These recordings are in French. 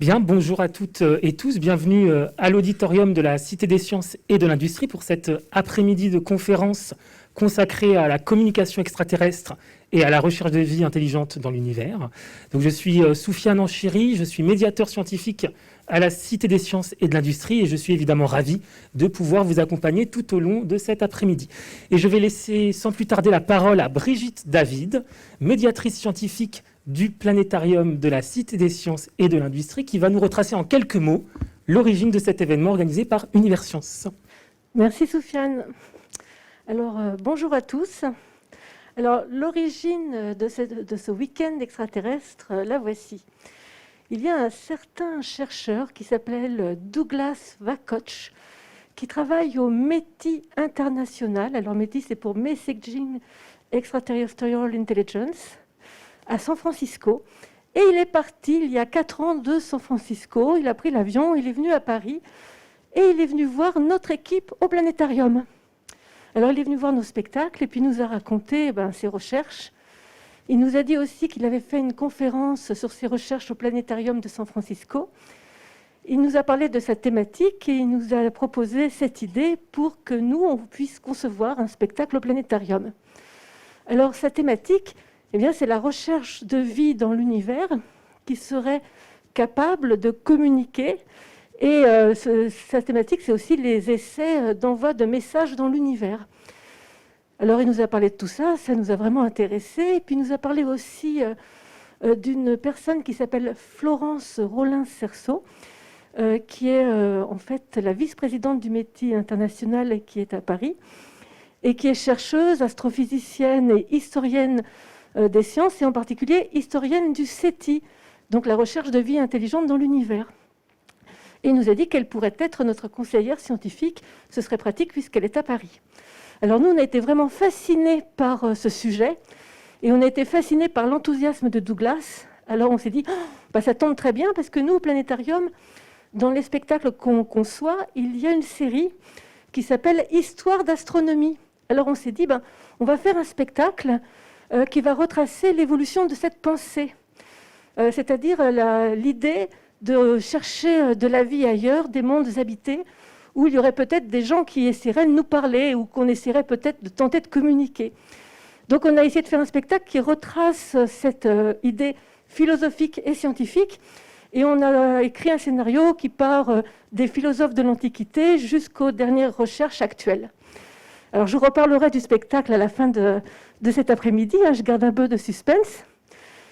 Bien, bonjour à toutes et tous. Bienvenue à l'auditorium de la Cité des sciences et de l'industrie pour cet après-midi de conférence consacrée à la communication extraterrestre et à la recherche de vie intelligente dans l'univers. Donc, je suis Soufiane Anchiri, je suis médiateur scientifique à la Cité des sciences et de l'industrie et je suis évidemment ravi de pouvoir vous accompagner tout au long de cet après-midi. Et je vais laisser sans plus tarder la parole à Brigitte David, médiatrice scientifique du planétarium de la Cité des sciences et de l'industrie, qui va nous retracer en quelques mots l'origine de cet événement organisé par Universcience. Merci Soufiane. Alors, bonjour à tous. Alors, l'origine de ce week-end extraterrestre, la voici. Il y a un certain chercheur qui s'appelle Douglas Vakoch, qui travaille au METI international. Alors, METI, c'est pour Messaging Extraterrestrial Intelligence, à San Francisco. Et il est parti il y a 4 ans de San Francisco. Il a pris l'avion, il est venu à Paris et il est venu voir notre équipe au planétarium. Alors, il est venu voir nos spectacles et puis nous a raconté ses recherches. Il nous a dit aussi qu'il avait fait une conférence sur ses recherches au planétarium de San Francisco. Il nous a parlé de sa thématique et il nous a proposé cette idée pour que nous, on puisse concevoir un spectacle au planétarium. Alors, sa thématique, c'est la recherche de vie dans l'univers qui serait capable de communiquer. Et sa thématique, c'est aussi les essais d'envoi de messages dans l'univers. Alors, il nous a parlé de tout ça, ça nous a vraiment intéressés. Et puis, il nous a parlé aussi d'une personne qui s'appelle Florence Rollin-Cerceau, qui est en fait la vice-présidente du METI international et qui est à Paris, et qui est chercheuse, astrophysicienne et historienne des sciences, et en particulier historienne du SETI, donc la recherche de vie intelligente dans l'univers. Et il nous a dit qu'elle pourrait être notre conseillère scientifique. Ce serait pratique puisqu'elle est à Paris. Alors nous, on a été vraiment fascinés par ce sujet et on a été fascinés par l'enthousiasme de Douglas. Alors on s'est dit, ça tombe très bien parce que nous, au planétarium, dans les spectacles qu'on conçoit, il y a une série qui s'appelle « Histoire d'astronomie ». Alors on s'est dit, on va faire un spectacle qui va retracer l'évolution de cette pensée, c'est-à-dire l'idée de chercher de la vie ailleurs, des mondes habités, où il y aurait peut-être des gens qui essaieraient de nous parler ou qu'on essaierait peut-être de tenter de communiquer. Donc on a essayé de faire un spectacle qui retrace cette idée philosophique et scientifique, et on a écrit un scénario qui part des philosophes de l'Antiquité jusqu'aux dernières recherches actuelles. Alors je vous reparlerai du spectacle à la fin de cet après-midi, je garde un peu de suspense.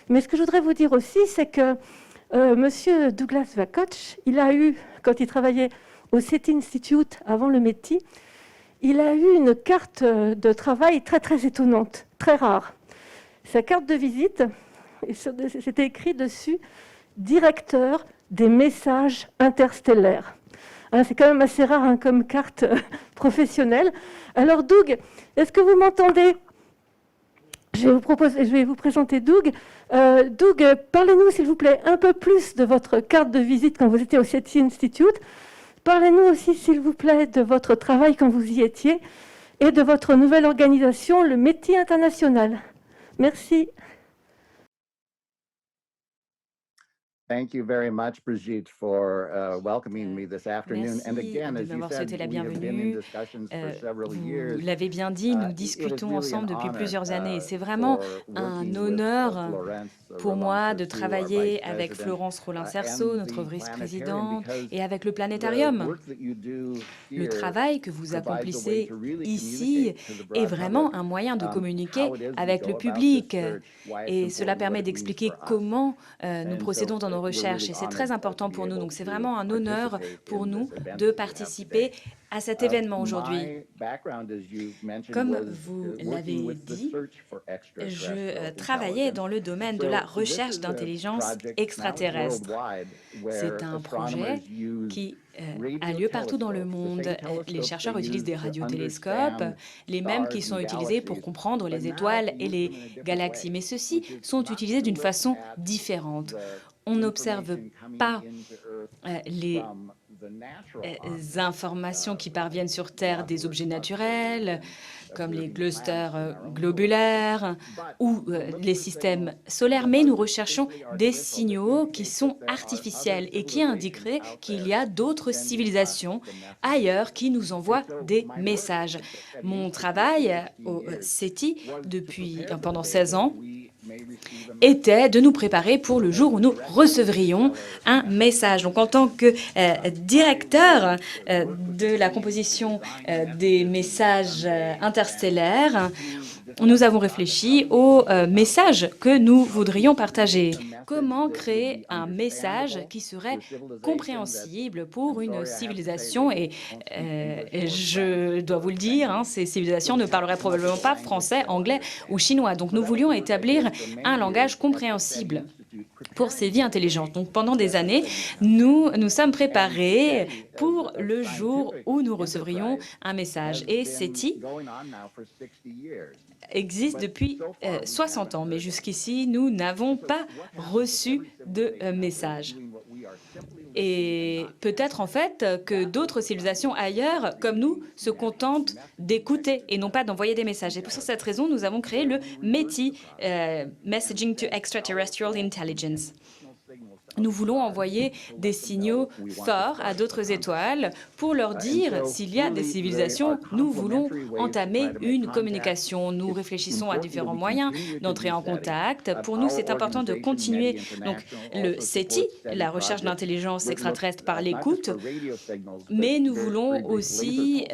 Mais ce que je voudrais vous dire aussi, c'est que Monsieur Douglas Vakoch, il a eu, quand il travaillait au SETI Institute avant le METI, il a eu une carte de travail très très étonnante, très rare. Sa carte de visite, c'était écrit dessus « Directeur des messages interstellaires ». C'est quand même assez rare comme carte professionnelle. Alors Doug, est-ce que vous m'entendez ? Je vais vous présenter Doug. Doug, parlez-nous s'il vous plaît un peu plus de votre carte de visite quand vous étiez au SETI Institute. Parlez-nous aussi s'il vous plaît de votre travail quand vous y étiez et de votre nouvelle organisation, le METI international. Merci. Thank you very much, Brigitte, for welcoming me this afternoon. And Merci again, de as you m'avoir said, souhaité la we have been in bienvenue. discussions for several Vous years. l'avez bien dit, nous It is discutons really ensemble an depuis honor plusieurs années. C'est vraiment for un working with honneur Florence pour moi de Rollin-Cerceau, our travailler vice avec president, Florence Rollin-Cerceau, and notre the vice-présidente, planetarium, et avec le because the planétarium. work that you do Le here travail que vous provides a way accomplissez to really ici communicate to the est broad vraiment public un moyen de communiquer how it is we avec go le about this public. search, why it's Et cela important, what permet it means d'expliquer for us. comment nous And procédons so dans nos we're recherches. really Et c'est très honored important to be pour nous. able Donc c'est to vraiment un honneur participate pour in nous this event de that we have participer today. à cet événement aujourd'hui. My background, as you mentioned, Comme was vous working l'avez with the dit, search for je extraterrestrial travaillais dans intelligence. le domaine de la So this recherche is a d'intelligence project now extraterrestre. worldwide where C'est un projet astronomers use qui a radio lieu partout dans le telescopes, the monde. same Les telescopes chercheurs they utilisent use des to radiotélescopes, understand les mêmes qui stars sont and utilisés pour galaxies, comprendre but les now étoiles et use les them in a different galaxies. way, Mais ceux-ci which is sont not utilisés to d'une look façon at différente. the On n'observe information coming pas into Earth les from informations qui parviennent sur Terre des objets naturels, comme les clusters globulaires ou les systèmes solaires, mais nous recherchons des signaux qui sont artificiels et qui indiqueraient qu'il y a d'autres civilisations ailleurs qui nous envoient des messages. Mon travail au SETI pendant 16 ans était de nous préparer pour le jour où nous recevrions un message. Donc, en tant que directeur de la composition des messages interstellaires, nous avons réfléchi aux messages que nous voudrions partager. Comment créer un message qui serait compréhensible pour une civilisation? Et je dois vous le dire, ces civilisations ne parleraient probablement pas français, anglais ou chinois. Donc nous voulions établir un langage compréhensible pour ces vies intelligentes. Donc pendant des années, nous sommes préparés pour le jour où nous recevrions un message. Et SETI existe depuis 60 ans, mais jusqu'ici, nous n'avons pas reçu de message. Et peut-être en fait que d'autres civilisations ailleurs, comme nous, se contentent d'écouter et non pas d'envoyer des messages. Et pour cette raison, nous avons créé le METI, Messaging to Extraterrestrial Intelligence. Nous voulons envoyer des signaux forts à d'autres étoiles pour leur dire s'il y a des civilisations, nous voulons entamer une communication. Nous réfléchissons à différents moyens d'entrer en contact. Pour nous, c'est important de continuer donc le SETI, la recherche d'intelligence extraterrestre par l'écoute, mais nous voulons aussi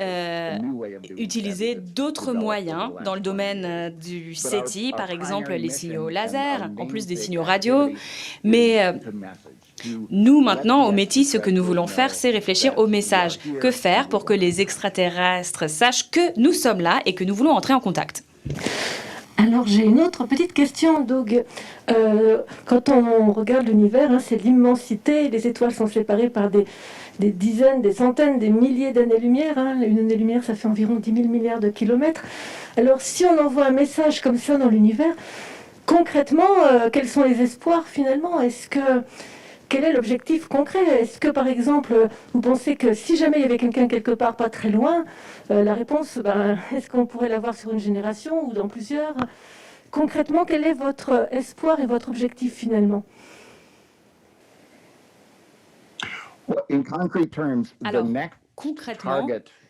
utiliser d'autres moyens dans le domaine du SETI, par exemple les signaux laser, en plus des signaux radio, mais nous, maintenant, au METI, ce que nous voulons faire, c'est réfléchir au message. Que faire pour que les extraterrestres sachent que nous sommes là et que nous voulons entrer en contact? Alors, j'ai une autre petite question, Doug. Quand on regarde l'univers, c'est l'immensité. Les étoiles sont séparées par des dizaines, des centaines, des milliers d'années-lumière. Une année-lumière, ça fait environ 10 000 milliards de kilomètres. Alors, si on envoie un message comme ça dans l'univers, concrètement, quels sont les espoirs finalement? Quel est l'objectif concret? Est-ce que, par exemple, vous pensez que si jamais il y avait quelqu'un quelque part pas très loin, la réponse, est-ce qu'on pourrait l'avoir sur une génération ou dans plusieurs? Concrètement, quel est votre espoir et votre objectif finalement? Alors, concrètement,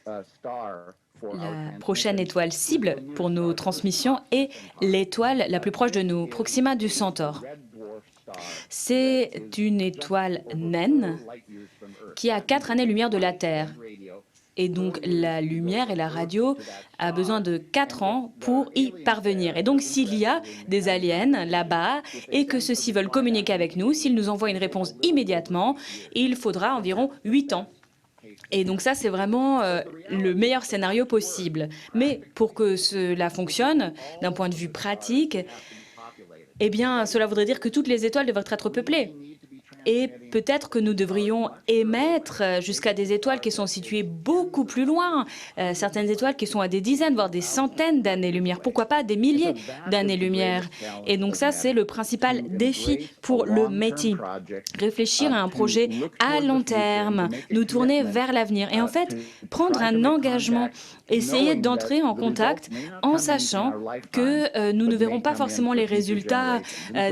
la prochaine étoile cible pour nos transmissions est l'étoile la plus proche de nous, Proxima du Centaure. C'est une étoile naine qui a 4 années-lumière de la Terre. Et donc, la lumière et la radio a besoin de 4 ans pour y parvenir. Et donc, s'il y a des aliens là-bas et que ceux-ci veulent communiquer avec nous, s'ils nous envoient une réponse immédiatement, il faudra environ 8 ans. Et donc ça, c'est vraiment le meilleur scénario possible. Mais pour que cela fonctionne, d'un point de vue pratique, eh bien, cela voudrait dire que toutes les étoiles devraient être peuplées. Et peut-être que nous devrions émettre jusqu'à des étoiles qui sont situées beaucoup plus loin, certaines étoiles qui sont à des dizaines, voire des centaines d'années-lumière, pourquoi pas des milliers d'années-lumière. Et donc ça, c'est le principal défi pour le METI. Réfléchir à un projet à long terme, nous tourner vers l'avenir et en fait, prendre un engagement, essayer d'entrer en contact en sachant que nous ne verrons pas forcément les résultats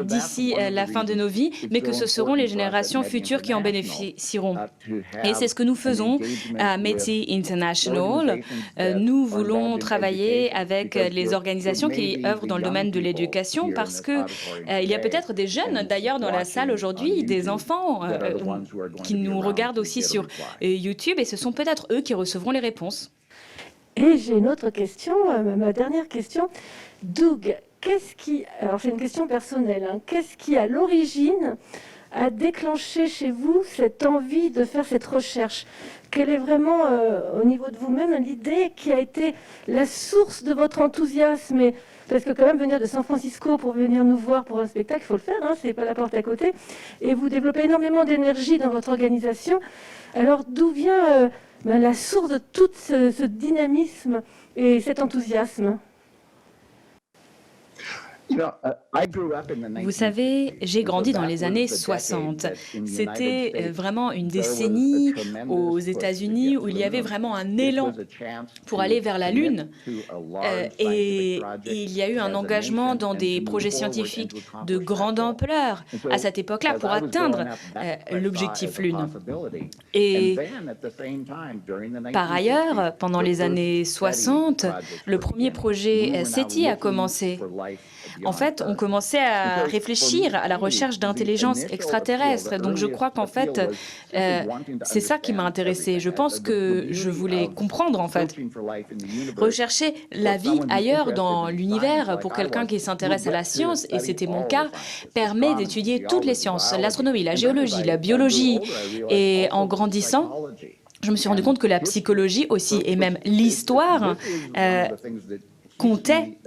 d'ici la fin de nos vies, mais que ce seront les générations futures qui en bénéficieront. Et c'est ce que nous faisons à METI International. Nous voulons travailler avec les organisations qui œuvrent dans le domaine de l'éducation parce que il y a peut-être des jeunes, d'ailleurs, dans la salle aujourd'hui, des enfants qui nous regardent aussi sur YouTube et ce sont peut-être eux qui recevront les réponses. Et j'ai une autre question, ma dernière question. Doug, alors c'est une question personnelle, qu'est-ce qui à l'origine a déclenché chez vous cette envie de faire cette recherche? Quelle est vraiment, au niveau de vous-même, l'idée qui a été la source de votre enthousiasme? Parce que quand même, venir de San Francisco pour venir nous voir pour un spectacle, il faut le faire, c'est pas la porte à côté. Et vous développez énormément d'énergie dans votre organisation. Alors, d'où vient la source de tout ce dynamisme et cet enthousiasme? Vous savez, j'ai grandi dans les années 60. C'était vraiment une décennie aux États-Unis où il y avait vraiment un élan pour aller vers la Lune. Et il y a eu un engagement dans des projets scientifiques de grande ampleur à cette époque-là pour atteindre l'objectif Lune. Et par ailleurs, pendant les années 60, le premier projet SETI a commencé. En fait, on commençait à réfléchir à la recherche d'intelligence extraterrestre. Donc, je crois qu'en fait, c'est ça qui m'a intéressée. Je pense que je voulais comprendre, en fait. Rechercher la vie ailleurs dans l'univers pour quelqu'un qui s'intéresse à la science, et c'était mon cas, permet d'étudier toutes les sciences, l'astronomie, la géologie, la biologie. Et en grandissant, je me suis rendu compte que la psychologie aussi, et même l'histoire, comptait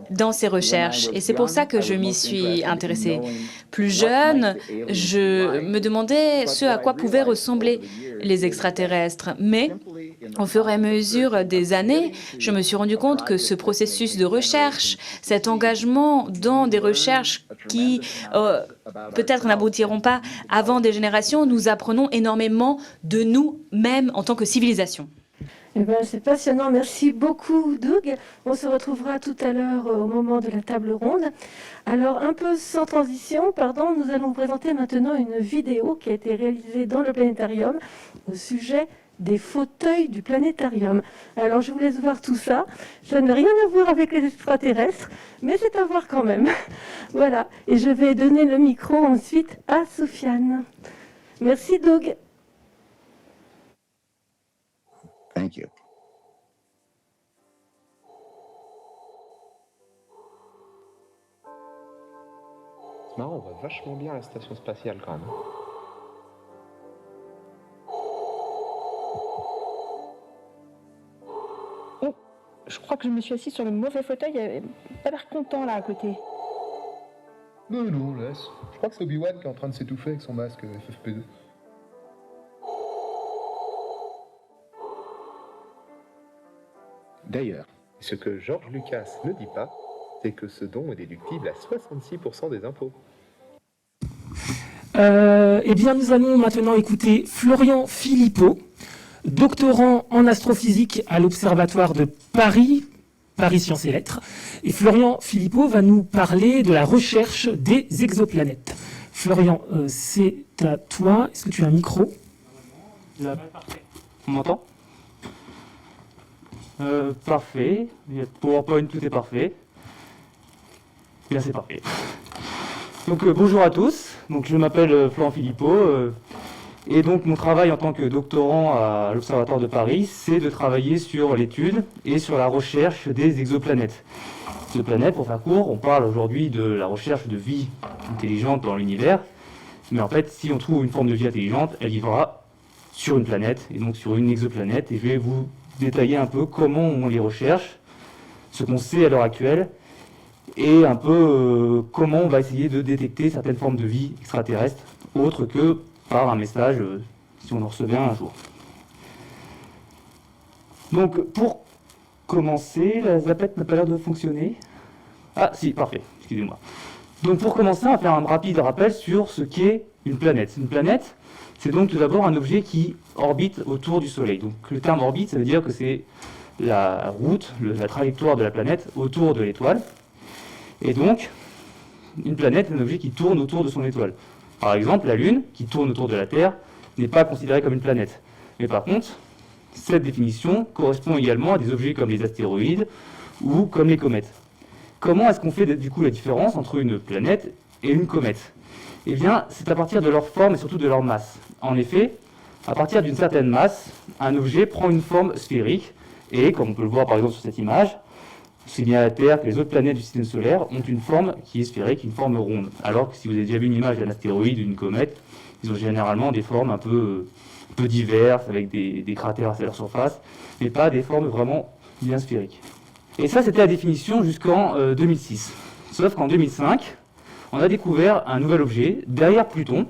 dans ces recherches. Et c'est pour ça que je m'y suis intéressée. Plus jeune, je me demandais ce à quoi pouvaient ressembler les extraterrestres. Mais au fur et à mesure des années, je me suis rendu compte que ce processus de recherche, cet engagement dans des recherches qui peut-être n'aboutiront pas avant des générations, nous apprenons énormément de nous-mêmes en tant que civilisation. Eh ben, c'est passionnant. Merci beaucoup, Doug. On se retrouvera tout à l'heure au moment de la table ronde. Alors, un peu sans transition, pardon, nous allons vous présenter maintenant une vidéo qui a été réalisée dans le planétarium au sujet des fauteuils du planétarium. Alors, je vous laisse voir tout ça. Ça n'a rien à voir avec les extraterrestres, mais c'est à voir quand même. Voilà. Et je vais donner le micro ensuite à Sofiane. Merci, Doug. Thank you. C'est marrant, on voit vachement bien la station spatiale quand même. Oh, je crois que je me suis assis sur le mauvais fauteuil. Il avait pas l'air content là à côté. Non, laisse. Je crois que c'est Obi-Wan qui est en train de s'étouffer avec son masque FFP2. D'ailleurs, ce que George Lucas ne dit pas, c'est que ce don est déductible à 66% des impôts. Eh bien, nous allons maintenant écouter Florian Philippot, doctorant en astrophysique à l'Observatoire de Paris, Paris Sciences et Lettres. Et Florian Philippot va nous parler de la recherche des exoplanètes. Florian, c'est à toi. Est-ce que tu as un micro? Parfait. On m'entend? Parfait. Il y a PowerPoint, tout est parfait. Bien, c'est parfait. Donc bonjour à tous. Donc je m'appelle Florent Philippot et donc mon travail en tant que doctorant à l'Observatoire de Paris, c'est de travailler sur l'étude et sur la recherche des exoplanètes. Exoplanètes, pour faire court, on parle aujourd'hui de la recherche de vie intelligente dans l'univers, mais en fait, si on trouve une forme de vie intelligente, elle vivra sur une planète et donc sur une exoplanète. Et je vais vous détailler un peu comment on les recherche, ce qu'on sait à l'heure actuelle, et un peu comment on va essayer de détecter certaines formes de vie extraterrestre, autres que par un message, si on en recevait un jour. Donc, pour commencer, la zapette n'a pas l'air de fonctionner. Ah, si, parfait, excusez-moi. Donc, pour commencer, on va faire un rapide rappel sur ce qu'est une planète. Une planète, c'est donc tout d'abord un objet qui orbite autour du Soleil. Donc, le terme orbite, ça veut dire que c'est la route, la trajectoire de la planète autour de l'étoile. Et donc, une planète est un objet qui tourne autour de son étoile. Par exemple, la Lune, qui tourne autour de la Terre, n'est pas considérée comme une planète. Mais par contre, cette définition correspond également à des objets comme les astéroïdes ou comme les comètes. Comment est-ce qu'on fait du coup la différence entre une planète et une comète? Eh bien, c'est à partir de leur forme et surtout de leur masse. En effet, à partir d'une certaine masse, un objet prend une forme sphérique et, comme on peut le voir par exemple sur cette image, aussi bien la Terre que les autres planètes du système solaire ont une forme qui est sphérique, une forme ronde. Alors que si vous avez déjà vu une image d'un astéroïde ou d'une comète, ils ont généralement des formes un peu diverses, avec des cratères à leur surface, mais pas des formes vraiment bien sphériques. Et ça, c'était la définition jusqu'en 2006. Sauf qu'en 2005, on a découvert un nouvel objet derrière Pluton,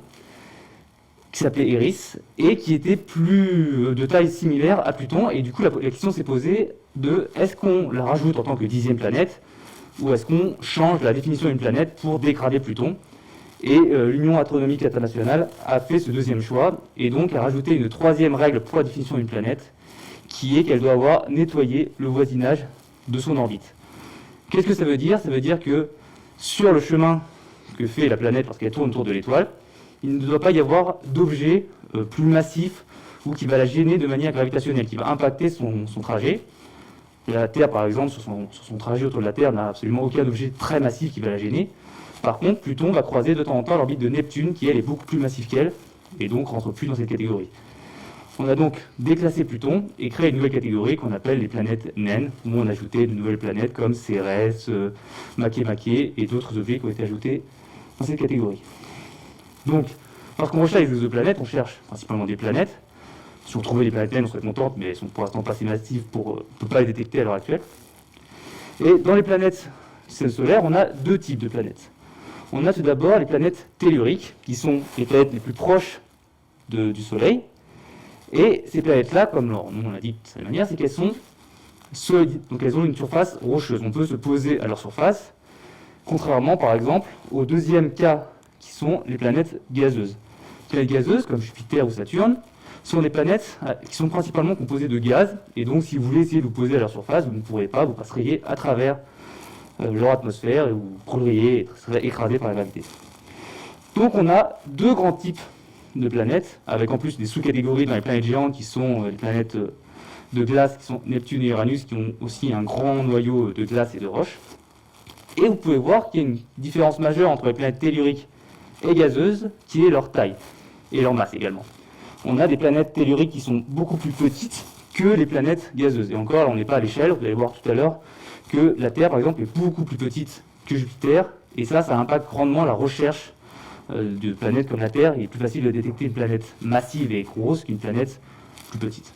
qui s'appelait Eris, et qui était plus de taille similaire à Pluton. Et du coup, la question s'est posée de est-ce qu'on la rajoute en tant que 10e planète, ou est-ce qu'on change la définition d'une planète pour dégrader Pluton? Et l'Union astronomique internationale a fait ce deuxième choix, et donc a rajouté une troisième règle pour la définition d'une planète, qui est qu'elle doit avoir nettoyé le voisinage de son orbite. Qu'est-ce que ça veut dire? Ça veut dire que sur le chemin que fait la planète lorsqu'elle tourne autour de l'étoile, il ne doit pas y avoir d'objet plus massif ou qui va la gêner de manière gravitationnelle, qui va impacter son trajet. La Terre, par exemple, sur son trajet autour de la Terre, n'a absolument aucun objet très massif qui va la gêner. Par contre, Pluton va croiser de temps en temps l'orbite de Neptune, qui elle est beaucoup plus massive qu'elle, et donc rentre plus dans cette catégorie. On a donc déclassé Pluton et créé une nouvelle catégorie qu'on appelle les planètes naines, où on a ajouté de nouvelles planètes comme Cérès, Makemake et d'autres objets qui ont été ajoutés dans cette catégorie. Donc, lorsqu'on recherche les exoplanètes, on cherche principalement des planètes. Si on trouvait des planètes naines, on serait contente, mais elles sont pour l'instant pas assez massives on ne peut pas les détecter à l'heure actuelle. Et dans les planètes du système solaire, on a deux types de planètes. On a tout d'abord les planètes telluriques, qui sont les planètes les plus proches du Soleil. Et ces planètes-là, comme leur nom l'indique de cette manière, c'est qu'elles sont solides. Donc elles ont une surface rocheuse. On peut se poser à leur surface, contrairement par exemple au deuxième cas, qui sont les planètes gazeuses. Les planètes gazeuses, comme Jupiter ou Saturne, sont des planètes qui sont principalement composées de gaz. Et donc si vous voulez essayer de vous poser à leur surface, vous ne pourrez pas, vous passeriez à travers leur atmosphère et vous brûleriez et serez écrasé par la gravité. Donc on a deux grands types de planètes, avec en plus des sous-catégories dans les planètes géantes qui sont les planètes de glace, qui sont Neptune et Uranus, qui ont aussi un grand noyau de glace et de roches. Et vous pouvez voir qu'il y a une différence majeure entre les planètes telluriques et gazeuses, qui est leur taille, et leur masse également. On a des planètes telluriques qui sont beaucoup plus petites que les planètes gazeuses. Et encore, là, on n'est pas à l'échelle, vous allez voir tout à l'heure que la Terre, par exemple, est beaucoup plus petite que Jupiter, et ça impacte grandement la recherche de planètes comme la Terre. Il est plus facile de détecter une planète massive et grosse qu'une planète plus petite.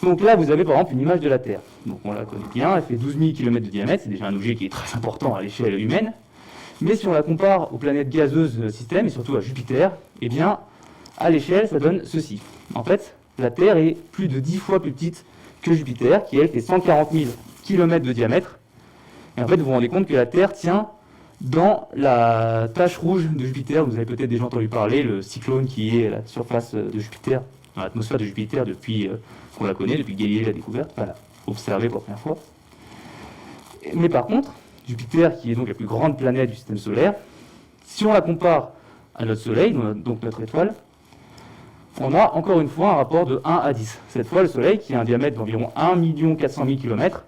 Donc là, vous avez par exemple une image de la Terre. Donc on la connaît bien, elle fait 12 000 km de diamètre, c'est déjà un objet qui est très important à l'échelle humaine. Mais si on la compare aux planètes gazeuses de notre système, et surtout à Jupiter, eh bien, à l'échelle, ça donne ceci. En fait, la Terre est plus de 10 fois plus petite que Jupiter, qui elle fait 140 000 km de diamètre. Et en fait, vous vous rendez compte que la Terre tient dans la tache rouge de Jupiter. Vous avez peut-être déjà entendu parler, le cyclone qui est à la surface de Jupiter, dans l'atmosphère de Jupiter depuis qu'on la connaît, depuis que Galilée l'a découverte, enfin, l'a observé pour la première fois. Mais par contre, Jupiter, qui est donc la plus grande planète du système solaire, si on la compare à notre Soleil, donc notre étoile, on a encore une fois un rapport de 1 à 10. Cette fois, le Soleil, qui a un diamètre d'environ 1 400 000 km,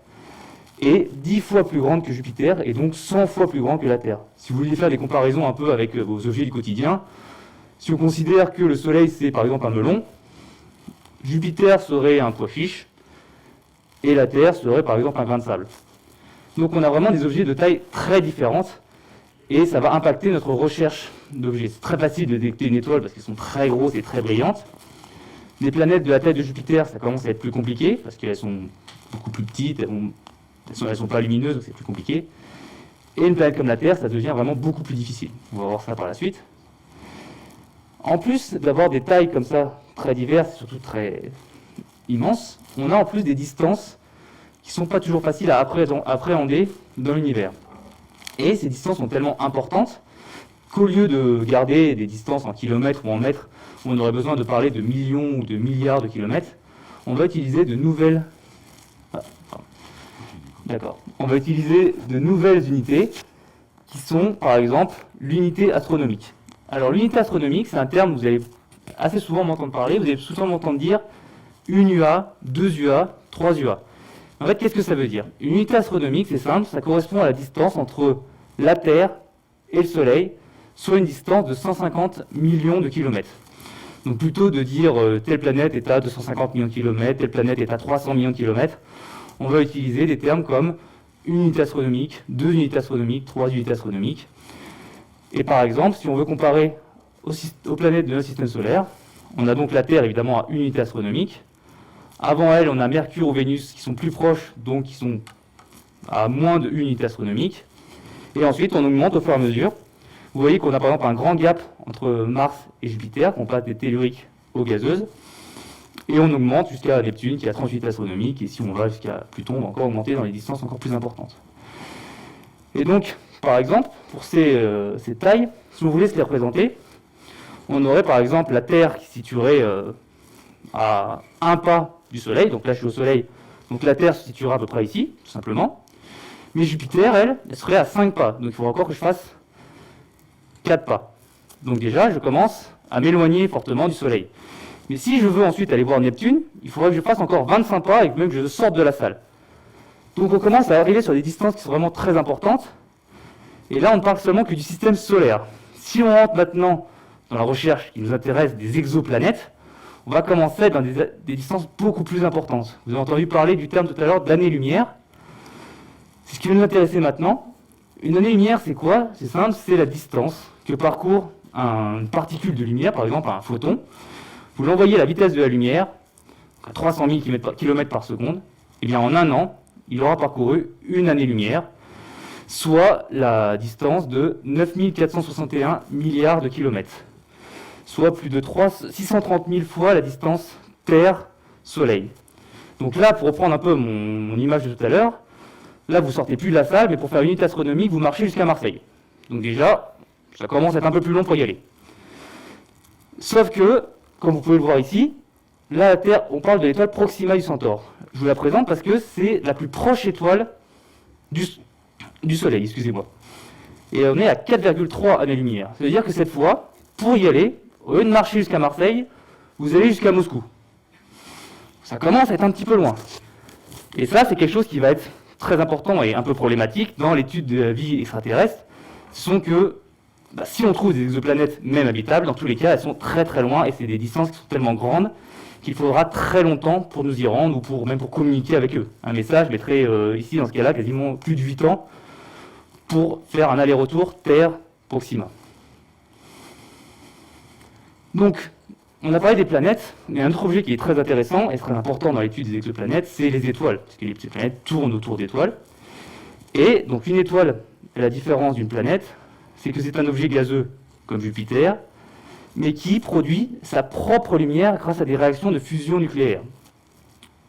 est 10 fois plus grande que Jupiter et donc 100 fois plus grand que la Terre. Si vous vouliez faire des comparaisons un peu avec vos objets du quotidien, si on considère que le Soleil c'est par exemple un melon, Jupiter serait un pois chiche et la Terre serait par exemple un grain de sable. Donc on a vraiment des objets de taille très différente et ça va impacter notre recherche d'objets. C'est très facile de détecter une étoile parce qu'elles sont très grosses et très brillantes. Les planètes de la taille de Jupiter, ça commence à être plus compliqué parce qu'elles sont beaucoup plus petites, elles sont pas lumineuses, donc c'est plus compliqué. Et une planète comme la Terre, ça devient vraiment beaucoup plus difficile. On va voir ça par la suite. En plus d'avoir des tailles comme ça, très diverses, surtout très immenses, on a en plus des distances qui sont pas toujours faciles à appréhender dans l'univers. Et ces distances sont tellement importantes qu'au lieu de garder des distances en kilomètres ou en mètres, où on aurait besoin de parler de millions ou de milliards de kilomètres, on va utiliser de nouvelles On va utiliser de nouvelles unités qui sont, par exemple, l'unité astronomique. Alors, l'unité astronomique, c'est un terme, vous allez assez souvent m'entendre parler, vous allez souvent m'entendre dire une UA, 2 UA, 3 UA. En fait, qu'est-ce que ça veut dire? Une unité astronomique, c'est simple, ça correspond à la distance entre la Terre et le Soleil, soit une distance de 150 millions de kilomètres. Donc plutôt de dire telle planète est à 250 millions de kilomètres, telle planète est à 300 millions de kilomètres, on va utiliser des termes comme une unité astronomique, 2 unités astronomiques, 3 unités astronomiques. Et par exemple, si on veut comparer aux planètes de notre système solaire, on a donc la Terre évidemment à une unité astronomique. Avant elle, on a Mercure ou Vénus qui sont plus proches, donc qui sont à moins de 1 unité astronomique. Et ensuite, on augmente au fur et à mesure. Vous voyez qu'on a par exemple un grand gap entre Mars et Jupiter, qu'on passe des telluriques aux gazeuses. Et on augmente jusqu'à Neptune qui a 38 astronomiques, et si on va jusqu'à Pluton, on va encore augmenter dans les distances encore plus importantes. Et donc, par exemple, pour ces tailles, si on voulait se les représenter, on aurait par exemple la Terre qui se situerait à un pas du Soleil, donc là je suis au Soleil, donc la Terre se situera à peu près ici, tout simplement. Mais Jupiter, elle serait à 5 pas, donc il faudra encore que je fasse 4 pas. Donc déjà, je commence à m'éloigner fortement du Soleil. Mais si je veux ensuite aller voir Neptune, il faudrait que je fasse encore 25 pas et que même je sorte de la salle. Donc on commence à arriver sur des distances qui sont vraiment très importantes. Et là, on ne parle seulement que du système solaire. Si on rentre maintenant dans la recherche qui nous intéresse des exoplanètes, on va commencer dans des distances beaucoup plus importantes. Vous avez entendu parler du terme tout à l'heure d'année-lumière. C'est ce qui va nous intéresser maintenant. Une année-lumière, c'est quoi? C'est simple, c'est la distance que parcourt une particule de lumière, par exemple un photon. Vous l'envoyez à la vitesse de la lumière, à 300 000 km par seconde, et bien en un an, il aura parcouru une année-lumière, soit la distance de 9461 milliards de kilomètres, soit plus de 630 000 fois la distance Terre-Soleil. Donc là, pour reprendre un peu mon image de tout à l'heure, là vous sortez plus de la salle, mais pour faire une unité astronomique, vous marchez jusqu'à Marseille. Donc déjà, ça commence à être un peu plus long pour y aller. Sauf que, comme vous pouvez le voir ici, là, la Terre, on parle de l'étoile Proxima du Centaure. Je vous la présente parce que c'est la plus proche étoile du Soleil, excusez-moi. Et on est à 4,3 années-lumière. Ça veut dire que cette fois, pour y aller, au lieu de marcher jusqu'à Marseille, vous allez jusqu'à Moscou. Ça commence à être un petit peu loin. Et ça, c'est quelque chose qui va être très important et un peu problématique dans l'étude de la vie extraterrestre. Ce sont que, si on trouve des exoplanètes même habitables, dans tous les cas, elles sont très très loin et c'est des distances qui sont tellement grandes qu'il faudra très longtemps pour nous y rendre ou même pour communiquer avec eux. Un message mettrait ici, dans ce cas-là, quasiment plus de 8 ans pour faire un aller-retour Terre-Proxima. Donc, on a parlé des planètes, mais un autre objet qui est très intéressant et très important dans l'étude des exoplanètes, c'est les étoiles, parce que les planètes tournent autour d'étoiles. Et donc une étoile, à la différence d'une planète, c'est que c'est un objet gazeux comme Jupiter, mais qui produit sa propre lumière grâce à des réactions de fusion nucléaire.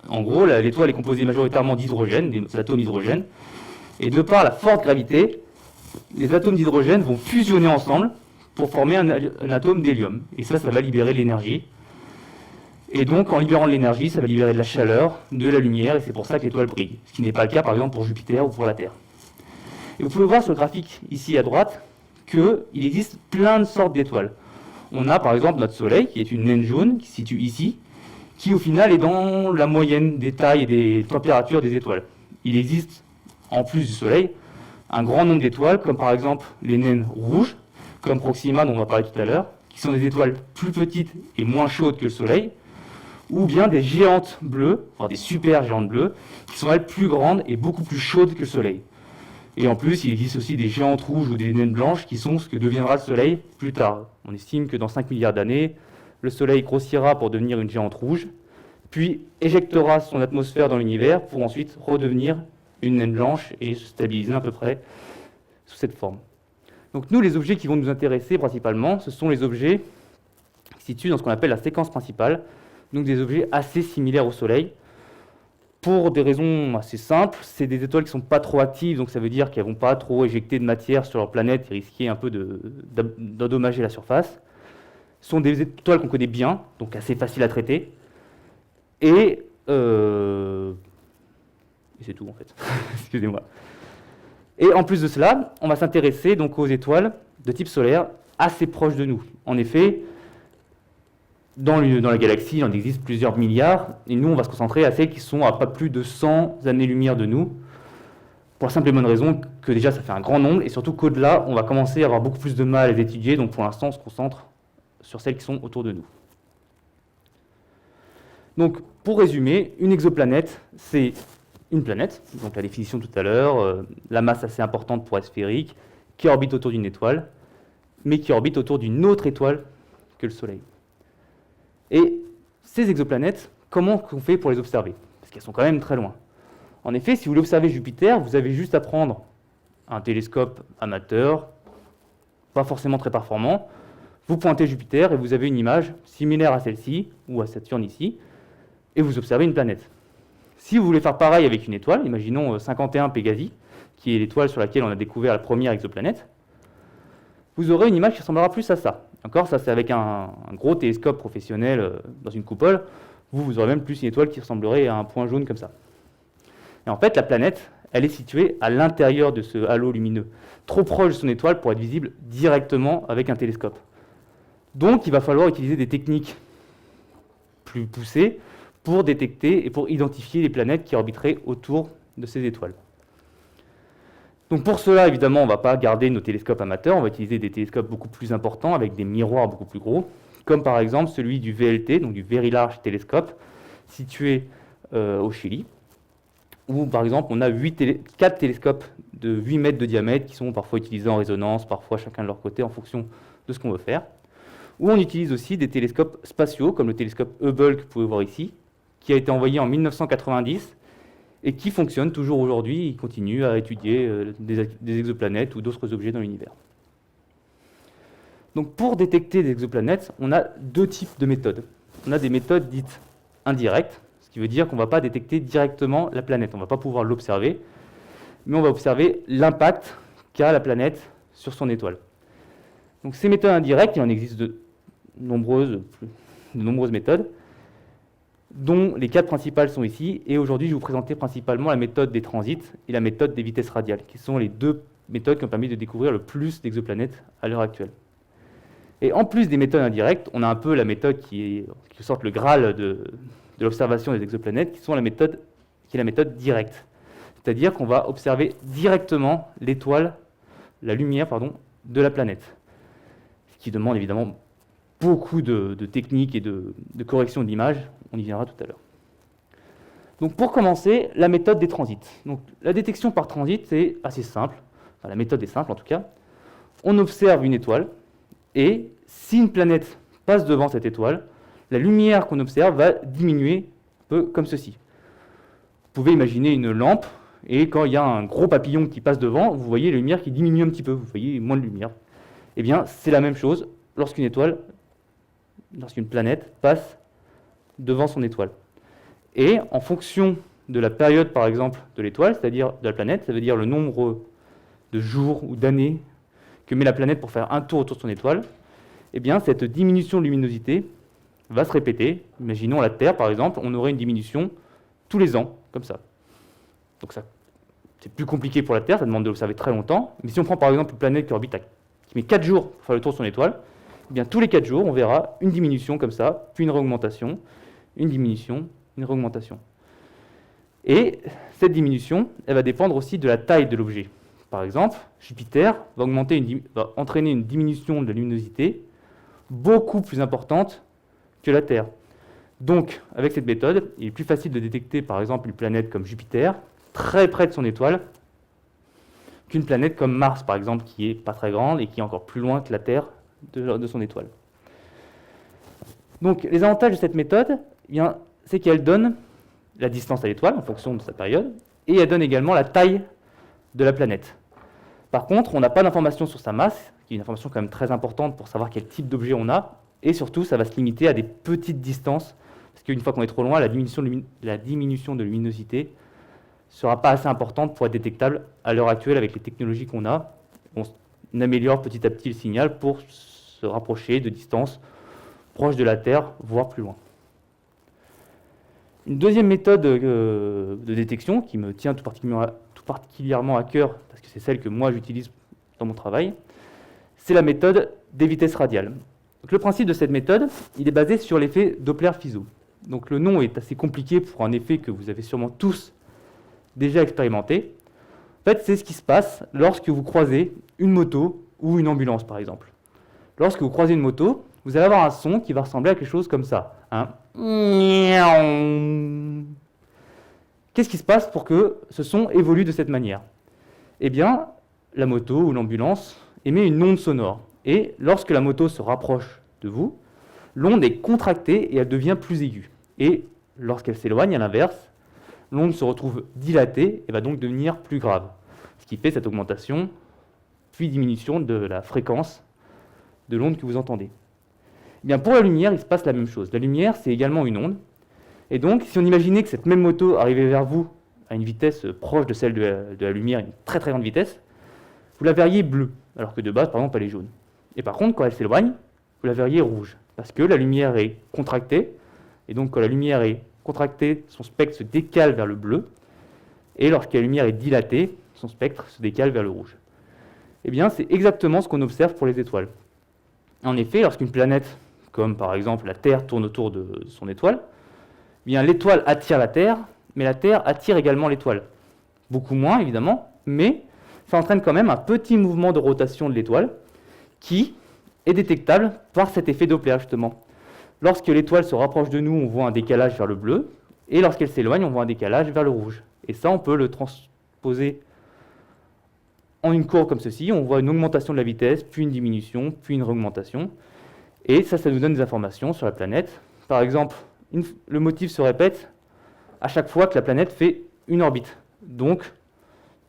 En gros, l'étoile est composée majoritairement d'hydrogène, des atomes d'hydrogène, et de par la forte gravité, les atomes d'hydrogène vont fusionner ensemble pour former un atome d'hélium. Et ça va libérer de l'énergie. Et donc, en libérant de l'énergie, ça va libérer de la chaleur, de la lumière, et c'est pour ça que l'étoile brille. Ce qui n'est pas le cas, par exemple, pour Jupiter ou pour la Terre. Et vous pouvez voir sur le graphique, ici à droite, qu'il existe plein de sortes d'étoiles. On a, par exemple, notre Soleil, qui est une naine jaune, qui se situe ici, qui, au final, est dans la moyenne des tailles et des températures des étoiles. Il existe, en plus du Soleil, un grand nombre d'étoiles, comme par exemple les naines rouges, comme Proxima, dont on va parler tout à l'heure, qui sont des étoiles plus petites et moins chaudes que le Soleil, ou bien des géantes bleues, enfin des super géantes bleues, qui sont elles plus grandes et beaucoup plus chaudes que le Soleil. Et en plus, il existe aussi des géantes rouges ou des naines blanches qui sont ce que deviendra le Soleil plus tard. On estime que dans 5 milliards d'années, le Soleil grossira pour devenir une géante rouge, puis éjectera son atmosphère dans l'univers pour ensuite redevenir une naine blanche et se stabiliser à peu près sous cette forme. Donc nous, les objets qui vont nous intéresser principalement, ce sont les objets qui se situent dans ce qu'on appelle la séquence principale, donc des objets assez similaires au Soleil. Pour des raisons assez simples, c'est des étoiles qui ne sont pas trop actives, donc ça veut dire qu'elles ne vont pas trop éjecter de matière sur leur planète et risquer un peu d'endommager la surface. Ce sont des étoiles qu'on connaît bien, donc assez faciles à traiter. Et c'est tout en fait, excusez-moi. Et en plus de cela, on va s'intéresser donc aux étoiles de type solaire assez proches de nous. En effet, dans la galaxie, il en existe plusieurs milliards, et nous, on va se concentrer à celles qui sont à pas plus de 100 années-lumière de nous, pour la simple et bonne raison que déjà, ça fait un grand nombre, et surtout qu'au-delà, on va commencer à avoir beaucoup plus de mal à les étudier, donc pour l'instant, on se concentre sur celles qui sont autour de nous. Donc, pour résumer, une exoplanète, c'est une planète, donc la définition tout à l'heure, la masse assez importante pour être sphérique, qui orbite autour d'une étoile, mais qui orbite autour d'une autre étoile que le Soleil. Et ces exoplanètes, comment on fait pour les observer? Parce qu'elles sont quand même très loin. En effet, si vous voulez observer Jupiter, vous avez juste à prendre un télescope amateur, pas forcément très performant, vous pointez Jupiter et vous avez une image similaire à celle-ci, ou à Saturne ici, et vous observez une planète. Si vous voulez faire pareil avec une étoile, imaginons 51 Pégasi, qui est l'étoile sur laquelle on a découvert la première exoplanète, vous aurez une image qui ressemblera plus à ça. D'accord, ça c'est avec un gros télescope professionnel dans une coupole. Vous aurez même plus une étoile qui ressemblerait à un point jaune comme ça. Et en fait, la planète, elle est située à l'intérieur de ce halo lumineux, trop proche de son étoile pour être visible directement avec un télescope. Donc, il va falloir utiliser des techniques plus poussées pour détecter et pour identifier les planètes qui orbiteraient autour de ces étoiles. Donc pour cela, évidemment, on ne va pas garder nos télescopes amateurs, on va utiliser des télescopes beaucoup plus importants avec des miroirs beaucoup plus gros, comme par exemple celui du VLT, donc du Very Large Telescope, situé au Chili, où par exemple on a 4 télescopes de 8 mètres de diamètre qui sont parfois utilisés en résonance, parfois chacun de leur côté en fonction de ce qu'on veut faire. Où on utilise aussi des télescopes spatiaux, comme le télescope Hubble que vous pouvez voir ici, qui a été envoyé en 1990 et qui fonctionne toujours aujourd'hui. Il continue à étudier des exoplanètes ou d'autres objets dans l'univers. Donc pour détecter des exoplanètes, on a deux types de méthodes. On a des méthodes dites indirectes, ce qui veut dire qu'on ne va pas détecter directement la planète. On ne va pas pouvoir l'observer, mais on va observer l'impact qu'a la planète sur son étoile. Donc ces méthodes indirectes, il en existe de nombreuses méthodes, dont les 4 principales sont ici. Et aujourd'hui, je vais vous présenter principalement la méthode des transits et la méthode des vitesses radiales, qui sont les deux méthodes qui ont permis de découvrir le plus d'exoplanètes à l'heure actuelle. Et en plus des méthodes indirectes, on a un peu la méthode qui est sorte le Graal de l'observation des exoplanètes, qui est la méthode directe. C'est-à-dire qu'on va observer directement l'étoile, la lumière, de la planète. Ce qui demande évidemment beaucoup de techniques et de correction d'image. On y viendra tout à l'heure. Donc pour commencer, la méthode des transits. Donc la détection par transit, c'est assez simple. Enfin, la méthode est simple en tout cas. On observe une étoile et si une planète passe devant cette étoile, la lumière qu'on observe va diminuer un peu comme ceci. Vous pouvez imaginer une lampe et quand il y a un gros papillon qui passe devant, vous voyez la lumière qui diminue un petit peu, vous voyez moins de lumière. Eh bien, c'est la même chose lorsqu'une planète passe devant son étoile. Et en fonction de la période, par exemple, de l'étoile, c'est-à-dire de la planète, ça veut dire le nombre de jours ou d'années que met la planète pour faire un tour autour de son étoile, eh bien, cette diminution de luminosité va se répéter. Imaginons la Terre, par exemple, on aurait une diminution tous les ans, comme ça. Donc ça, c'est plus compliqué pour la Terre, ça demande de l'observer très longtemps. Mais si on prend par exemple une planète qui met 4 jours pour faire le tour de son étoile, eh bien, tous les 4 jours, on verra une diminution comme ça, puis une réaugmentation, une diminution, une réaugmentation. Et cette diminution, elle va dépendre aussi de la taille de l'objet. Par exemple, Jupiter va entraîner une diminution de la luminosité beaucoup plus importante que la Terre. Donc, avec cette méthode, il est plus facile de détecter, par exemple, une planète comme Jupiter, très près de son étoile, qu'une planète comme Mars, par exemple, qui n'est pas très grande et qui est encore plus loin que la Terre de son étoile. Donc, les avantages de cette méthode, c'est qu'elle donne la distance à l'étoile en fonction de sa période, et elle donne également la taille de la planète. Par contre, on n'a pas d'information sur sa masse, qui est une information quand même très importante pour savoir quel type d'objet on a, et surtout, ça va se limiter à des petites distances, parce qu'une fois qu'on est trop loin, la diminution de luminosité ne sera pas assez importante pour être détectable à l'heure actuelle avec les technologies qu'on a. On améliore petit à petit le signal pour se rapprocher de distances proches de la Terre, voire plus loin. Une deuxième méthode de détection qui me tient tout particulièrement à cœur, parce que c'est celle que moi j'utilise dans mon travail, c'est la méthode des vitesses radiales. Donc, le principe de cette méthode, il est basé sur l'effet Doppler-Fizeau. Donc le nom est assez compliqué pour un effet que vous avez sûrement tous déjà expérimenté. En fait, c'est ce qui se passe lorsque vous croisez une moto ou une ambulance, par exemple. Lorsque vous croisez une moto, vous allez avoir un son qui va ressembler à quelque chose comme ça. Qu'est-ce qui se passe pour que ce son évolue de cette manière? Eh bien, la moto ou l'ambulance émet une onde sonore. Et lorsque la moto se rapproche de vous, l'onde est contractée et elle devient plus aiguë. Et lorsqu'elle s'éloigne, à l'inverse, l'onde se retrouve dilatée et va donc devenir plus grave. Ce qui fait cette augmentation, puis diminution de la fréquence de l'onde que vous entendez. Eh bien, pour la lumière, il se passe la même chose. La lumière, c'est également une onde. Et donc, si on imaginait que cette même moto arrivait vers vous à une vitesse proche de celle de la lumière, une très très grande vitesse, vous la verriez bleue, alors que de base, par exemple, elle est jaune. Et par contre, quand elle s'éloigne, vous la verriez rouge, parce que la lumière est contractée, et donc quand la lumière est contractée, son spectre se décale vers le bleu, et lorsque la lumière est dilatée, son spectre se décale vers le rouge. Eh bien, c'est exactement ce qu'on observe pour les étoiles. En effet, lorsqu'une planète, comme par exemple la Terre, tourne autour de son étoile, eh bien l'étoile attire la Terre, mais la Terre attire également l'étoile. Beaucoup moins, évidemment, mais ça entraîne quand même un petit mouvement de rotation de l'étoile qui est détectable par cet effet Doppler, justement. Lorsque l'étoile se rapproche de nous, on voit un décalage vers le bleu, et lorsqu'elle s'éloigne, on voit un décalage vers le rouge. Et ça, on peut le transposer en une courbe comme ceci. On voit une augmentation de la vitesse, puis une diminution, puis une augmentation. Et ça nous donne des informations sur la planète. Par exemple, le motif se répète à chaque fois que la planète fait une orbite. Donc,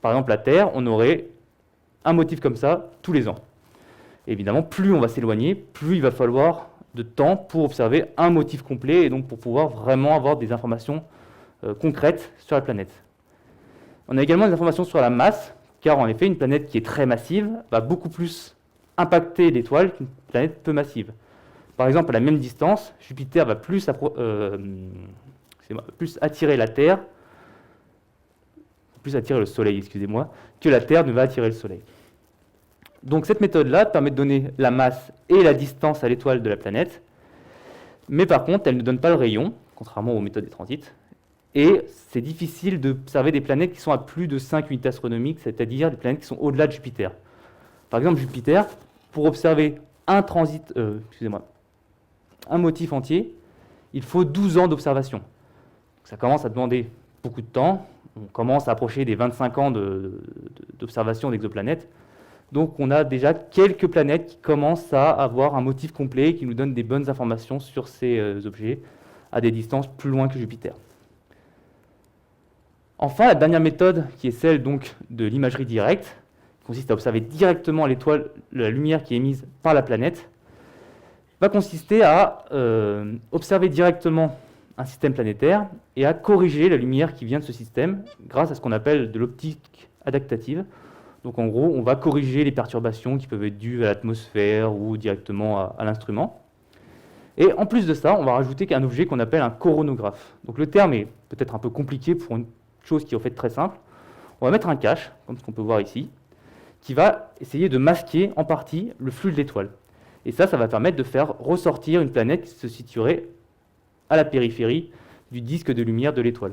par exemple, la Terre, on aurait un motif comme ça tous les ans. Et évidemment, plus on va s'éloigner, plus il va falloir de temps pour observer un motif complet et donc pour pouvoir vraiment avoir des informations concrètes sur la planète. On a également des informations sur la masse, car en effet, une planète qui est très massive va beaucoup plus impacter l'étoile qu'une planète peu massive. Par exemple, à la même distance, Jupiter va plus attirer la Terre, plus attirer le Soleil, excusez-moi, que la Terre ne va attirer le Soleil. Donc cette méthode-là permet de donner la masse et la distance à l'étoile de la planète, mais par contre, elle ne donne pas le rayon, contrairement aux méthodes des transits, et c'est difficile d'observer des planètes qui sont à plus de 5 unités astronomiques, c'est-à-dire des planètes qui sont au-delà de Jupiter. Par exemple, Jupiter, pour observer un motif entier, il faut 12 ans d'observation. Ça commence à demander beaucoup de temps, on commence à approcher des 25 ans d'observation d'exoplanètes. Donc on a déjà quelques planètes qui commencent à avoir un motif complet, qui nous donnent des bonnes informations sur ces objets à des distances plus loin que Jupiter. Enfin, la dernière méthode, qui est celle donc de l'imagerie directe, qui consiste à observer directement l'étoile, la lumière qui est émise par la planète, va consister à observer directement un système planétaire et à corriger la lumière qui vient de ce système grâce à ce qu'on appelle de l'optique adaptative. Donc en gros, on va corriger les perturbations qui peuvent être dues à l'atmosphère ou directement à l'instrument. Et en plus de ça, on va rajouter un objet qu'on appelle un coronographe. Donc le terme est peut-être un peu compliqué pour une chose qui est en fait très simple. On va mettre un cache, comme ce qu'on peut voir ici, qui va essayer de masquer en partie le flux de l'étoile. Et ça va permettre de faire ressortir une planète qui se situerait à la périphérie du disque de lumière de l'étoile.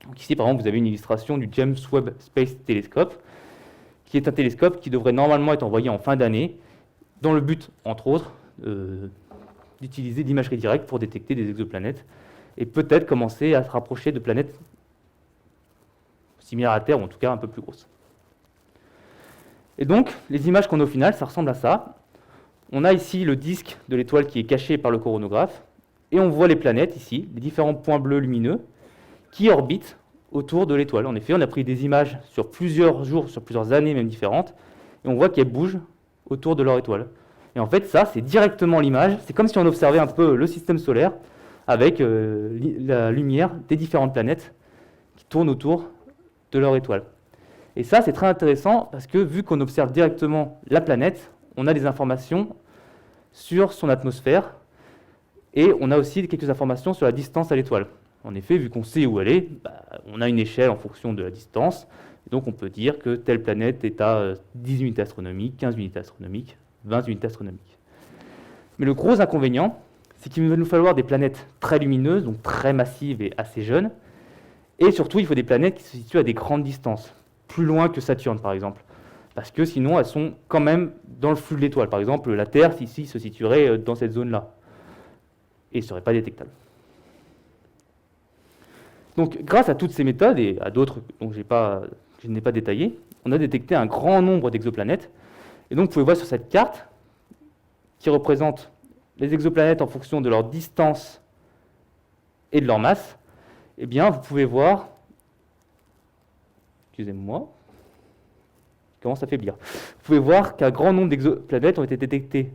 Donc ici, par exemple, vous avez une illustration du James Webb Space Telescope, qui est un télescope qui devrait normalement être envoyé en fin d'année, dans le but, entre autres, d'utiliser l'imagerie directe pour détecter des exoplanètes, et peut-être commencer à se rapprocher de planètes similaires à Terre, ou en tout cas un peu plus grosses. Et donc, les images qu'on a au final, ça ressemble à ça. On a ici le disque de l'étoile qui est caché par le coronographe, et on voit les planètes ici, les différents points bleus lumineux, qui orbitent autour de l'étoile. En effet, on a pris des images sur plusieurs jours, sur plusieurs années même différentes, et on voit qu'elles bougent autour de leur étoile. Et en fait, ça, c'est directement l'image. C'est comme si on observait un peu le système solaire avec la lumière des différentes planètes qui tournent autour de leur étoile. Et ça, c'est très intéressant parce que vu qu'on observe directement la planète, on a des informations sur son atmosphère et on a aussi quelques informations sur la distance à l'étoile. En effet, vu qu'on sait où elle est, on a une échelle en fonction de la distance. Et donc, on peut dire que telle planète est à 10 unités astronomiques, 15 unités astronomiques, 20 unités astronomiques. Mais le gros inconvénient, c'est qu'il va nous falloir des planètes très lumineuses, donc très massives et assez jeunes. Et surtout, il faut des planètes qui se situent à des grandes distances, plus loin que Saturne, par exemple. Parce que sinon, elles sont quand même dans le flux de l'étoile. Par exemple, la Terre, ici, se situerait dans cette zone-là. Et ne serait pas détectable. Donc, grâce à toutes ces méthodes, et à d'autres dont je n'ai pas détaillé, on a détecté un grand nombre d'exoplanètes. Et donc, vous pouvez voir sur cette carte, qui représente les exoplanètes en fonction de leur distance et de leur masse, eh bien, vous pouvez voir, excusez-moi, comment ça faiblir. Vous pouvez voir qu'un grand nombre d'exoplanètes ont été détectées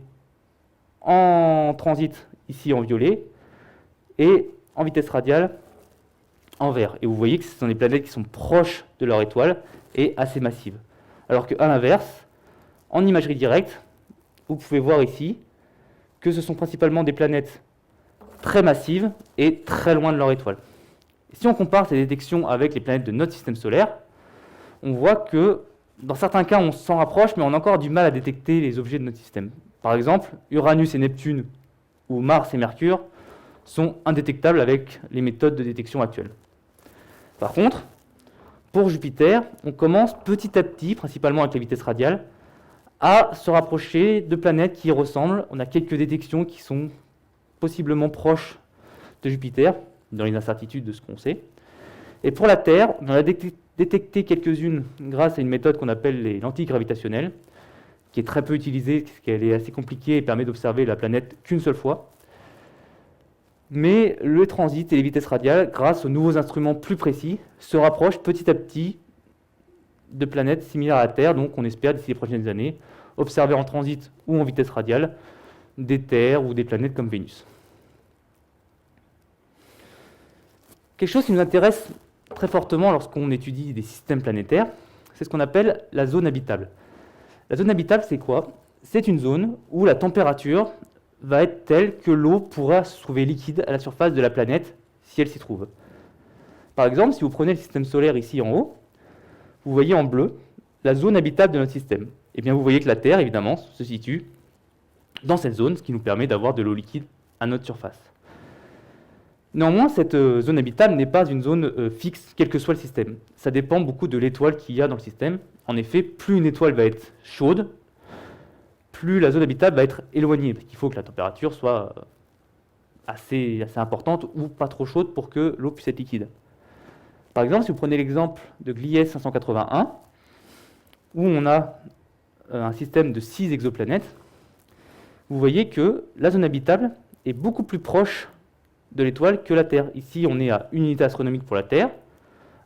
en transit, ici en violet, et en vitesse radiale en vert. Et vous voyez que ce sont des planètes qui sont proches de leur étoile et assez massives. Alors qu'à l'inverse, en imagerie directe, vous pouvez voir ici que ce sont principalement des planètes très massives et très loin de leur étoile. Si on compare ces détections avec les planètes de notre système solaire, on voit que dans certains cas, on s'en rapproche, mais on a encore du mal à détecter les objets de notre système. Par exemple, Uranus et Neptune, ou Mars et Mercure, sont indétectables avec les méthodes de détection actuelles. Par contre, pour Jupiter, on commence petit à petit, principalement avec la vitesse radiale, à se rapprocher de planètes qui y ressemblent. On a quelques détections qui sont possiblement proches de Jupiter, dans les incertitudes de ce qu'on sait. Et pour la Terre, on en a détecté quelques-unes grâce à une méthode qu'on appelle les lentilles gravitationnelles, qui est très peu utilisée, parce qu'elle est assez compliquée et permet d'observer la planète qu'une seule fois. Mais le transit et les vitesses radiales, grâce aux nouveaux instruments plus précis, se rapprochent petit à petit de planètes similaires à la Terre. Donc on espère d'ici les prochaines années observer en transit ou en vitesse radiale des terres ou des planètes comme Vénus. Quelque chose qui nous intéresse très fortement lorsqu'on étudie des systèmes planétaires, c'est ce qu'on appelle la zone habitable. La zone habitable, c'est quoi? C'est une zone où la température va être telle que l'eau pourra se trouver liquide à la surface de la planète si elle s'y trouve. Par exemple, si vous prenez le système solaire ici en haut, vous voyez en bleu la zone habitable de notre système. Et bien vous voyez que la Terre, évidemment, se situe dans cette zone, ce qui nous permet d'avoir de l'eau liquide à notre surface. Néanmoins, cette zone habitable n'est pas une zone fixe, quel que soit le système. Ça dépend beaucoup de l'étoile qu'il y a dans le système. En effet, plus une étoile va être chaude, plus la zone habitable va être éloignée, parce qu'il faut que la température soit assez importante ou pas trop chaude pour que l'eau puisse être liquide. Par exemple, si vous prenez l'exemple de Gliese 581, où on a un système de 6 exoplanètes, vous voyez que la zone habitable est beaucoup plus proche de l'étoile que la Terre. Ici, on est à 1 unité astronomique pour la Terre,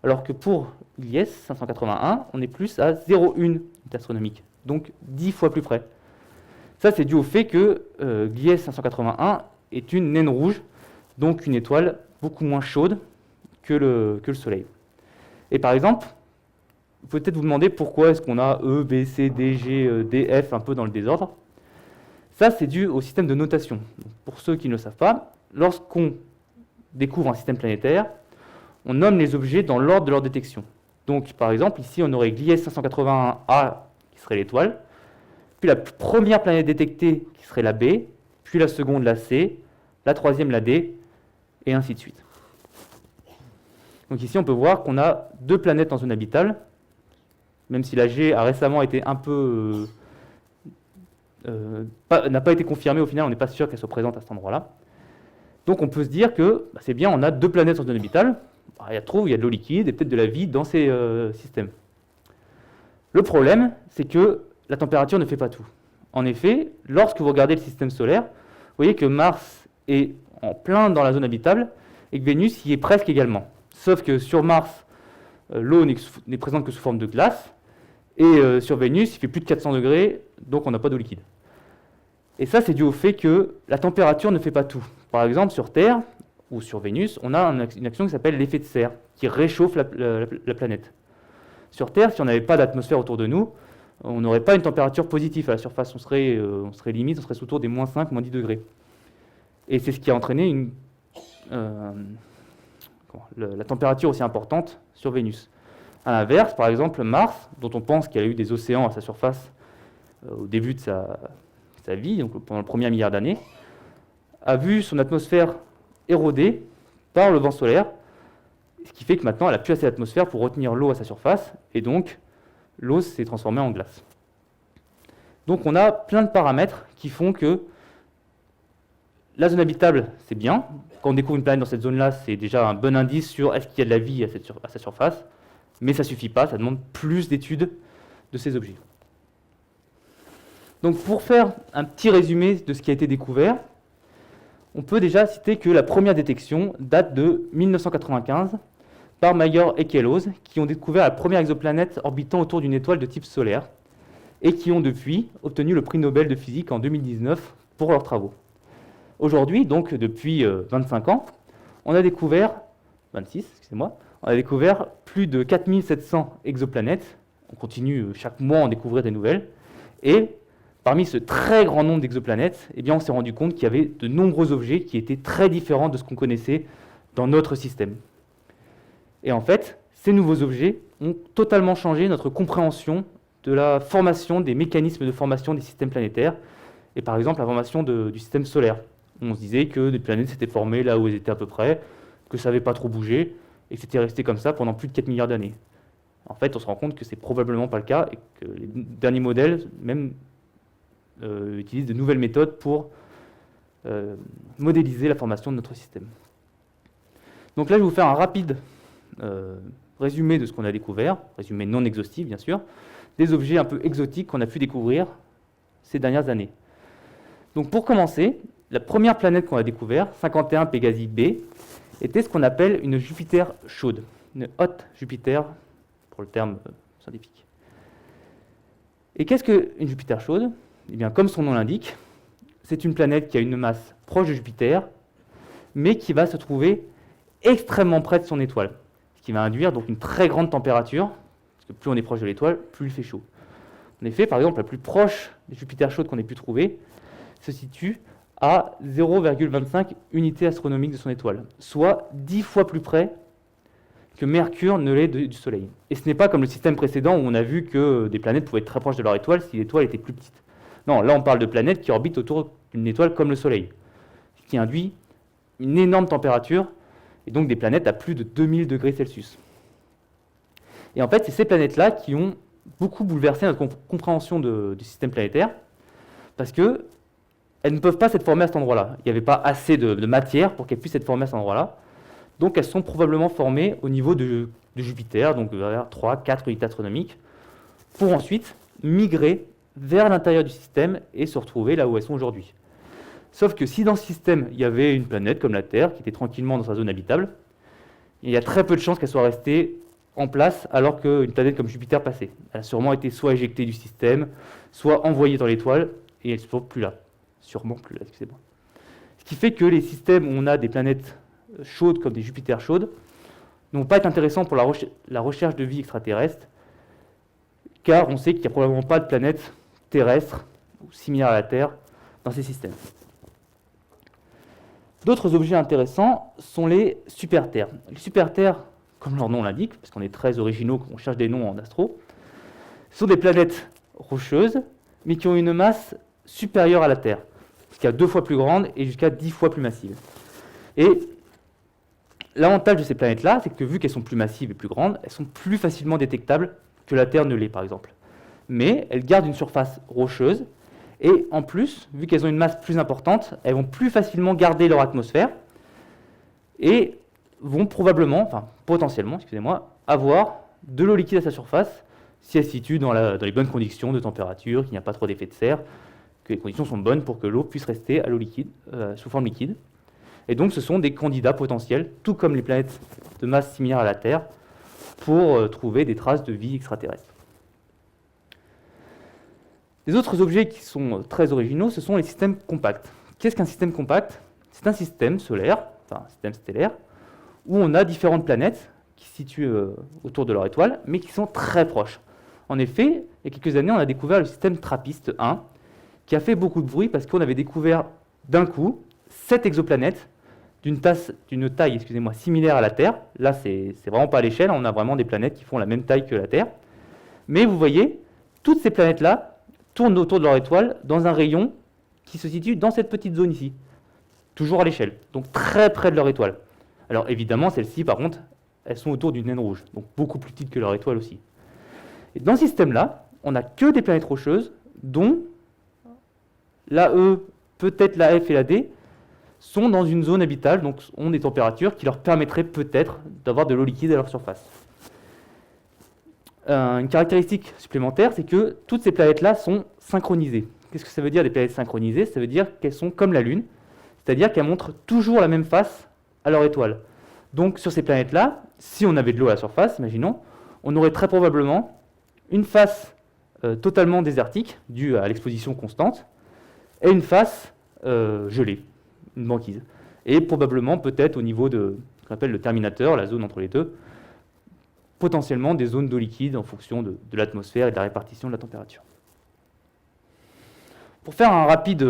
alors que pour Gliese 581, on est plus à 0,1 unité astronomique, donc 10 fois plus près. Ça, c'est dû au fait que Gliese 581 est une naine rouge, donc une étoile beaucoup moins chaude que le Soleil. Et par exemple, vous pouvez peut-être vous demander pourquoi est-ce qu'on a E, B, C, D, G, D, F un peu dans le désordre. Ça, c'est dû au système de notation. Donc, pour ceux qui ne le savent pas, lorsqu'on découvre un système planétaire, on nomme les objets dans l'ordre de leur détection. Donc, par exemple, ici, on aurait Gliese 581A, qui serait l'étoile, puis la première planète détectée, qui serait la B, puis la seconde, la C, la troisième, la D, et ainsi de suite. Donc ici, on peut voir qu'on a 2 planètes en zone habitable, même si la G a récemment été un peu... n'a pas été confirmée au final, on n'est pas sûr qu'elle soit présente à cet endroit-là. Donc on peut se dire que c'est bien, on a 2 planètes en zone habitable, il y a de l'eau liquide et peut-être de la vie dans ces systèmes. Le problème, c'est que la température ne fait pas tout. En effet, lorsque vous regardez le système solaire, vous voyez que Mars est en plein dans la zone habitable et que Vénus y est presque également. Sauf que sur Mars, l'eau n'est présente que sous forme de glace, et sur Vénus, il fait plus de 400 degrés, donc on n'a pas d'eau liquide. Et ça, c'est dû au fait que la température ne fait pas tout. Par exemple, sur Terre ou sur Vénus, on a une action qui s'appelle l'effet de serre, qui réchauffe la planète. Sur Terre, si on n'avait pas d'atmosphère autour de nous, on n'aurait pas une température positive à la surface, on serait limite, on serait autour des moins 5, moins 10 degrés. Et c'est ce qui a entraîné la température aussi importante sur Vénus. A l'inverse, par exemple, Mars, dont on pense qu'il y a eu des océans à sa surface au début de sa vie, donc pendant le premier milliard d'années, a vu son atmosphère érodée par le vent solaire, ce qui fait que maintenant elle n'a plus assez d'atmosphère pour retenir l'eau à sa surface, et donc l'eau s'est transformée en glace. Donc on a plein de paramètres qui font que la zone habitable, c'est bien. Quand on découvre une planète dans cette zone-là, c'est déjà un bon indice sur est-ce qu'il y a de la vie à sa surface, mais ça ne suffit pas, ça demande plus d'études de ces objets. Donc pour faire un petit résumé de ce qui a été découvert, on peut déjà citer que la première détection date de 1995 par Mayer et Kellos, qui ont découvert la première exoplanète orbitant autour d'une étoile de type solaire et qui ont depuis obtenu le prix Nobel de physique en 2019 pour leurs travaux. Aujourd'hui, donc depuis 25 ans, on a découvert, 26, excusez-moi, on a découvert plus de 4700 exoplanètes. On continue chaque mois à en découvrir des nouvelles. Et parmi ce très grand nombre d'exoplanètes, eh bien, on s'est rendu compte qu'il y avait de nombreux objets qui étaient très différents de ce qu'on connaissait dans notre système. Et en fait, ces nouveaux objets ont totalement changé notre compréhension de la formation, des mécanismes de formation des systèmes planétaires, et par exemple la formation du système solaire. On se disait que des planètes s'étaient formées là où elles étaient à peu près, que ça n'avait pas trop bougé, et que c'était resté comme ça pendant plus de 4 milliards d'années. En fait, on se rend compte que c'est probablement pas le cas, et que les derniers modèles même utilisent de nouvelles méthodes pour modéliser la formation de notre système. Donc là, je vais vous faire un rapide résumé de ce qu'on a découvert, résumé non exhaustif bien sûr, des objets un peu exotiques qu'on a pu découvrir ces dernières années. Donc pour commencer, la première planète qu'on a découverte, 51 Pégasi b, était ce qu'on appelle une Jupiter chaude, une hot Jupiter pour le terme scientifique. Et qu'est-ce qu'une Jupiter chaude? Eh bien, comme son nom l'indique, c'est une planète qui a une masse proche de Jupiter, mais qui va se trouver extrêmement près de son étoile, ce qui va induire donc une très grande température, parce que plus on est proche de l'étoile, plus il fait chaud. En effet, par exemple, la plus proche des Jupiter chaudes qu'on ait pu trouver se situe à 0,25 unités astronomiques de son étoile, soit 10 fois plus près que Mercure ne l'est du Soleil. Et ce n'est pas comme le système précédent où on a vu que des planètes pouvaient être très proches de leur étoile si l'étoile était plus petite. Non, là on parle de planètes qui orbitent autour d'une étoile comme le Soleil, ce qui induit une énorme température, et donc des planètes à plus de 2000 degrés Celsius. Et en fait, c'est ces planètes-là qui ont beaucoup bouleversé notre compréhension du système planétaire, parce qu'elles ne peuvent pas s'être formées à cet endroit-là. Il n'y avait pas assez de matière pour qu'elles puissent être formées à cet endroit-là. Donc elles sont probablement formées au niveau de Jupiter, donc vers 3-4 unités astronomiques, pour ensuite migrer vers l'intérieur du système et se retrouver là où elles sont aujourd'hui. Sauf que si dans ce système, il y avait une planète comme la Terre qui était tranquillement dans sa zone habitable, il y a très peu de chances qu'elle soit restée en place alors qu'une planète comme Jupiter passait. Elle a sûrement été soit éjectée du système, soit envoyée dans l'étoile, et elle ne se trouve plus là. Sûrement plus là, excusez-moi. Ce qui fait que les systèmes où on a des planètes chaudes comme des Jupiter chaudes ne vont pas être intéressants pour la recherche de vie extraterrestre, car on sait qu'il n'y a probablement pas de planète terrestre ou similaire à la Terre dans ces systèmes. D'autres objets intéressants sont les super-terres. Les super-terres, comme leur nom l'indique, parce qu'on est très originaux quand on cherche des noms en astro, sont des planètes rocheuses, mais qui ont une masse supérieure à la Terre, jusqu'à 2 fois plus grande et jusqu'à 10 fois plus massive. Et l'avantage de ces planètes-là, c'est que vu qu'elles sont plus massives et plus grandes, elles sont plus facilement détectables que la Terre ne l'est, par exemple. Mais elles gardent une surface rocheuse, et en plus, vu qu'elles ont une masse plus importante, elles vont plus facilement garder leur atmosphère, et vont potentiellement, avoir de l'eau liquide à sa surface, si elles se situent dans les bonnes conditions de température, qu'il n'y a pas trop d'effet de serre, que les conditions sont bonnes pour que l'eau puisse rester à l'eau liquide, sous forme liquide. Et donc ce sont des candidats potentiels, tout comme les planètes de masse similaire à la Terre, pour trouver des traces de vie extraterrestre. Les autres objets qui sont très originaux, ce sont les systèmes compacts. Qu'est-ce qu'un système compact? C'est un système solaire, enfin un système stellaire, où on a différentes planètes qui se situent autour de leur étoile, mais qui sont très proches. En effet, il y a quelques années, on a découvert le système TRAPPIST 1, qui a fait beaucoup de bruit parce qu'on avait découvert d'un coup 7 exoplanètes d'une taille similaire à la Terre. Là, c'est vraiment pas à l'échelle, on a vraiment des planètes qui font la même taille que la Terre. Mais vous voyez, toutes ces planètes-là tournent autour de leur étoile dans un rayon qui se situe dans cette petite zone ici, toujours à l'échelle, donc très près de leur étoile. Alors évidemment, celles-ci, par contre, elles sont autour d'une naine rouge, donc beaucoup plus petites que leur étoile aussi. Et dans ce système-là, on n'a que des planètes rocheuses, dont la E, peut-être la F et la D, sont dans une zone habitable, donc ont des températures qui leur permettraient peut-être d'avoir de l'eau liquide à leur surface. Une caractéristique supplémentaire, c'est que toutes ces planètes-là sont synchronisées. Qu'est-ce que ça veut dire des planètes synchronisées? Ça veut dire qu'elles sont comme la Lune, c'est-à-dire qu'elles montrent toujours la même face à leur étoile. Donc sur ces planètes-là, si on avait de l'eau à la surface, imaginons, on aurait très probablement une face totalement désertique, due à l'exposition constante, et une face gelée, une banquise. et probablement peut-être au niveau de ce qu'on appelle le terminateur, la zone entre les deux, potentiellement des zones d'eau liquide en fonction de l'atmosphère et de la répartition de la température. Pour faire un rapide,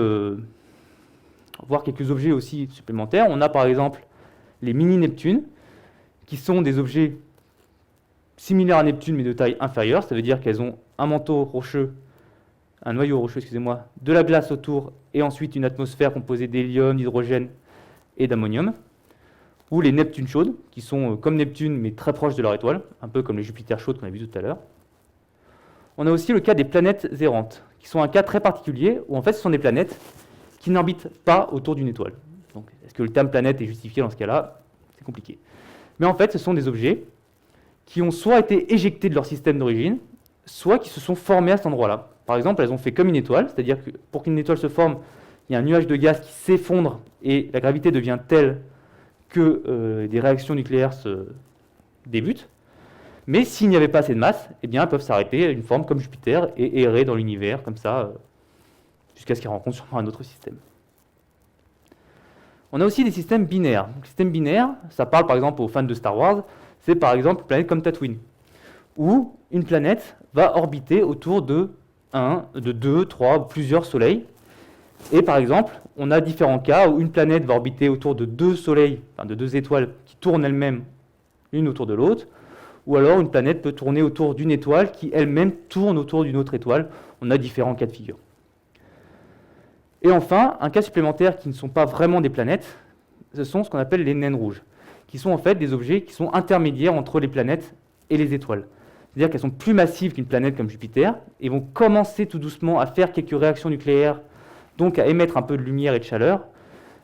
voir quelques objets aussi supplémentaires, on a par exemple les mini-Neptunes, qui sont des objets similaires à Neptune mais de taille inférieure, ça veut dire qu'elles ont un manteau rocheux, un noyau rocheux, excusez-moi, de la glace autour et ensuite une atmosphère composée d'hélium, d'hydrogène et d'ammonium, ou les Neptunes chaudes, qui sont comme Neptune mais très proches de leur étoile, un peu comme les Jupiters chaudes qu'on a vu tout à l'heure. On a aussi le cas des planètes errantes, qui sont un cas très particulier où en fait ce sont des planètes qui n'orbitent pas autour d'une étoile. Donc, est-ce que le terme planète est justifié dans ce cas-là? C'est compliqué. Mais en fait, ce sont des objets qui ont soit été éjectés de leur système d'origine, soit qui se sont formés à cet endroit-là. Par exemple, elles ont fait comme une étoile, c'est-à-dire que pour qu'une étoile se forme, il y a un nuage de gaz qui s'effondre et la gravité devient telle que des réactions nucléaires se débutent. Mais s'il n'y avait pas assez de masse, eh bien, elles peuvent s'arrêter à une forme comme Jupiter et errer dans l'univers comme ça, jusqu'à ce qu'elles rencontrent sûrement un autre système. On a aussi des systèmes binaires. Donc, système binaire, ça parle par exemple aux fans de Star Wars, c'est par exemple une planète comme Tatooine, où une planète va orbiter autour de 2, 3, plusieurs soleils. Et par exemple, on a différents cas où une planète va orbiter autour de 2 soleils, enfin de 2 étoiles qui tournent elles-mêmes l'une autour de l'autre, ou alors une planète peut tourner autour d'une étoile qui elle-même tourne autour d'une autre étoile. On a différents cas de figure. Et enfin, un cas supplémentaire qui ne sont pas vraiment des planètes, ce sont ce qu'on appelle les naines rouges, qui sont en fait des objets qui sont intermédiaires entre les planètes et les étoiles. C'est-à-dire qu'elles sont plus massives qu'une planète comme Jupiter et vont commencer tout doucement à faire quelques réactions nucléaires, donc à émettre un peu de lumière et de chaleur,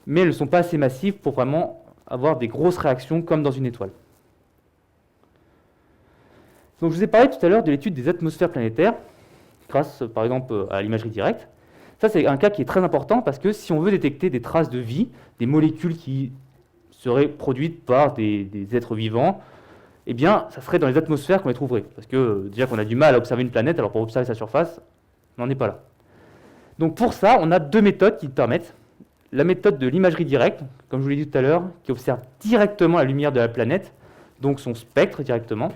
mais elles ne sont pas assez massives pour vraiment avoir des grosses réactions comme dans une étoile. Donc je vous ai parlé tout à l'heure de l'étude des atmosphères planétaires, grâce par exemple à l'imagerie directe. Ça, c'est un cas qui est très important parce que si on veut détecter des traces de vie, des molécules qui seraient produites par des êtres vivants, eh bien, ça serait dans les atmosphères qu'on les trouverait. Parce que déjà qu'on a du mal à observer une planète, alors pour observer sa surface, on n'en est pas là. Donc pour ça, on a 2 méthodes qui permettent. La méthode de l'imagerie directe, comme je vous l'ai dit tout à l'heure, qui observe directement la lumière de la planète, donc son spectre directement,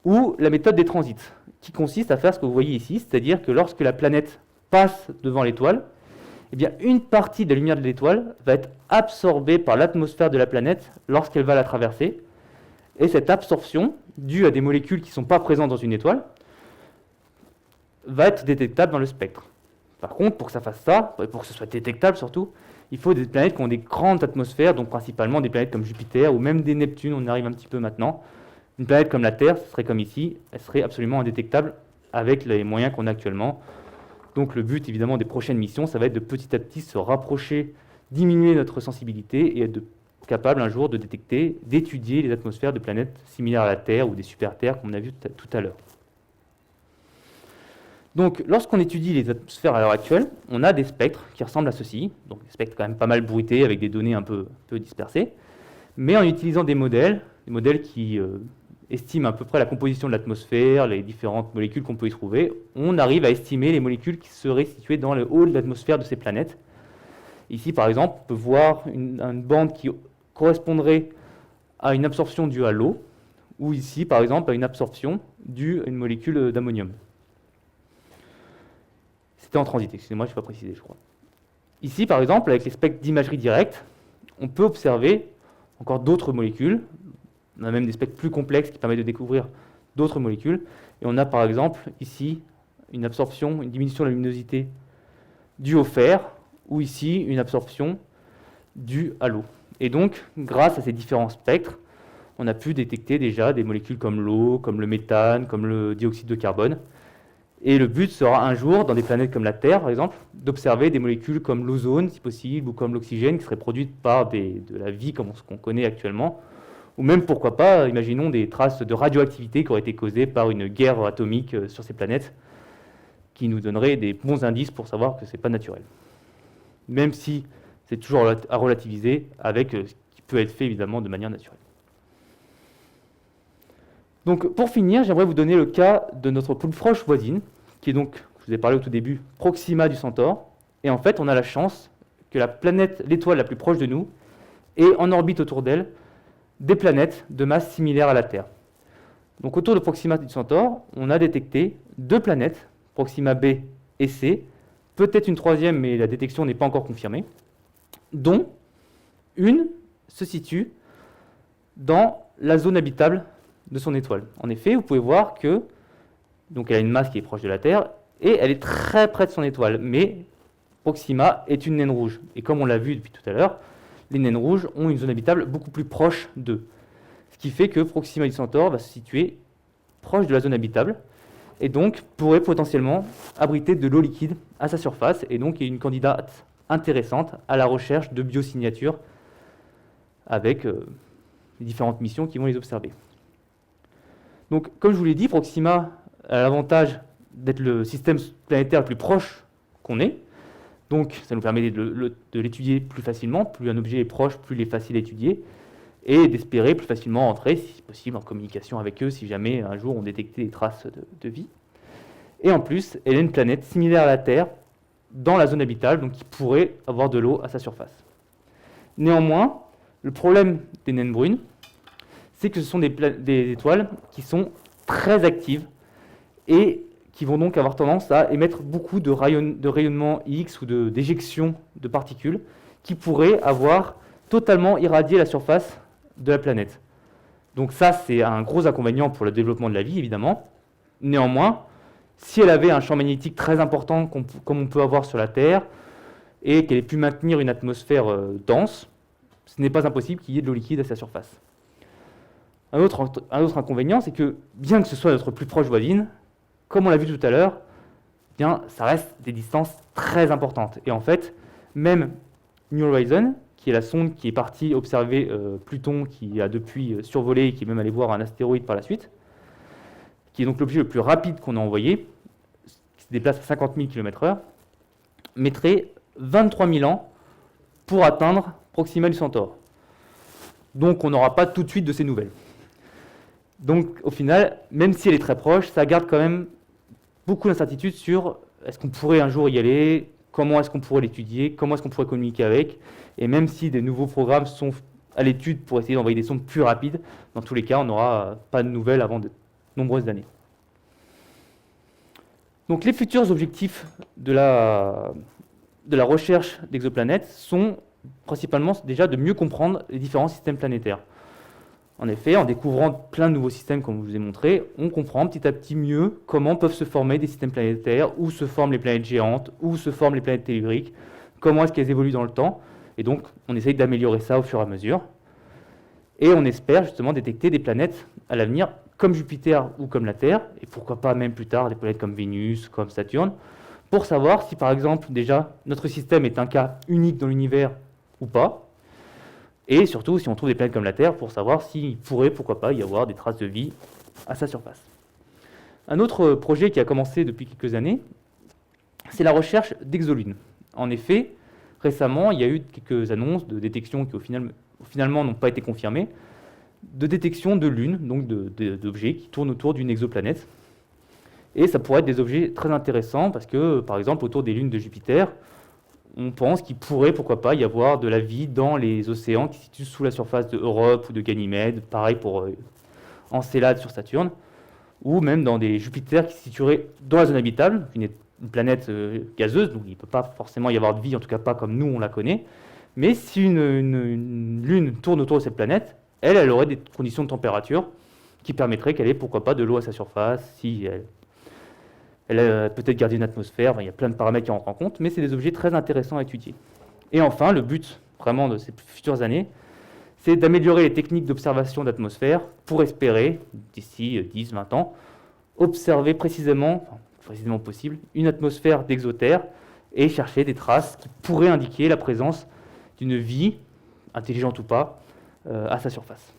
ou la méthode des transits, qui consiste à faire ce que vous voyez ici, c'est-à-dire que lorsque la planète passe devant l'étoile, eh bien, une partie de la lumière de l'étoile va être absorbée par l'atmosphère de la planète lorsqu'elle va la traverser. Et cette absorption, due à des molécules qui ne sont pas présentes dans une étoile, va être détectable dans le spectre. Par contre, pour que ça fasse ça, et pour que ce soit détectable surtout, il faut des planètes qui ont des grandes atmosphères, donc principalement des planètes comme Jupiter ou même des Neptunes, on y arrive un petit peu maintenant. Une planète comme la Terre, ce serait comme ici, elle serait absolument indétectable avec les moyens qu'on a actuellement. Donc le but évidemment des prochaines missions, ça va être de petit à petit se rapprocher, diminuer notre sensibilité et être capable un jour de détecter, d'étudier les atmosphères de planètes similaires à la Terre ou des super-Terres comme on a vu tout à l'heure. Donc lorsqu'on étudie les atmosphères à l'heure actuelle, on a des spectres qui ressemblent à ceci, donc des spectres quand même pas mal bruités avec des données un peu dispersées, mais en utilisant des modèles qui estime à peu près la composition de l'atmosphère, les différentes molécules qu'on peut y trouver, on arrive à estimer les molécules qui seraient situées dans le haut de l'atmosphère de ces planètes. Ici, par exemple, on peut voir une bande qui correspondrait à une absorption due à l'eau, ou ici, par exemple, à une absorption due à une molécule d'ammonium. C'était en transit, excusez-moi, je n'ai pas précisé, je crois. Ici, par exemple, avec les spectres d'imagerie directe, on peut observer encore d'autres molécules. On a même des spectres plus complexes qui permettent de découvrir d'autres molécules. Et on a par exemple ici une absorption, une diminution de la luminosité due au fer, ou ici une absorption due à l'eau. Et donc, grâce à ces différents spectres, on a pu détecter déjà des molécules comme l'eau, comme le méthane, comme le dioxyde de carbone. Et le but sera un jour, dans des planètes comme la Terre par exemple, d'observer des molécules comme l'ozone, si possible, ou comme l'oxygène, qui seraient produites par de la vie comme ce qu'on connaît actuellement. Ou même, pourquoi pas, imaginons des traces de radioactivité qui auraient été causées par une guerre atomique sur ces planètes, qui nous donneraient des bons indices pour savoir que ce n'est pas naturel. Même si c'est toujours à relativiser avec ce qui peut être fait évidemment de manière naturelle. Donc pour finir, j'aimerais vous donner le cas de notre poule proche voisine, qui est donc, je vous ai parlé au tout début, Proxima du Centaure. Et en fait, on a la chance que la planète, l'étoile la plus proche de nous, et en orbite autour d'elle, des planètes de masse similaire à la Terre. Donc autour de Proxima du Centaure, on a détecté 2 planètes, Proxima b et c, peut-être une troisième, mais la détection n'est pas encore confirmée, dont une se situe dans la zone habitable de son étoile. En effet, vous pouvez voir que donc elle a une masse qui est proche de la Terre, et elle est très près de son étoile, mais Proxima est une naine rouge. Et comme on l'a vu depuis tout à l'heure, les naines rouges ont une zone habitable beaucoup plus proche d'eux. Ce qui fait que Proxima du Centaure va se situer proche de la zone habitable, et donc pourrait potentiellement abriter de l'eau liquide à sa surface, et donc est une candidate intéressante à la recherche de biosignatures avec les différentes missions qui vont les observer. Donc, comme je vous l'ai dit, Proxima a l'avantage d'être le système planétaire le plus proche qu'on ait. Donc, ça nous permet de l'étudier plus facilement. Plus un objet est proche, plus il est facile à étudier. Et d'espérer plus facilement entrer, si possible, en communication avec eux, si jamais un jour on détectait des traces de vie. Et en plus, elle est une planète similaire à la Terre, dans la zone habitable, donc qui pourrait avoir de l'eau à sa surface. Néanmoins, le problème des naines brunes, c'est que ce sont des étoiles qui sont très actives et qui vont donc avoir tendance à émettre beaucoup de rayonnement X ou d'éjection de particules qui pourraient avoir totalement irradié la surface de la planète. Donc ça, c'est un gros inconvénient pour le développement de la vie, évidemment. Néanmoins, si elle avait un champ magnétique très important, comme on peut avoir sur la Terre, et qu'elle ait pu maintenir une atmosphère dense, ce n'est pas impossible qu'il y ait de l'eau liquide à sa surface. Un autre inconvénient, c'est que, bien que ce soit notre plus proche voisine, comme on l'a vu tout à l'heure, bien, ça reste des distances très importantes. Et en fait, même New Horizons, qui est la sonde qui est partie observer Pluton, qui a depuis survolé et qui est même allé voir un astéroïde par la suite, qui est donc l'objet le plus rapide qu'on a envoyé, qui se déplace à 50 000 km/h, mettrait 23 000 ans pour atteindre Proxima du Centaure. Donc on n'aura pas tout de suite de ces nouvelles. Donc au final, même si elle est très proche, ça garde quand même beaucoup d'incertitudes sur est-ce qu'on pourrait un jour y aller, comment est-ce qu'on pourrait l'étudier, comment est-ce qu'on pourrait communiquer avec, et même si des nouveaux programmes sont à l'étude pour essayer d'envoyer des sondes plus rapides, dans tous les cas, on n'aura pas de nouvelles avant de nombreuses années. Donc les futurs objectifs de la recherche d'exoplanètes sont principalement déjà de mieux comprendre les différents systèmes planétaires. En effet, en découvrant plein de nouveaux systèmes, comme je vous ai montré, on comprend petit à petit mieux comment peuvent se former des systèmes planétaires, où se forment les planètes géantes, où se forment les planètes telluriques, comment est-ce qu'elles évoluent dans le temps. Et donc, on essaye d'améliorer ça au fur et à mesure. Et on espère justement détecter des planètes à l'avenir, comme Jupiter ou comme la Terre, et pourquoi pas même plus tard des planètes comme Vénus, comme Saturne, pour savoir si par exemple déjà notre système est un cas unique dans l'univers ou pas, et surtout si on trouve des planètes comme la Terre pour savoir s'il pourrait, pourquoi pas, y avoir des traces de vie à sa surface. Un autre projet qui a commencé depuis quelques années, c'est la recherche d'exolunes. En effet, récemment, il y a eu quelques annonces de détection qui finalement n'ont pas été confirmées, de détection de lunes, donc d'objets qui tournent autour d'une exoplanète. Et ça pourrait être des objets très intéressants parce que, par exemple, autour des lunes de Jupiter, on pense qu'il pourrait, pourquoi pas, y avoir de la vie dans les océans qui se situent sous la surface de Europe ou de Ganymède, pareil pour Encelade sur Saturne, ou même dans des Jupiters qui se situeraient dans la zone habitable, une planète gazeuse, donc il ne peut pas forcément y avoir de vie, en tout cas pas comme nous on la connaît, mais si une lune tourne autour de cette planète, elle aurait des conditions de température qui permettraient qu'elle ait, pourquoi pas, de l'eau à sa surface, si elle a peut-être gardé une atmosphère, il y a plein de paramètres qui rentrent en compte, mais c'est des objets très intéressants à étudier. Et enfin, le but vraiment de ces futures années, c'est d'améliorer les techniques d'observation d'atmosphère pour espérer, d'ici 10-20 ans, observer précisément possible, une atmosphère d'exotère et chercher des traces qui pourraient indiquer la présence d'une vie, intelligente ou pas, à sa surface.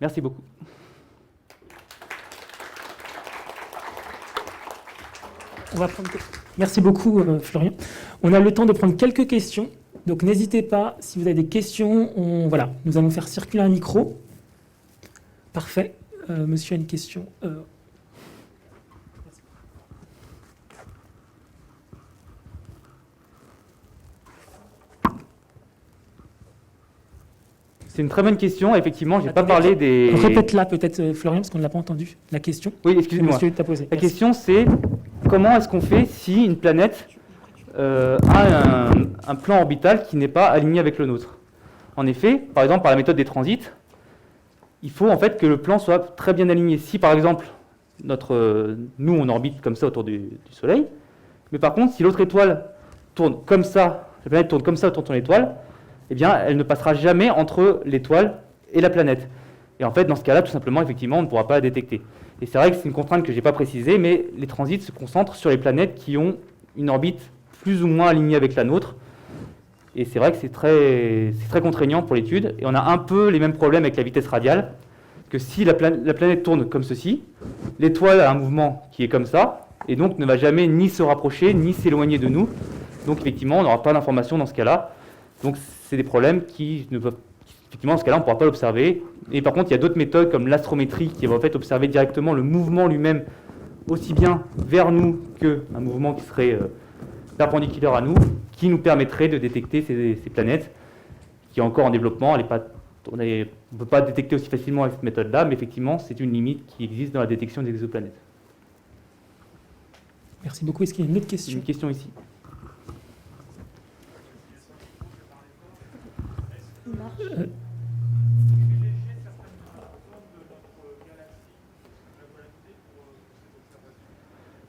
Merci beaucoup. Merci beaucoup, Florian. On a le temps de prendre quelques questions. Donc, n'hésitez pas, si vous avez des questions, voilà, nous allons faire circuler un micro. Parfait. Monsieur a une question. C'est une très bonne question. Effectivement, je n'ai pas Attendez, parlé des... Répète-la peut-être, Florian, parce qu'on ne l'a pas entendu. La question Oui, que excusez-moi. monsieur t'a posée. La Merci. question, c'est comment est-ce qu'on fait si une planète a un plan orbital qui n'est pas aligné avec le nôtre? En effet, par exemple, par la méthode des transits, il faut en fait que le plan soit très bien aligné. Si par exemple, nous on orbite comme ça autour du Soleil, mais par contre, si l'autre étoile tourne comme ça, la planète tourne comme ça autour de son étoile, eh bien, elle ne passera jamais entre l'étoile et la planète. Et en fait, dans ce cas-là, tout simplement, effectivement, on ne pourra pas la détecter. Et c'est vrai que c'est une contrainte que je n'ai pas précisée, mais les transits se concentrent sur les planètes qui ont une orbite plus ou moins alignée avec la nôtre. Et c'est vrai que c'est très contraignant pour l'étude. Et on a un peu les mêmes problèmes avec la vitesse radiale, que si la planète tourne comme ceci, l'étoile a un mouvement qui est comme ça, et donc ne va jamais ni se rapprocher, ni s'éloigner de nous. Donc effectivement, on n'aura pas d'informations dans ce cas-là. Donc c'est des problèmes qui ne peuvent... Effectivement, dans ce cas-là, on ne pourra pas l'observer. Et par contre, il y a d'autres méthodes comme l'astrométrie qui va en fait observer directement le mouvement lui-même, aussi bien vers nous qu'un mouvement qui serait perpendiculaire à nous, qui nous permettrait de détecter ces planètes, qui est encore en développement. On ne peut pas détecter aussi facilement avec cette méthode-là, mais effectivement, c'est une limite qui existe dans la détection des exoplanètes. Merci beaucoup. Est-ce qu'il y a une autre question? Une question ici.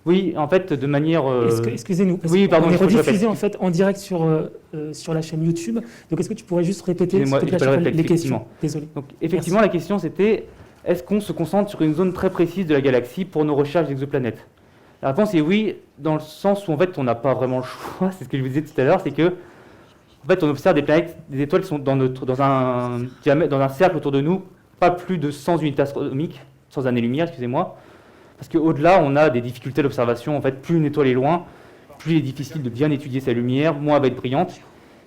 Oui, en fait, de manière... Excusez-nous, parce oui, pardon, on est je répète. rediffusé en fait en direct sur la chaîne YouTube. Donc est-ce que tu pourrais juste répéter Excusez-moi, s'il te plaît, je répète, les effectivement. questions? Désolé. Donc, effectivement, la question c'était, est-ce qu'on se concentre sur une zone très précise de la galaxie pour nos recherches d'exoplanètes? La réponse est oui, dans le sens où en fait on n'a pas vraiment le choix, c'est ce que je vous disais tout à l'heure, c'est que en fait on observe des planètes, des étoiles qui sont dans un cercle autour de nous, pas plus de 100 unités astronomiques, 100 années-lumière, excusez-moi, parce qu'au-delà on a des difficultés d'observation, en fait plus une étoile est loin, plus il est difficile de bien étudier sa lumière, moins elle va être brillante,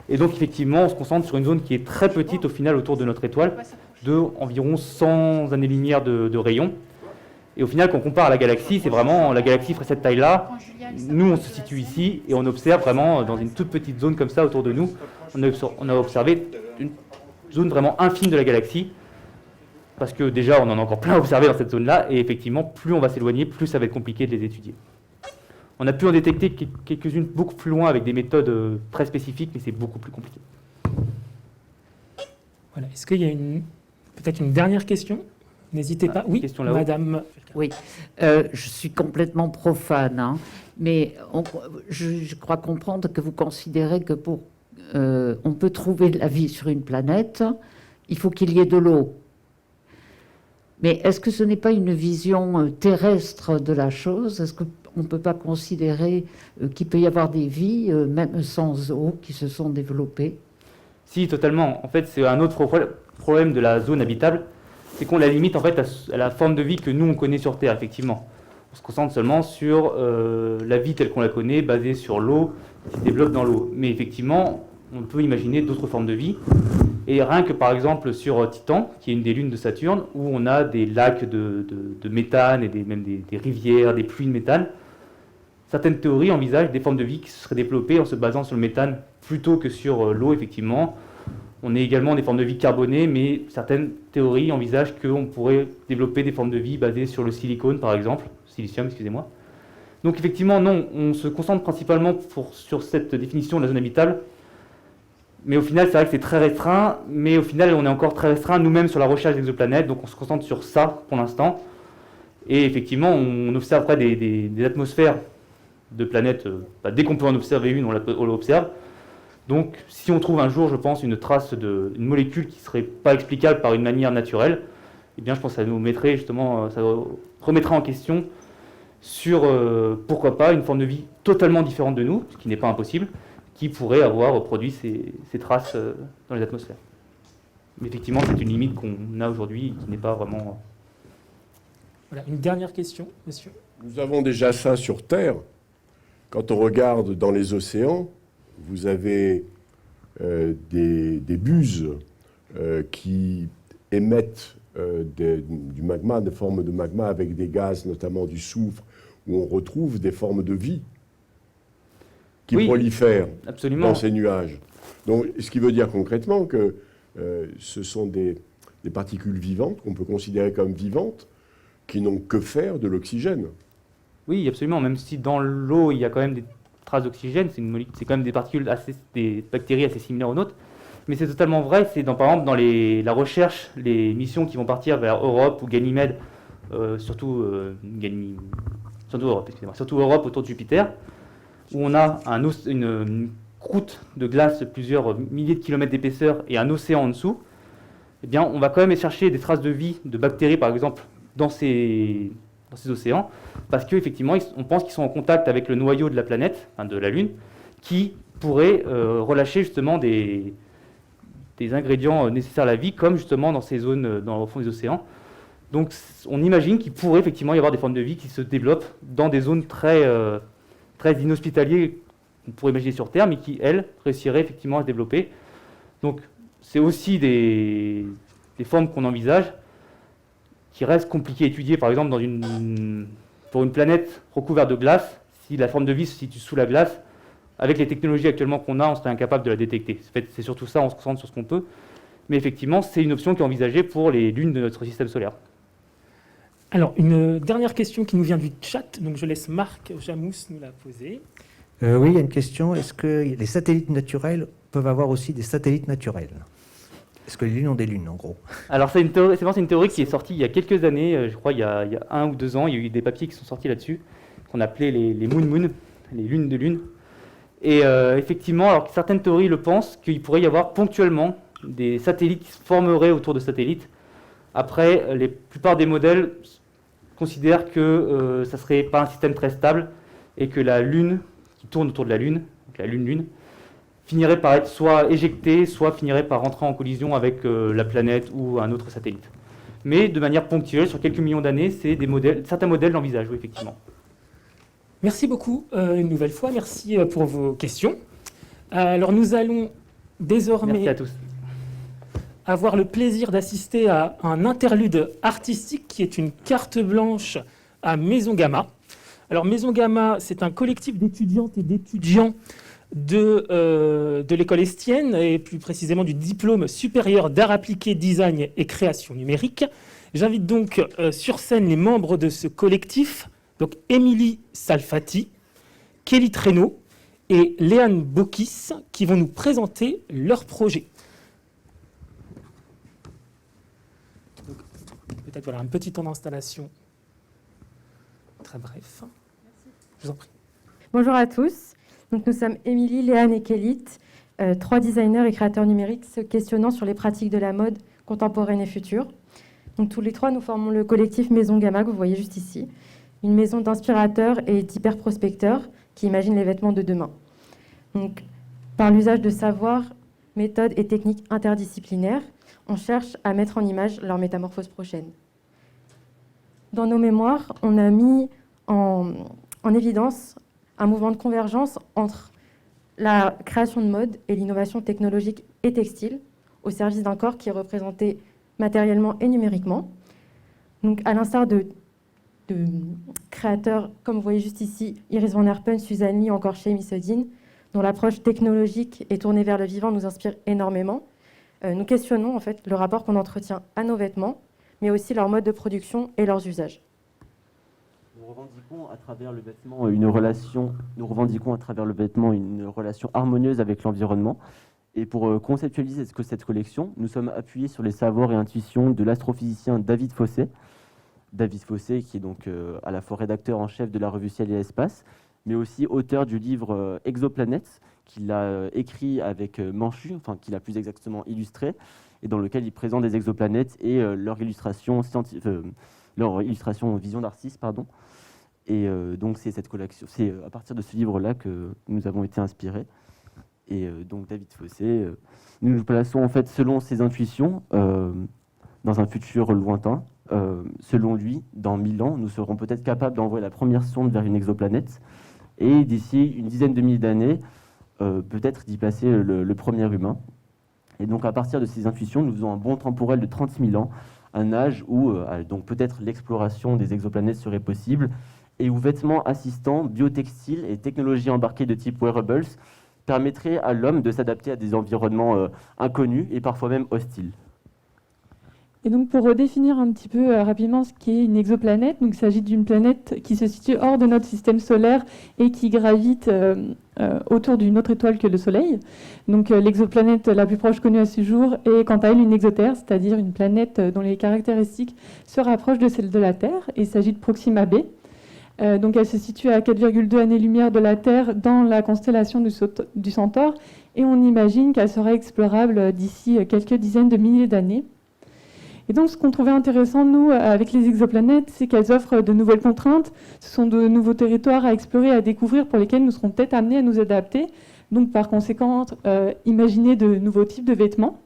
et donc effectivement on se concentre sur une zone qui est très petite au final autour de notre étoile, de environ 100 années-lumière de rayon. Et au final, quand on compare à la galaxie, c'est vraiment, la galaxie ferait cette taille-là. Nous, on se situe ici et on observe vraiment dans une toute petite zone comme ça autour de nous. On a observé une zone vraiment infime de la galaxie. Parce que déjà, on en a encore plein à observer dans cette zone-là. Et effectivement, plus on va s'éloigner, plus ça va être compliqué de les étudier. On a pu en détecter quelques-unes beaucoup plus loin avec des méthodes très spécifiques, mais c'est beaucoup plus compliqué. Voilà. Est-ce qu'il y a peut-être une dernière question? N'hésitez pas. Oui, question là-haut. madame. Oui, je suis complètement profane, hein, mais je crois comprendre que vous considérez que on peut trouver de la vie sur une planète, il faut qu'il y ait de l'eau. Mais est-ce que ce n'est pas une vision terrestre de la chose? Est-ce qu'on ne peut pas considérer qu'il peut y avoir des vies, même sans eau, qui se sont développées? Si, totalement. En fait, c'est un autre problème de la zone habitable. C'est qu'on la limite en fait à la forme de vie que nous on connaît sur Terre, effectivement. On se concentre seulement sur la vie telle qu'on la connaît, basée sur l'eau, qui se développe dans l'eau. Mais effectivement, on peut imaginer d'autres formes de vie. Et rien que par exemple sur Titan, qui est une des lunes de Saturne, où on a des lacs de méthane et même des rivières, des pluies de méthane, certaines théories envisagent des formes de vie qui se seraient développées en se basant sur le méthane plutôt que sur l'eau, effectivement. On a également des formes de vie carbonées, mais certaines théories envisagent qu'on pourrait développer des formes de vie basées sur le silicone, par exemple, silicium, excusez-moi. Donc effectivement, non, on se concentre principalement sur cette définition de la zone habitable, mais au final, c'est vrai que c'est très restreint, mais au final, on est encore très restreint nous-mêmes sur la recherche d'exoplanètes, donc on se concentre sur ça pour l'instant. Et effectivement, on observerait des atmosphères de planètes, dès qu'on peut en observer une, on l'observe. Donc, si on trouve un jour, je pense, une trace une molécule qui ne serait pas explicable par une manière naturelle, eh bien, je pense que ça nous mettrait justement, ça remettra en question sur, pourquoi pas, une forme de vie totalement différente de nous, ce qui n'est pas impossible, qui pourrait avoir produit ces traces dans les atmosphères. Mais effectivement, c'est une limite qu'on a aujourd'hui, qui n'est pas vraiment... Voilà, une dernière question, monsieur. Nous avons déjà ça sur Terre. Quand on regarde dans les océans, vous avez des buses qui émettent du magma, des formes de magma avec des gaz, notamment du soufre, où on retrouve des formes de vie qui prolifèrent absolument dans ces nuages. Donc, ce qui veut dire concrètement que ce sont des particules vivantes qu'on peut considérer comme vivantes, qui n'ont que faire de l'oxygène. Oui, absolument. Même si dans l'eau, il y a quand même des traces d'oxygène, c'est quand même des particules, des bactéries assez similaires aux nôtres. Mais c'est totalement vrai, c'est par exemple dans la recherche, les missions qui vont partir vers Europe ou Ganymède, surtout Europe autour de Jupiter, où on a une croûte de glace de plusieurs milliers de kilomètres d'épaisseur et un océan en dessous. Eh bien, on va quand même chercher des traces de vie, de bactéries par exemple, dans ces océans, parce qu'effectivement, on pense qu'ils sont en contact avec le noyau de la planète, enfin de la Lune, qui pourrait relâcher justement des ingrédients nécessaires à la vie, comme justement dans ces zones, dans le fond des océans. Donc on imagine qu'il pourrait effectivement y avoir des formes de vie qui se développent dans des zones très inhospitalières qu'on pourrait imaginer sur Terre, mais qui, elles, réussiraient effectivement à se développer. Donc c'est aussi des formes qu'on envisage, qui restent compliquées à étudier. Par exemple, pour une planète recouverte de glace, si la forme de vie se situe sous la glace, avec les technologies actuellement qu'on a, on serait incapable de la détecter. C'est surtout ça, on se concentre sur ce qu'on peut. Mais effectivement, c'est une option qui est envisagée pour les lunes de notre système solaire. Alors, une dernière question qui nous vient du chat, donc je laisse Marc Jamous nous la poser. Oui, il y a une question. Est-ce que les satellites naturels peuvent avoir aussi des satellites naturels? Est-ce que les lunes ont des lunes, en gros? Alors, c'est une théorie qui est sortie il y a quelques années, je crois il y a 1 ou 2 ans. Il y a eu des papiers qui sont sortis là-dessus, qu'on appelait les moon, les lunes de lune. Et effectivement, alors que certaines théories le pensent, qu'il pourrait y avoir ponctuellement des satellites qui se formeraient autour de satellites. Après, la plupart des modèles considèrent que ça ne serait pas un système très stable et que la Lune, qui tourne autour de la Lune, donc la Lune-Lune, finirait par être soit éjectée, soit finirait par rentrer en collision avec la planète ou un autre satellite. Mais de manière ponctuelle, sur quelques millions d'années, certains modèles l'envisagent, oui, effectivement. Merci beaucoup une nouvelle fois, merci pour vos questions. Alors nous allons désormais Merci à tous. avoir le plaisir d'assister à un interlude artistique qui est une carte blanche à Maison Gamma. Alors Maison Gamma, c'est un collectif d'étudiantes et d'étudiants de l'école Estienne et plus précisément du diplôme supérieur d'art appliqué, design et création numérique. J'invite donc sur scène les membres de ce collectif, donc Émilie Salfati, Kelly Traîneau et Léane Bokis, qui vont nous présenter leur projet. Donc, peut-être voilà, un petit temps d'installation très bref. Je vous en prie. Bonjour à tous. Donc, nous sommes Émilie, Léane et Kelly, 3 designers et créateurs numériques se questionnant sur les pratiques de la mode contemporaine et future. Donc, tous les 3, nous formons le collectif Maison Gamma, que vous voyez juste ici. Une maison d'inspirateurs et d'hyperprospecteurs qui imaginent les vêtements de demain. Donc, par l'usage de savoirs, méthodes et techniques interdisciplinaires, on cherche à mettre en image leur métamorphose prochaine. Dans nos mémoires, on a mis en évidence un mouvement de convergence entre la création de mode et l'innovation technologique et textile au service d'un corps qui est représenté matériellement et numériquement. Donc, à l'instar de créateurs, comme vous voyez juste ici, Iris van Herpen, Suzanne Lee, encore Shemi Sodine, dont l'approche technologique et tournée vers le vivant nous inspire énormément. Nous questionnons en fait le rapport qu'on entretient à nos vêtements, mais aussi leur mode de production et leurs usages. Nous revendiquons à travers le vêtement une relation harmonieuse avec l'environnement. Et pour conceptualiser cette collection, nous sommes appuyés sur les savoirs et intuitions de l'astrophysicien David Fossé. David Fossé, qui est donc à la fois rédacteur en chef de la revue Ciel et Espace, mais aussi auteur du livre Exoplanètes, qu'il a écrit avec Manchu, enfin qu'il a plus exactement illustré, et dans lequel il présente des exoplanètes et leur illustration vision d'artiste, pardon. Et donc c'est cette collection, c'est à partir de ce livre-là que nous avons été inspirés. Et donc David Fossé, nous nous plaçons en fait selon ses intuitions dans un futur lointain. Selon lui, dans 1000 ans, nous serons peut-être capables d'envoyer la première sonde vers une exoplanète et d'ici une dizaine de milliers d'années, peut-être d'y placer le premier humain. Et donc à partir de ces intuitions, nous faisons un bond temporel de 30 000 ans, un âge où donc peut-être l'exploration des exoplanètes serait possible et où vêtements assistants, biotextiles et technologies embarquées de type wearables permettrait à l'homme de s'adapter à des environnements inconnus et parfois même hostiles. Et donc pour redéfinir un petit peu rapidement ce qu'est une exoplanète, donc il s'agit d'une planète qui se situe hors de notre système solaire et qui gravite autour d'une autre étoile que le Soleil. Donc l'exoplanète la plus proche connue à ce jour est quant à elle une exotère, c'est-à-dire une planète dont les caractéristiques se rapprochent de celles de la Terre. Et il s'agit de Proxima b. Donc elle se situe à 4,2 années-lumière de la Terre dans la constellation du Centaure, et on imagine qu'elle sera explorable d'ici quelques dizaines de milliers d'années. Et donc, ce qu'on trouvait intéressant, nous, avec les exoplanètes, c'est qu'elles offrent de nouvelles contraintes. Ce sont de nouveaux territoires à explorer, à découvrir, pour lesquels nous serons peut-être amenés à nous adapter. Donc, par conséquent, imaginer de nouveaux types de vêtements.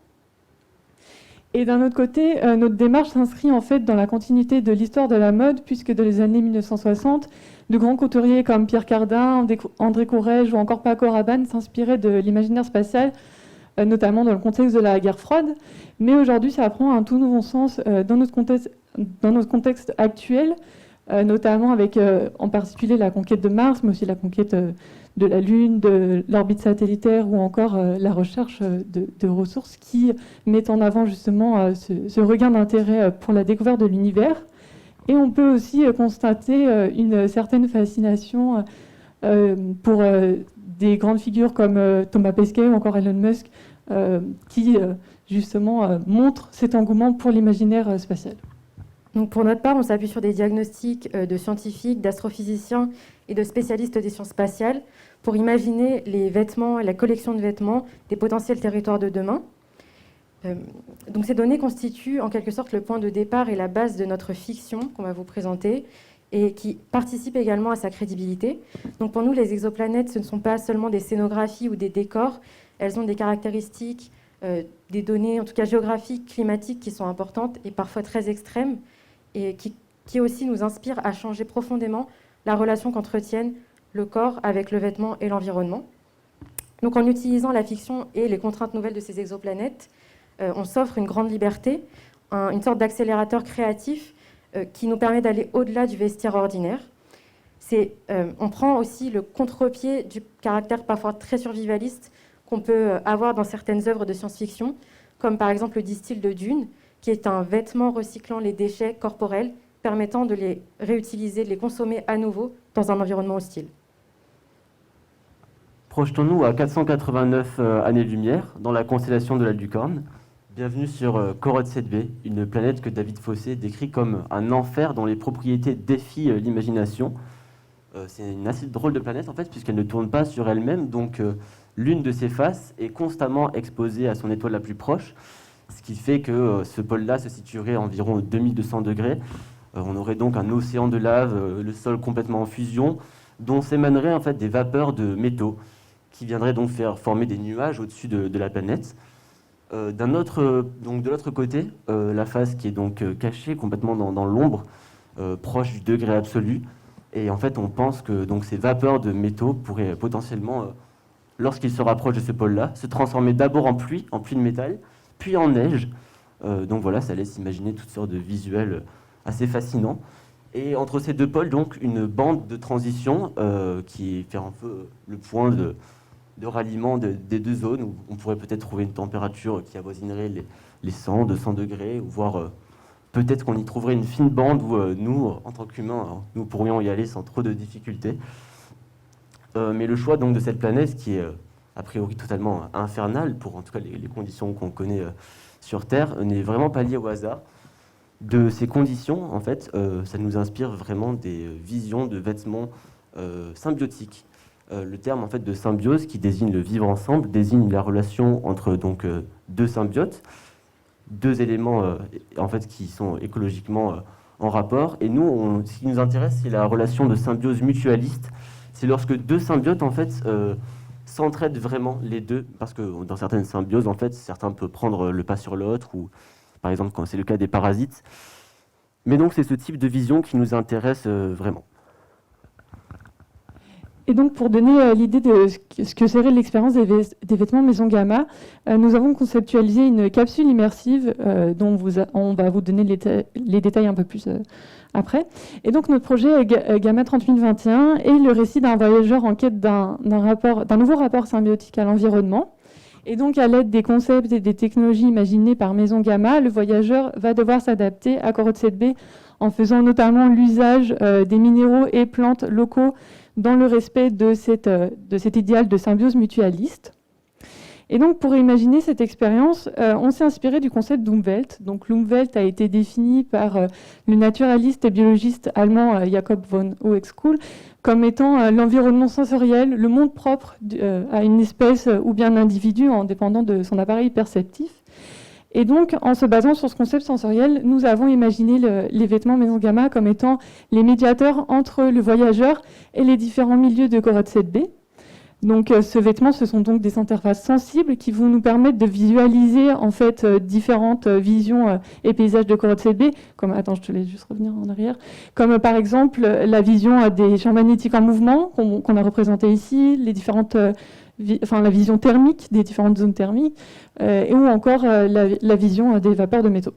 Et d'un autre côté, notre démarche s'inscrit en fait dans la continuité de l'histoire de la mode, puisque dans les années 1960, de grands couturiers comme Pierre Cardin, André Courrèges ou encore Paco Rabanne s'inspiraient de l'imaginaire spatial, notamment dans le contexte de la guerre froide. Mais aujourd'hui, ça prend un tout nouveau sens dans notre contexte actuel, notamment avec en particulier la conquête de Mars, mais aussi la conquête de la Lune, de l'orbite satellitaire ou encore la recherche de ressources qui mettent en avant justement ce regain d'intérêt pour la découverte de l'univers. Et on peut aussi constater une certaine fascination pour des grandes figures comme Thomas Pesquet ou encore Elon Musk, qui justement montrent cet engouement pour l'imaginaire spatial. Donc pour notre part, on s'appuie sur des diagnostics de scientifiques, d'astrophysiciens et de spécialistes des sciences spatiales pour imaginer les vêtements et la collection de vêtements des potentiels territoires de demain. Donc ces données constituent en quelque sorte le point de départ et la base de notre fiction qu'on va vous présenter, et qui participent également à sa crédibilité. Donc pour nous, les exoplanètes, ce ne sont pas seulement des scénographies ou des décors, elles ont des caractéristiques, des données, en tout cas géographiques, climatiques, qui sont importantes et parfois très extrêmes, et qui aussi nous inspirent à changer profondément la relation qu'entretiennent le corps avec le vêtement et l'environnement. Donc en utilisant la fiction et les contraintes nouvelles de ces exoplanètes, on s'offre une grande liberté, une sorte d'accélérateur créatif qui nous permet d'aller au-delà du vestiaire ordinaire. On prend aussi le contre-pied du caractère parfois très survivaliste qu'on peut avoir dans certaines œuvres de science-fiction, comme par exemple le distil de Dune, qui est un vêtement recyclant les déchets corporels, permettant de les réutiliser, de les consommer à nouveau dans un environnement hostile. Projetons-nous à 489 années-lumière dans la constellation de la Lucorne. Bienvenue sur Corot 7b, une planète que David Fossé décrit comme un enfer dont les propriétés défient l'imagination. C'est une assez drôle de planète en fait, puisqu'elle ne tourne pas sur elle-même, donc l'une de ses faces est constamment exposée à son étoile la plus proche, ce qui fait que ce pôle-là se situerait à environ 2200 degrés. On aurait donc un océan de lave, le sol complètement en fusion, dont s'émaneraient en fait des vapeurs de métaux, qui viendraient donc faire former des nuages au-dessus de la planète. De l'autre côté, la face qui est donc cachée complètement dans l'ombre, proche du degré absolu. Et en fait, on pense que donc, ces vapeurs de métaux pourraient potentiellement, lorsqu'ils se rapprochent de ce pôle-là, se transformer d'abord en pluie de métal, puis en neige. Donc voilà, ça laisse imaginer toutes sortes de visuels assez fascinants. Et entre ces deux pôles, donc, une bande de transition qui fait un peu le point de ralliement des deux zones, où on pourrait peut-être trouver une température qui avoisinerait les 100, 200 degrés, ou voire peut-être qu'on y trouverait une fine bande où nous, en tant qu'humains, nous pourrions y aller sans trop de difficultés. Mais le choix donc, de cette planète, qui est a priori totalement infernale, pour en tout cas les conditions qu'on connaît sur Terre, n'est vraiment pas lié au hasard. De ces conditions, en fait, ça nous inspire vraiment des visions de vêtements symbiotiques. Le terme en fait, de symbiose, qui désigne le vivre ensemble, désigne la relation entre donc, deux symbiotes, deux éléments en fait, qui sont écologiquement en rapport. Et nous, ce qui nous intéresse, c'est la relation de symbiose mutualiste. C'est lorsque deux symbiotes en fait, s'entraident vraiment les deux, parce que dans certaines symbioses, en fait, certains peuvent prendre le pas sur l'autre, ou par exemple quand c'est le cas des parasites. Mais donc c'est ce type de vision qui nous intéresse vraiment. Et donc, pour donner l'idée de ce que serait l'expérience des vêtements Maison Gamma, nous avons conceptualisé une capsule immersive dont on va vous donner les détails un peu plus après. Et donc, notre projet Gamma 30021 est le récit d'un voyageur en quête d'un nouveau rapport symbiotique à l'environnement. Et donc, à l'aide des concepts et des technologies imaginées par Maison Gamma, le voyageur va devoir s'adapter à Corotte 7B en faisant notamment l'usage des minéraux et plantes locaux dans le respect de cet idéal de symbiose mutualiste. Et donc, pour imaginer cette expérience, on s'est inspiré du concept d'Umwelt. Donc, l'Umwelt a été défini par le naturaliste et biologiste allemand Jakob von Uexküll comme étant l'environnement sensoriel, le monde propre à une espèce ou bien un individu en dépendant de son appareil perceptif. Et donc, en se basant sur ce concept sensoriel, nous avons imaginé les vêtements Maison Gamma comme étant les médiateurs entre le voyageur et les différents milieux de Corotte 7B. Donc, ce vêtement, ce sont donc des interfaces sensibles qui vont nous permettre de visualiser en fait différentes visions et paysages de Corotte 7B. Comme, attends, je te laisse juste revenir en arrière. Comme par exemple la vision des champs magnétiques en mouvement qu'on a représenté ici, les différentes la vision thermique des différentes zones thermiques, ou encore la vision des vapeurs de métaux.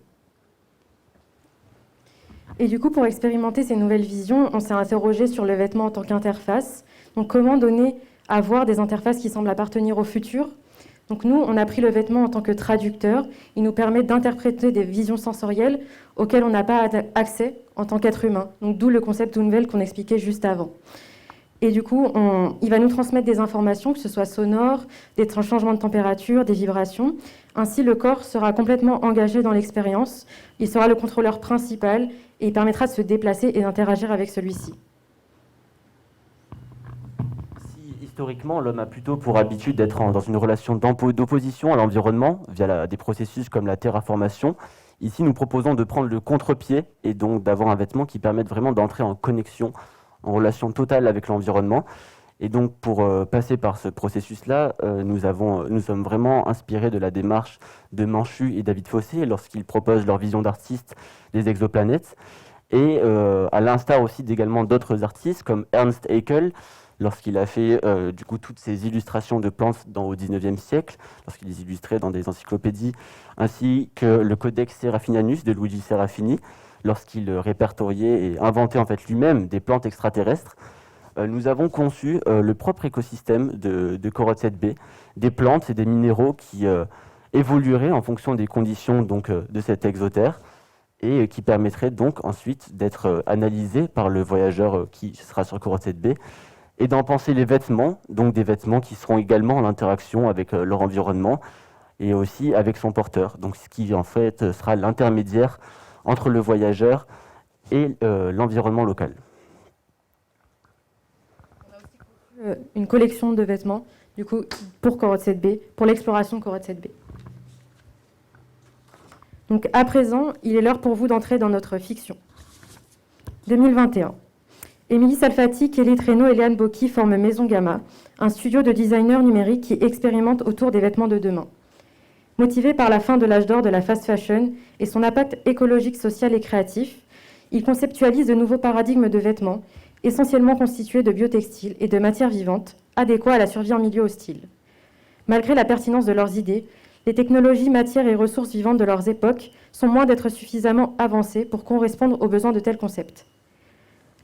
Et du coup, pour expérimenter ces nouvelles visions, on s'est interrogé sur le vêtement en tant qu'interface. Donc, comment donner à voir des interfaces qui semblent appartenir au futur. Donc, nous, on a pris le vêtement en tant que traducteur. Il nous permet d'interpréter des visions sensorielles auxquelles on n'a pas accès en tant qu'être humain. Donc, d'où le concept d'Umwelt qu'on expliquait juste avant. Et du coup, il va nous transmettre des informations, que ce soit sonores, des changements de température, des vibrations. Ainsi, le corps sera complètement engagé dans l'expérience. Il sera le contrôleur principal et il permettra de se déplacer et d'interagir avec celui-ci. Si historiquement, l'homme a plutôt pour habitude d'être dans une relation d'opposition à l'environnement via des processus comme la terraformation, ici, nous proposons de prendre le contre-pied et donc d'avoir un vêtement qui permette vraiment d'entrer en connexion, en relation totale avec l'environnement. Et donc, pour passer par ce processus-là, nous sommes vraiment inspirés de la démarche de Manchu et David Fossé lorsqu'ils proposent leur vision d'artiste des exoplanètes. Et à l'instar aussi également d'autres artistes comme Ernst Haeckel, lorsqu'il a fait du coup toutes ces illustrations de plantes au XIXe siècle, lorsqu'il les illustrait dans des encyclopédies, ainsi que le Codex Seraphinianus de Luigi Serafini, lorsqu'il répertoriait et inventait en fait lui-même des plantes extraterrestres. Nous avons conçu le propre écosystème de Corotte 7B, des plantes et des minéraux qui évolueraient en fonction des conditions donc, de cet exotère et qui permettraient donc ensuite d'être analysés par le voyageur qui sera sur Corotte 7B et d'en penser les vêtements, donc des vêtements qui seront également en interaction avec leur environnement et aussi avec son porteur, donc ce qui en fait sera l'intermédiaire entre le voyageur et l'environnement local. On a aussi conçu une collection de vêtements, du coup, pour Corotte 7B, pour l'exploration Corotte 7B. Donc, à présent, il est l'heure pour vous d'entrer dans notre fiction. 2021. Émilie Salfati, Kelly Treno et Léane Bocchi forment Maison Gamma, un studio de designers numériques qui expérimente autour des vêtements de demain. Motivé par la fin de l'âge d'or de la fast fashion et son impact écologique, social et créatif, il conceptualise de nouveaux paradigmes de vêtements, essentiellement constitués de biotextiles et de matières vivantes, adéquats à la survie en milieu hostile. Malgré la pertinence de leurs idées, les technologies, matières et ressources vivantes de leurs époques sont loin d'être suffisamment avancées pour correspondre aux besoins de tels concepts.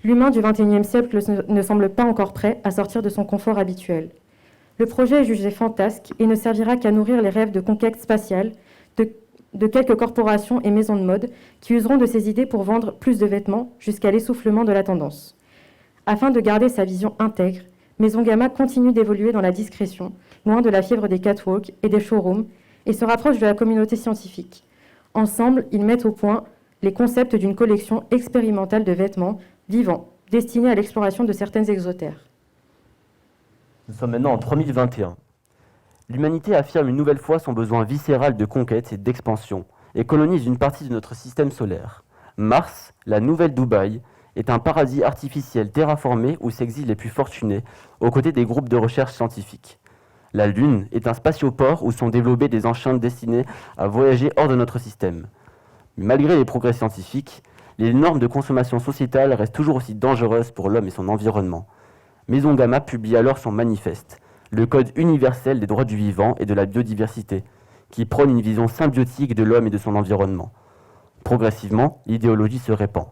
L'humain du XXIe siècle ne semble pas encore prêt à sortir de son confort habituel. Le projet est jugé fantasque et ne servira qu'à nourrir les rêves de conquête spatiale de quelques corporations et maisons de mode qui useront de ces idées pour vendre plus de vêtements jusqu'à l'essoufflement de la tendance. Afin de garder sa vision intègre, Maison Gamma continue d'évoluer dans la discrétion, loin de la fièvre des catwalks et des showrooms, et se rapproche de la communauté scientifique. Ensemble, ils mettent au point les concepts d'une collection expérimentale de vêtements vivants, destinés à l'exploration de certaines exotères. Nous sommes maintenant en 3021. L'humanité affirme une nouvelle fois son besoin viscéral de conquête et d'expansion, et colonise une partie de notre système solaire. Mars, la nouvelle Dubaï, est un paradis artificiel terraformé où s'exilent les plus fortunés, aux côtés des groupes de recherche scientifiques. La Lune est un spatioport où sont développés des engins destinés à voyager hors de notre système. Mais malgré les progrès scientifiques, les normes de consommation sociétale restent toujours aussi dangereuses pour l'homme et son environnement. Maison Gamma publie alors son manifeste, le Code universel des droits du vivant et de la biodiversité, qui prône une vision symbiotique de l'homme et de son environnement. Progressivement, l'idéologie se répand.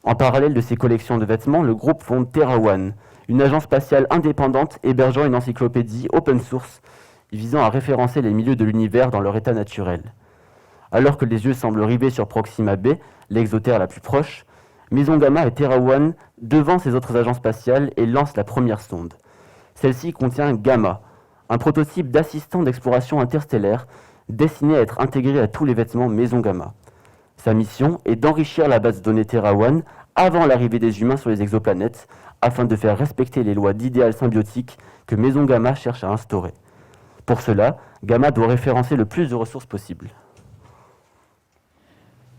En parallèle de ses collections de vêtements, le groupe fonde TerraOne, une agence spatiale indépendante hébergeant une encyclopédie open source visant à référencer les milieux de l'univers dans leur état naturel. Alors que les yeux semblent rivés sur Proxima b, l'exotère la plus proche, Maison Gamma et TerraOne devant ces autres agences spatiales et lancent la première sonde. Celle-ci contient Gamma, un prototype d'assistant d'exploration interstellaire destiné à être intégré à tous les vêtements Maison Gamma. Sa mission est d'enrichir la base de données TerraOne avant l'arrivée des humains sur les exoplanètes, afin de faire respecter les lois d'idéal symbiotique que Maison Gamma cherche à instaurer. Pour cela, Gamma doit référencer le plus de ressources possibles.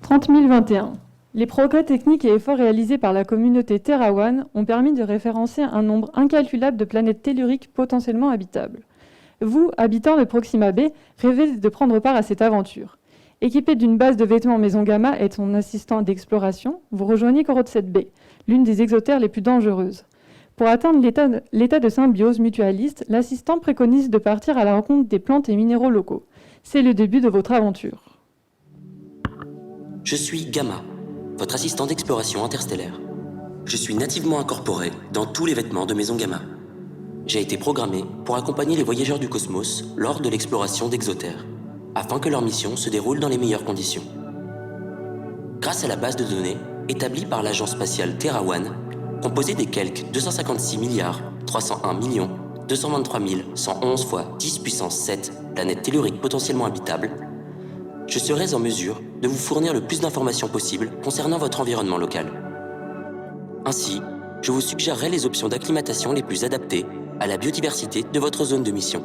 30 021. Les progrès techniques et efforts réalisés par la communauté TerraOne ont permis de référencer un nombre incalculable de planètes telluriques potentiellement habitables. Vous, habitants de Proxima b, rêvez de prendre part à cette aventure. Équipé d'une base de vêtements Maison Gamma et son assistant d'exploration, vous rejoignez Korot 7b, l'une des exotères les plus dangereuses. Pour atteindre l'état de symbiose mutualiste, l'assistant préconise de partir à la rencontre des plantes et minéraux locaux. C'est le début de votre aventure. Je suis Gamma, votre assistant d'exploration interstellaire. Je suis nativement incorporé dans tous les vêtements de Maison Gamma. J'ai été programmé pour accompagner les voyageurs du cosmos lors de l'exploration d'exotères, afin que leur mission se déroule dans les meilleures conditions. Grâce à la base de données établie par l'agence spatiale TerraOne, composée des quelques 256 301 223 111 fois 10 puissance 7 planètes telluriques potentiellement habitables, je serai en mesure de vous fournir le plus d'informations possible concernant votre environnement local. Ainsi, je vous suggérerai les options d'acclimatation les plus adaptées à la biodiversité de votre zone de mission.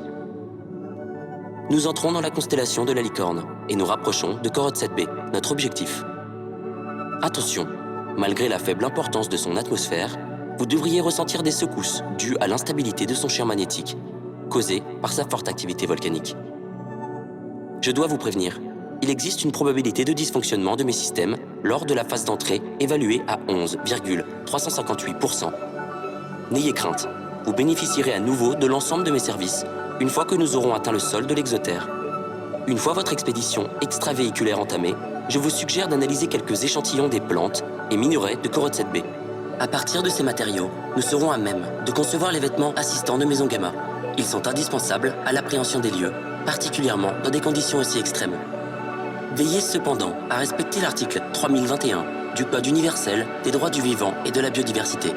Nous entrons dans la constellation de la Licorne et nous rapprochons de Korot 7b, notre objectif. Attention, malgré la faible importance de son atmosphère, vous devriez ressentir des secousses dues à l'instabilité de son champ magnétique, causée par sa forte activité volcanique. Je dois vous prévenir, il existe une probabilité de dysfonctionnement de mes systèmes lors de la phase d'entrée évaluée à 11,358%. N'ayez crainte, vous bénéficierez à nouveau de l'ensemble de mes services une fois que nous aurons atteint le sol de l'exotère. Une fois votre expédition extravéhiculaire entamée, je vous suggère d'analyser quelques échantillons des plantes et minerais de Korot 7b. À partir de ces matériaux, nous serons à même de concevoir les vêtements assistants de Maison Gamma. Ils sont indispensables à l'appréhension des lieux, particulièrement dans des conditions aussi extrêmes. Veillez cependant à respecter l'article 3021 du Code universel des droits du vivant et de la biodiversité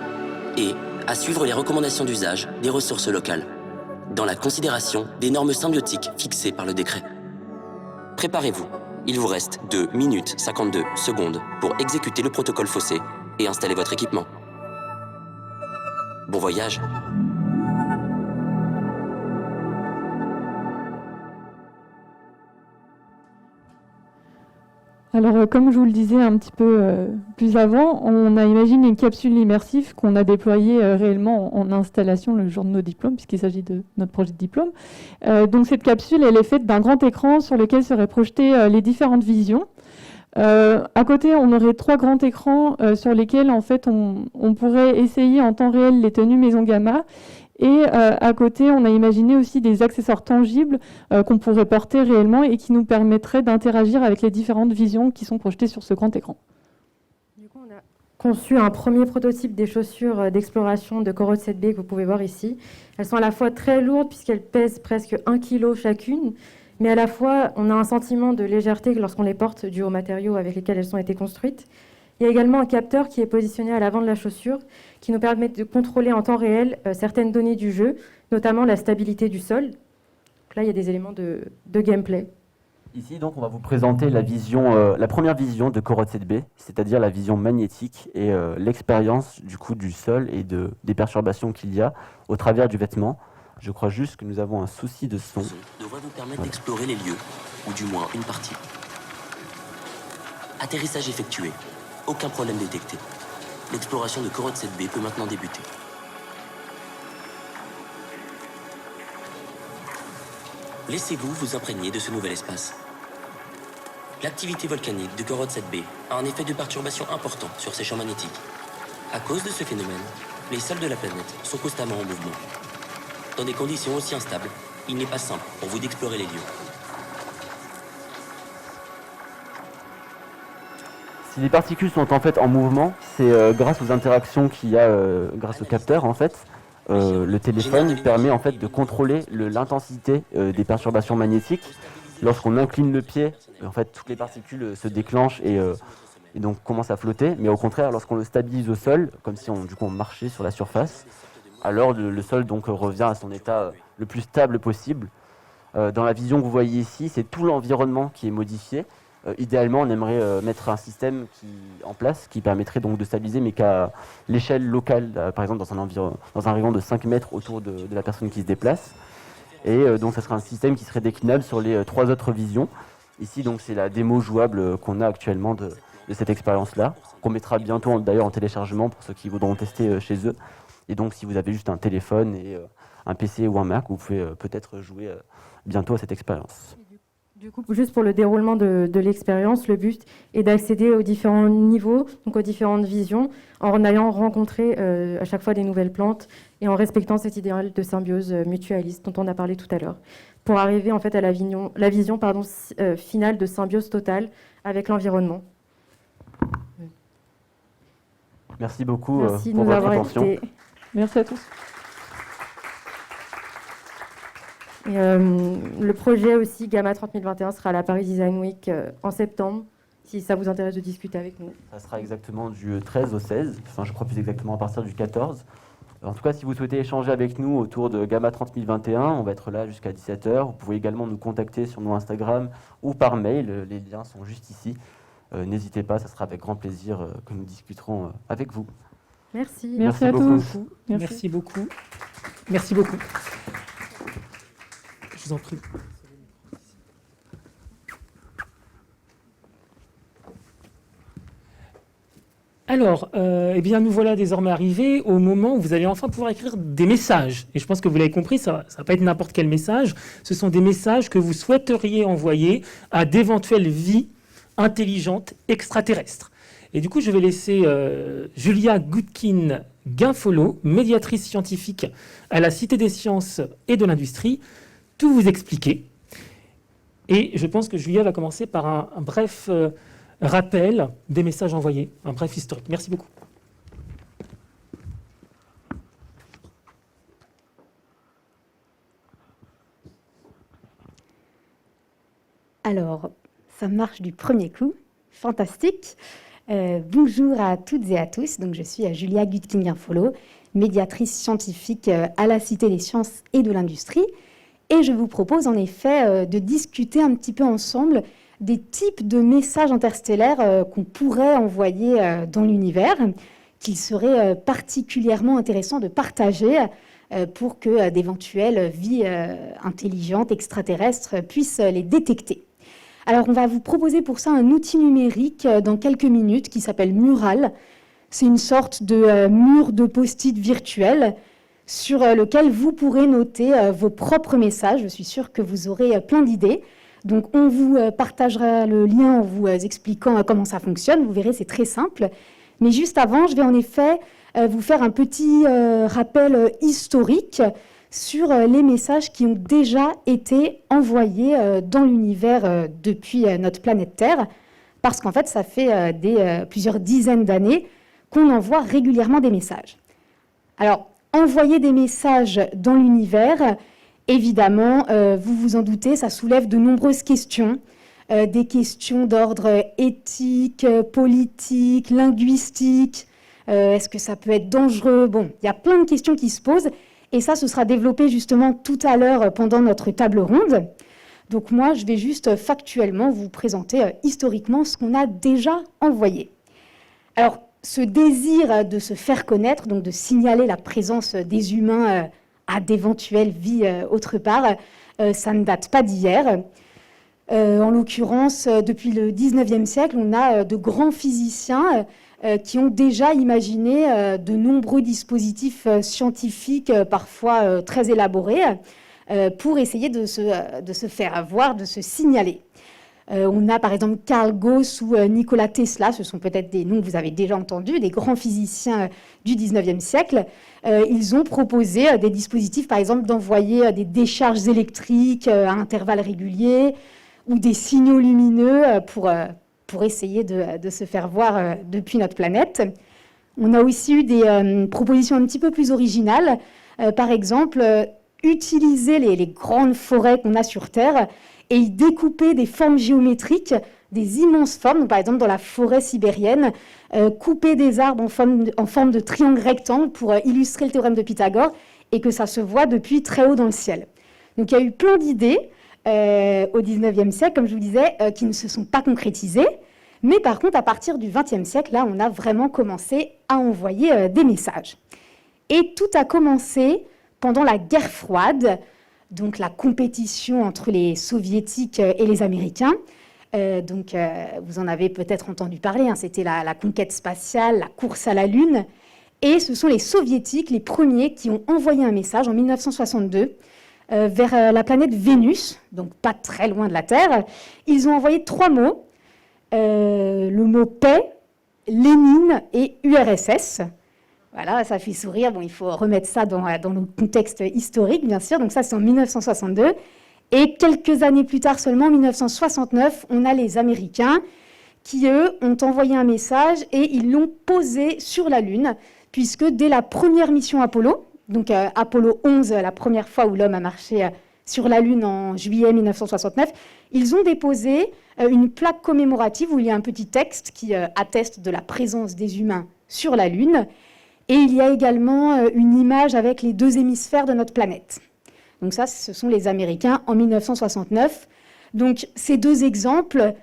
et à suivre les recommandations d'usage des ressources locales, dans la considération des normes symbiotiques fixées par le décret. Préparez-vous, il vous reste 2 minutes 52 secondes pour exécuter le protocole Fossé et installer votre équipement. Bon voyage. Alors, comme je vous le disais un petit peu plus avant, on a imaginé une capsule immersive qu'on a déployée réellement en installation le jour de nos diplômes, puisqu'il s'agit de notre projet de diplôme. Donc, cette capsule, elle est faite d'un grand écran sur lequel seraient projetées les différentes visions. À côté, on aurait 3 grands écrans sur lesquels, en fait, on pourrait essayer en temps réel les tenues Maison Gamma. Et à côté, on a imaginé aussi des accessoires tangibles qu'on pourrait porter réellement et qui nous permettraient d'interagir avec les différentes visions qui sont projetées sur ce grand écran. Du coup, on a conçu un premier prototype des chaussures d'exploration de Korot 7b que vous pouvez voir ici. Elles sont à la fois très lourdes puisqu'elles pèsent presque 1 kg chacune, mais à la fois, on a un sentiment de légèreté lorsqu'on les porte dû aux matériaux avec lesquels elles ont été construites. Il y a également un capteur qui est positionné à l'avant de la chaussure qui nous permet de contrôler en temps réel certaines données du jeu, notamment la stabilité du sol. Donc là, il y a des éléments de gameplay. Ici, donc, on va vous présenter la première vision de Korot 7b, c'est-à-dire la vision magnétique et l'expérience du coup du sol et des perturbations qu'il y a au travers du vêtement. Je crois juste que nous avons un souci de son. Devrait vous permettre d'explorer les lieux, ou du moins une partie. Atterrissage effectué. Aucun problème détecté. L'exploration de Korot 7b peut maintenant débuter. Laissez-vous vous imprégner de ce nouvel espace. L'activité volcanique de Korot 7b a un effet de perturbation important sur ses champs magnétiques. À cause de ce phénomène, les sols de la planète sont constamment en mouvement. Dans des conditions aussi instables, il n'est pas simple pour vous d'explorer les lieux. Si les particules sont en fait en mouvement, c'est grâce aux interactions qu'il y a, grâce au capteur en fait. Le téléphone permet en fait de contrôler l'intensité des perturbations magnétiques. Lorsqu'on incline le pied, en fait toutes les particules se déclenchent et donc commencent à flotter. Mais au contraire, lorsqu'on le stabilise au sol, comme si on marchait sur la surface, alors le sol donc revient à son état le plus stable possible. Dans la vision que vous voyez ici, c'est tout l'environnement qui est modifié. Idéalement, on aimerait mettre un système en place qui permettrait donc de stabiliser, mais qu'à l'échelle locale, par exemple dans un rayon de 5 mètres autour de la personne qui se déplace. Et donc, ça serait un système qui serait déclinable sur les 3 autres visions. Ici, donc, c'est la démo jouable qu'on a actuellement de cette expérience-là, qu'on mettra bientôt d'ailleurs en téléchargement pour ceux qui voudront tester chez eux. Et donc, si vous avez juste un téléphone et un PC ou un Mac, vous pouvez peut-être jouer bientôt à cette expérience. Du coup, juste pour le déroulement de l'expérience, le but est d'accéder aux différents niveaux, donc aux différentes visions, en allant rencontrer à chaque fois des nouvelles plantes et en respectant cet idéal de symbiose mutualiste dont on a parlé tout à l'heure, pour arriver en fait à la vision finale de symbiose totale avec l'environnement. Merci beaucoup Merci pour de nous votre avoir attention. écoutés. Merci à tous. Et, le projet aussi Gamma 30021 sera à la Paris Design Week en septembre, si ça vous intéresse de discuter avec nous. Ça sera exactement du 13 au 16, enfin je crois plus exactement à partir du 14. En tout cas, si vous souhaitez échanger avec nous autour de Gamma 30021, on va être là jusqu'à 17h. Vous pouvez également nous contacter sur nos Instagram ou par mail, les liens sont juste ici. N'hésitez pas, ça sera avec grand plaisir que nous discuterons avec vous. Merci. Merci à beaucoup. tous. Merci beaucoup. Merci beaucoup. Je vous en prie. Alors, eh bien, nous voilà désormais arrivés au moment où vous allez enfin pouvoir écrire des messages. Et je pense que vous l'avez compris, ça va pas être n'importe quel message. Ce sont des messages que vous souhaiteriez envoyer à d'éventuelles vies intelligentes extraterrestres. Et du coup, je vais laisser Julia Gutkin-Guinfolot, médiatrice scientifique à la Cité des Sciences et de l'Industrie, tout vous expliquer. Et je pense que Julia va commencer par un bref rappel des messages envoyés, un bref historique. Merci beaucoup. Alors, ça marche du premier coup. Fantastique. Bonjour à toutes et à tous. Donc, je suis Julia Gutkin-Guinfolot, médiatrice scientifique à la Cité des Sciences et de l'Industrie. Et je vous propose en effet de discuter un petit peu ensemble des types de messages interstellaires qu'on pourrait envoyer dans l'univers, qu'il serait particulièrement intéressant de partager pour que d'éventuelles vies intelligentes, extraterrestres, puissent les détecter. Alors, on va vous proposer pour ça un outil numérique dans quelques minutes qui s'appelle Mural. C'est une sorte de mur de post-it virtuel sur lequel vous pourrez noter vos propres messages. Je suis sûre que vous aurez plein d'idées. Donc, on vous partagera le lien en vous expliquant comment ça fonctionne. Vous verrez, c'est très simple. Mais juste avant, je vais en effet vous faire un petit rappel historique sur les messages qui ont déjà été envoyés dans l'univers depuis notre planète Terre. Parce qu'en fait, ça fait plusieurs dizaines d'années qu'on envoie régulièrement des messages. Alors, envoyer des messages dans l'univers, évidemment, vous vous en doutez, ça soulève de nombreuses questions, des questions d'ordre éthique, politique, linguistique. Est-ce que ça peut être dangereux? Bon, il y a plein de questions qui se posent, et ça, ce sera développé justement tout à l'heure pendant notre table ronde. Donc moi, je vais juste factuellement vous présenter historiquement ce qu'on a déjà envoyé. Alors, ce désir de se faire connaître, donc de signaler la présence des humains à d'éventuelles vies autre part, ça ne date pas d'hier. En l'occurrence, depuis le 19e siècle, on a de grands physiciens qui ont déjà imaginé de nombreux dispositifs scientifiques, parfois très élaborés, pour essayer de se faire voir, de se signaler. On a par exemple Carl Gauss ou Nikola Tesla, ce sont peut-être des noms que vous avez déjà entendus, des grands physiciens du 19e siècle. Ils ont proposé des dispositifs, par exemple, d'envoyer des décharges électriques à intervalles réguliers ou des signaux lumineux pour essayer de se faire voir depuis notre planète. On a aussi eu des propositions un petit peu plus originales. Par exemple, utiliser les grandes forêts qu'on a sur Terre et y découper des formes géométriques, des immenses formes. Donc, par exemple, dans la forêt sibérienne, couper des arbres en forme de triangle rectangle pour illustrer le théorème de Pythagore et que ça se voit depuis très haut dans le ciel. Donc, il y a eu plein d'idées au 19e siècle, comme je vous disais, qui ne se sont pas concrétisées. Mais par contre, à partir du 20e siècle, là, on a vraiment commencé à envoyer des messages. Et tout a commencé pendant la guerre froide, donc la compétition entre les soviétiques et les américains. Vous en avez peut-être entendu parler, hein, c'était la conquête spatiale, la course à la Lune. Et ce sont les soviétiques, les premiers, qui ont envoyé un message en 1962 vers la planète Vénus, donc pas très loin de la Terre. Ils ont envoyé 3 mots, le mot paix, Lénine et URSS. Voilà, ça fait sourire. Bon, il faut remettre ça dans le contexte historique, bien sûr. Donc ça, c'est en 1962. Et quelques années plus tard seulement, en 1969, on a les Américains qui, eux, ont envoyé un message et ils l'ont posé sur la Lune, puisque dès la première mission Apollo, donc Apollo 11, la première fois où l'homme a marché sur la Lune en juillet 1969, ils ont déposé une plaque commémorative où il y a un petit texte qui atteste de la présence des humains sur la Lune. Et il y a également une image avec les 2 hémisphères de notre planète. Donc ça, ce sont les Américains en 1969. Donc ces 2 exemples,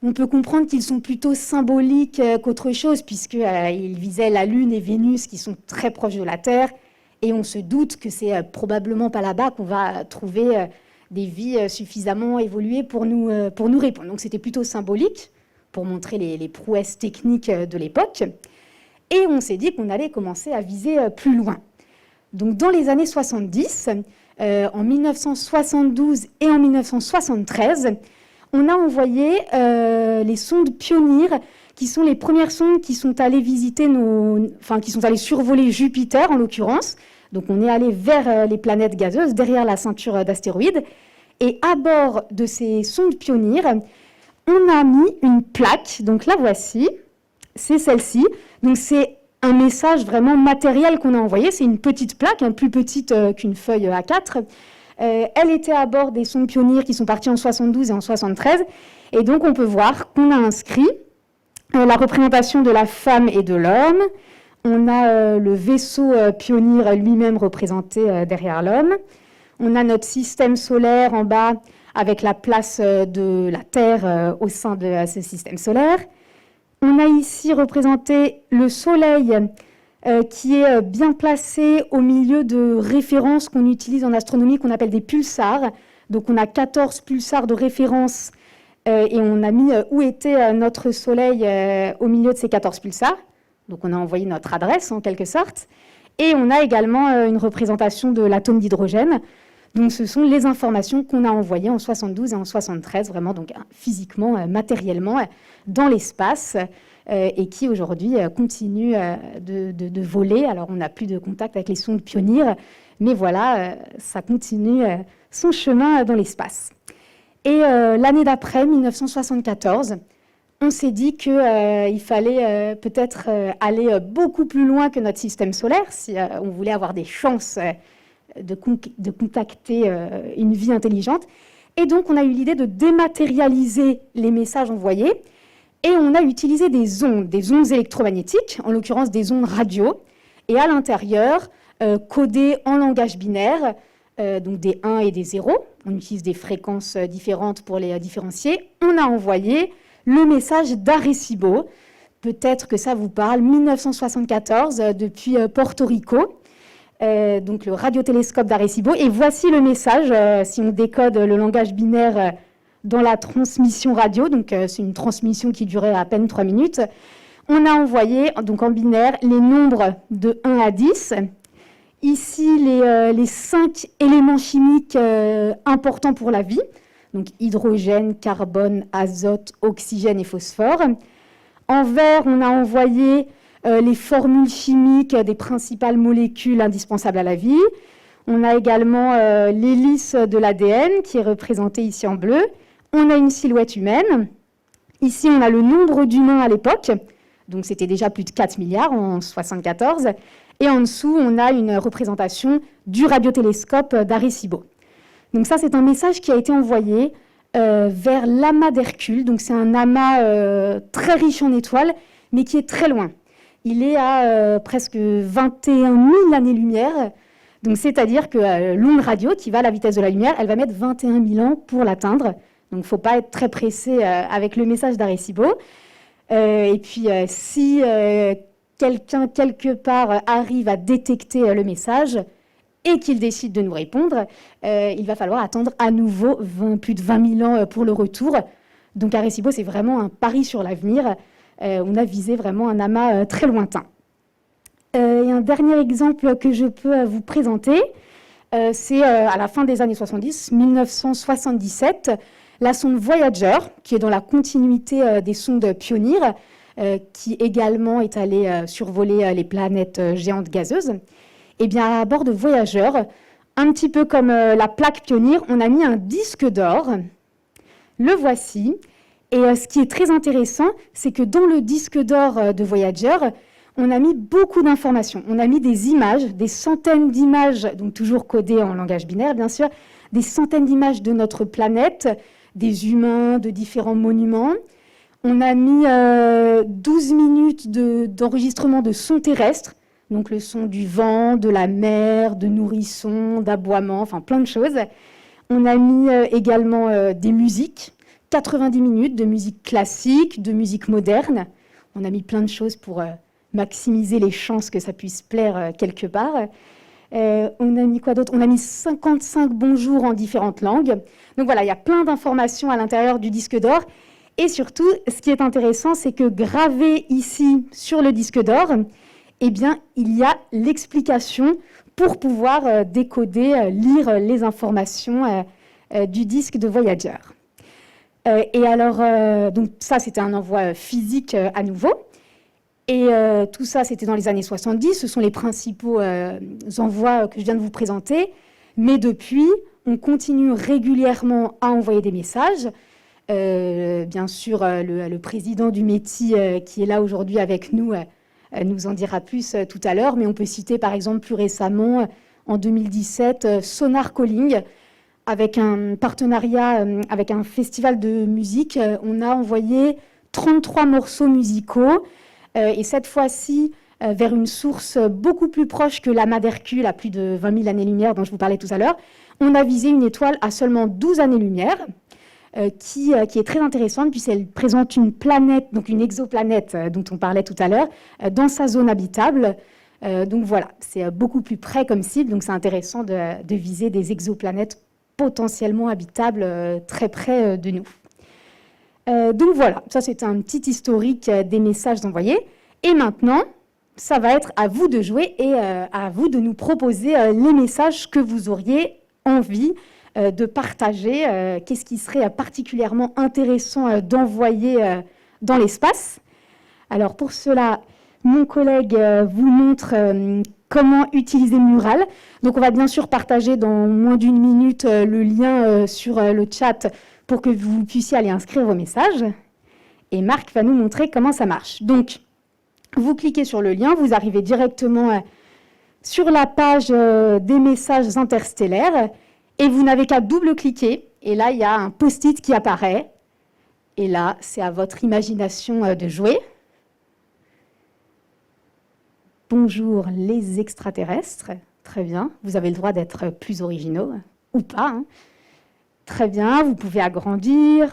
on peut comprendre qu'ils sont plutôt symboliques qu'autre chose, puisqu'ils visaient la Lune et Vénus, qui sont très proches de la Terre. Et on se doute que c'est probablement pas là-bas qu'on va trouver des vies suffisamment évoluées pour nous répondre. Donc c'était plutôt symbolique, pour montrer les prouesses techniques de l'époque. Et on s'est dit qu'on allait commencer à viser plus loin. Donc dans les années 70, en 1972 et en 1973, on a envoyé les sondes Pioneer, qui sont les premières sondes qui sont allées qui sont allées survoler Jupiter en l'occurrence. Donc on est allé vers les planètes gazeuses, derrière la ceinture d'astéroïdes. Et à bord de ces sondes Pioneer, on a mis une plaque. Donc la voici. C'est celle-ci. Donc c'est un message vraiment matériel qu'on a envoyé. C'est une petite plaque, plus petite qu'une feuille A4. Elle était à bord des sondes Pioneer qui sont parties en 72 et en 73. Et donc on peut voir qu'on a inscrit la représentation de la femme et de l'homme. On a le vaisseau Pioneer lui-même représenté derrière l'homme. On a notre système solaire en bas avec la place de la Terre au sein de ce système solaire. On a ici représenté le Soleil qui est bien placé au milieu de références qu'on utilise en astronomie, qu'on appelle des pulsars. Donc on a 14 pulsars de référence et on a mis où était notre Soleil au milieu de ces 14 pulsars. Donc on a envoyé notre adresse en quelque sorte. Et on a également une représentation de l'atome d'hydrogène. Donc ce sont les informations qu'on a envoyées en 72 et en 73, vraiment donc physiquement, matériellement, dans l'espace, et qui aujourd'hui continuent de voler. Alors on n'a plus de contact avec les sondes Pioneer, mais voilà, ça continue son chemin dans l'espace. Et l'année d'après, 1974, on s'est dit qu'il fallait peut-être aller beaucoup plus loin que notre système solaire, si on voulait avoir des chances de contacter une vie intelligente. Et donc, on a eu l'idée de dématérialiser les messages envoyés et on a utilisé des ondes électromagnétiques, en l'occurrence des ondes radio, et à l'intérieur, codées en langage binaire, donc des 1 et des 0. On utilise des fréquences différentes pour les différencier. On a envoyé le message d'Arecibo. Peut-être que ça vous parle, 1974, depuis Porto Rico. Donc le radiotélescope d'Arecibo. Et voici le message, si on décode le langage binaire dans la transmission radio. Donc c'est une transmission qui durait à peine 3 minutes. On a envoyé, donc en binaire, les nombres de 1 à 10. Ici, les 5 éléments chimiques importants pour la vie. donc hydrogène, carbone, azote, oxygène et phosphore. En vert, on a envoyé les formules chimiques des principales molécules indispensables à la vie. On a également l'hélice de l'ADN qui est représentée ici en bleu. On a une silhouette humaine. Ici, on a le nombre d'humains à l'époque. Donc, c'était déjà plus de 4 milliards en 1974. Et en dessous, on a une représentation du radiotélescope d'Arecibo. Donc ça, c'est un message qui a été envoyé vers l'amas d'Hercule. Donc, c'est un amas très riche en étoiles, mais qui est très loin. Il est à presque 21 000 années-lumière. Donc, c'est-à-dire que l'onde radio, qui va à la vitesse de la lumière, elle va mettre 21 000 ans pour l'atteindre. Donc, il ne faut pas être très pressé avec le message d'Arecibo. Et puis, si quelqu'un, quelque part, arrive à détecter le message et qu'il décide de nous répondre, il va falloir attendre à nouveau plus de 20 000 ans pour le retour. Donc, Arecibo, c'est vraiment un pari sur l'avenir. On a visé vraiment un amas très lointain. Et un dernier exemple que je peux vous présenter, c'est à la fin des années 70, 1977, la sonde Voyager, qui est dans la continuité des sondes Pioneer, qui également est allée survoler les planètes géantes gazeuses. Et bien, à bord de Voyager, un petit peu comme la plaque Pioneer, on a mis un disque d'or. Le voici. Et ce qui est très intéressant, c'est que dans le disque d'or de Voyager, on a mis beaucoup d'informations. On a mis des images, des centaines d'images, donc toujours codées en langage binaire, bien sûr, des centaines d'images de notre planète, des humains, de différents monuments. On a mis 12 minutes d'enregistrement de sons terrestres, donc le son du vent, de la mer, de nourrissons, d'aboiements, enfin plein de choses. On a mis également des musiques, 90 minutes de musique classique, de musique moderne. On a mis plein de choses pour maximiser les chances que ça puisse plaire quelque part. On a mis quoi d'autre? On a mis 55 bonjours en différentes langues. Donc voilà, il y a plein d'informations à l'intérieur du disque d'or. Et surtout, ce qui est intéressant, c'est que gravé ici sur le disque d'or, eh bien, il y a l'explication pour pouvoir décoder, lire les informations du disque de Voyager. Et alors, donc ça, c'était un envoi physique à nouveau. Et tout ça, c'était dans les années 70. Ce sont les principaux envois que je viens de vous présenter. Mais depuis, on continue régulièrement à envoyer des messages. Bien sûr, le président du METI, qui est là aujourd'hui avec nous, nous en dira plus tout à l'heure. Mais on peut citer, par exemple, plus récemment, en 2017, Sonar Calling, avec un partenariat avec un festival de musique. On a envoyé 33 morceaux musicaux. Et cette fois-ci, vers une source beaucoup plus proche que l'amas d'Hercule, à plus de 20 000 années-lumière dont je vous parlais tout à l'heure. On a visé une étoile à seulement 12 années-lumière, qui est très intéressante, puisqu'elle présente une planète, donc une exoplanète dont on parlait tout à l'heure, dans sa zone habitable. Donc voilà, c'est beaucoup plus près comme cible, donc c'est intéressant de viser des exoplanètes potentiellement habitables très près de nous. Donc voilà, ça c'était un petit historique des messages envoyés. Et maintenant, ça va être à vous de jouer et à vous de nous proposer les messages que vous auriez envie de partager. Qu'est-ce qui serait particulièrement intéressant d'envoyer dans l'espace? Alors pour cela, mon collègue vous montre comment utiliser Mural. Donc on va bien sûr partager dans moins d'une minute le lien sur le chat pour que vous puissiez aller inscrire vos messages. Et Marc va nous montrer comment ça marche. Donc, vous cliquez sur le lien, vous arrivez directement sur la page des messages interstellaires et vous n'avez qu'à double-cliquer. Et là, il y a un post-it qui apparaît. Et là, c'est à votre imagination de jouer. Bonjour les extraterrestres. Très bien, vous avez le droit d'être plus originaux, ou pas, hein. Très bien, vous pouvez agrandir,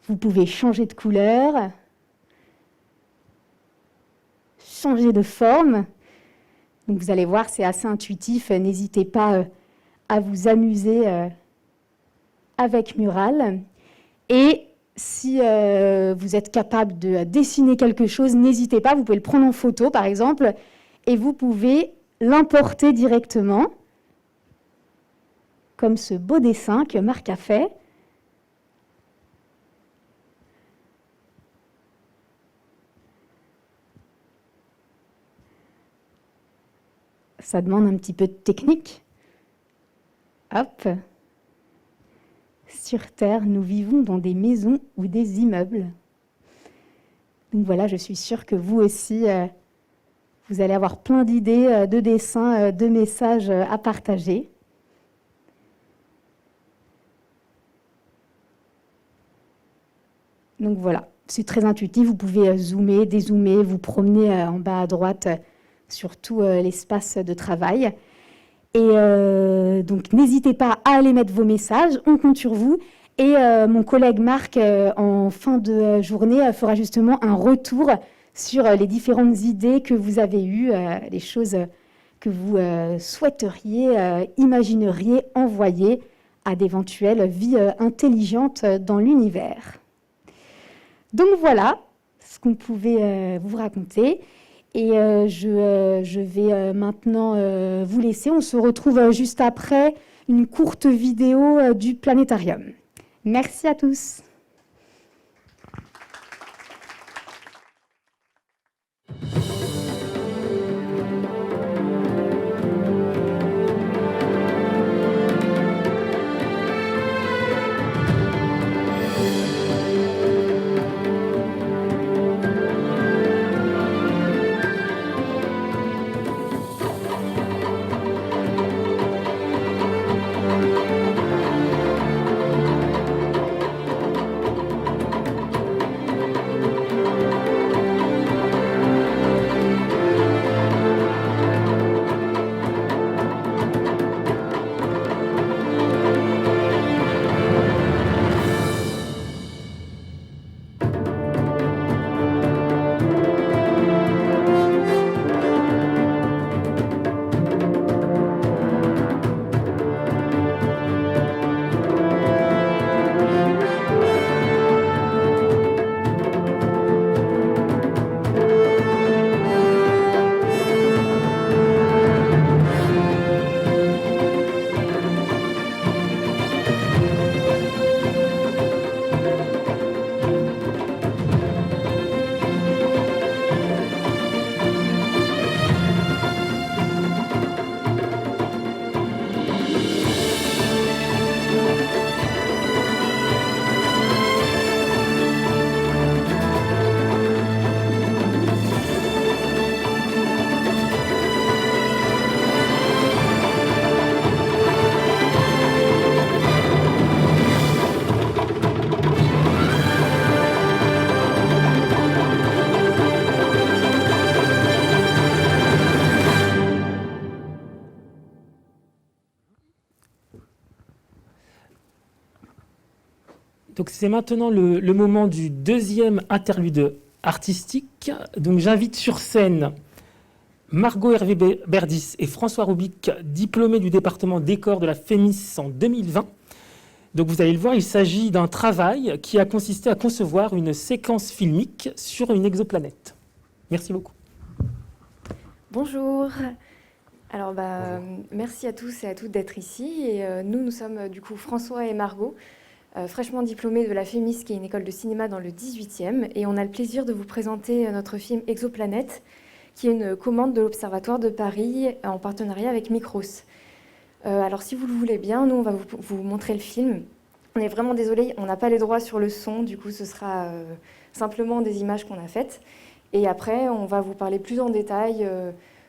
vous pouvez changer de couleur, changer de forme. Donc vous allez voir, c'est assez intuitif. N'hésitez pas à vous amuser avec Mural. Et si vous êtes capable de dessiner quelque chose, n'hésitez pas, vous pouvez le prendre en photo par exemple, et vous pouvez l'importer directement. comme ce beau dessin que Marc a fait. Ça demande un petit peu de technique. Hop. Sur Terre, nous vivons dans des maisons ou des immeubles. Donc voilà, je suis sûre que vous aussi, vous allez avoir plein d'idées, de dessins, de messages à partager. Donc voilà, c'est très intuitif. Vous pouvez zoomer, dézoomer, vous promener en bas à droite sur tout l'espace de travail. Et donc, n'hésitez pas à aller mettre vos messages. On compte sur vous. Et mon collègue Marc, en fin de journée, fera justement un retour sur les différentes idées que vous avez eues, les choses que vous souhaiteriez, imagineriez envoyer à d'éventuelles vies intelligentes dans l'univers. Donc voilà ce qu'on pouvait vous raconter. Et je vais maintenant vous laisser. On se retrouve juste après une courte vidéo du planétarium. Merci à tous. Donc c'est maintenant le moment du deuxième interlude artistique. Donc j'invite sur scène Margot Hervé Berdis et François Robic, diplômés du département décor de la FEMIS en 2020. Donc vous allez le voir, il s'agit d'un travail qui a consisté à concevoir une séquence filmique sur une exoplanète. Merci beaucoup. Bonjour. Alors, merci à tous et à toutes d'être ici. Et nous sommes du coup François et Margot, fraîchement diplômés de la FEMIS, qui est une école de cinéma dans le 18e. Et on a le plaisir de vous présenter notre film Exoplanète, qui est une commande de l'Observatoire de Paris en partenariat avec Micros. Alors, si vous le voulez bien, nous, on va vous montrer le film. On est vraiment désolé, on n'a pas les droits sur le son, du coup, ce sera simplement des images qu'on a faites. Et après, on va vous parler plus en détail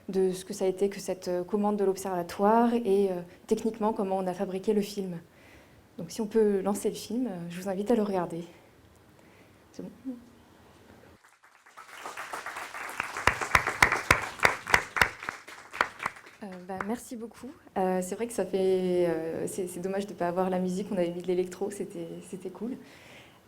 de ce que ça a été que cette commande de l'Observatoire et techniquement, comment on a fabriqué le film. Donc, si on peut lancer le film, je vous invite à le regarder. C'est bon ? Merci beaucoup. C'est vrai que ça fait... c'est dommage de ne pas avoir la musique, on avait mis de l'électro, c'était cool.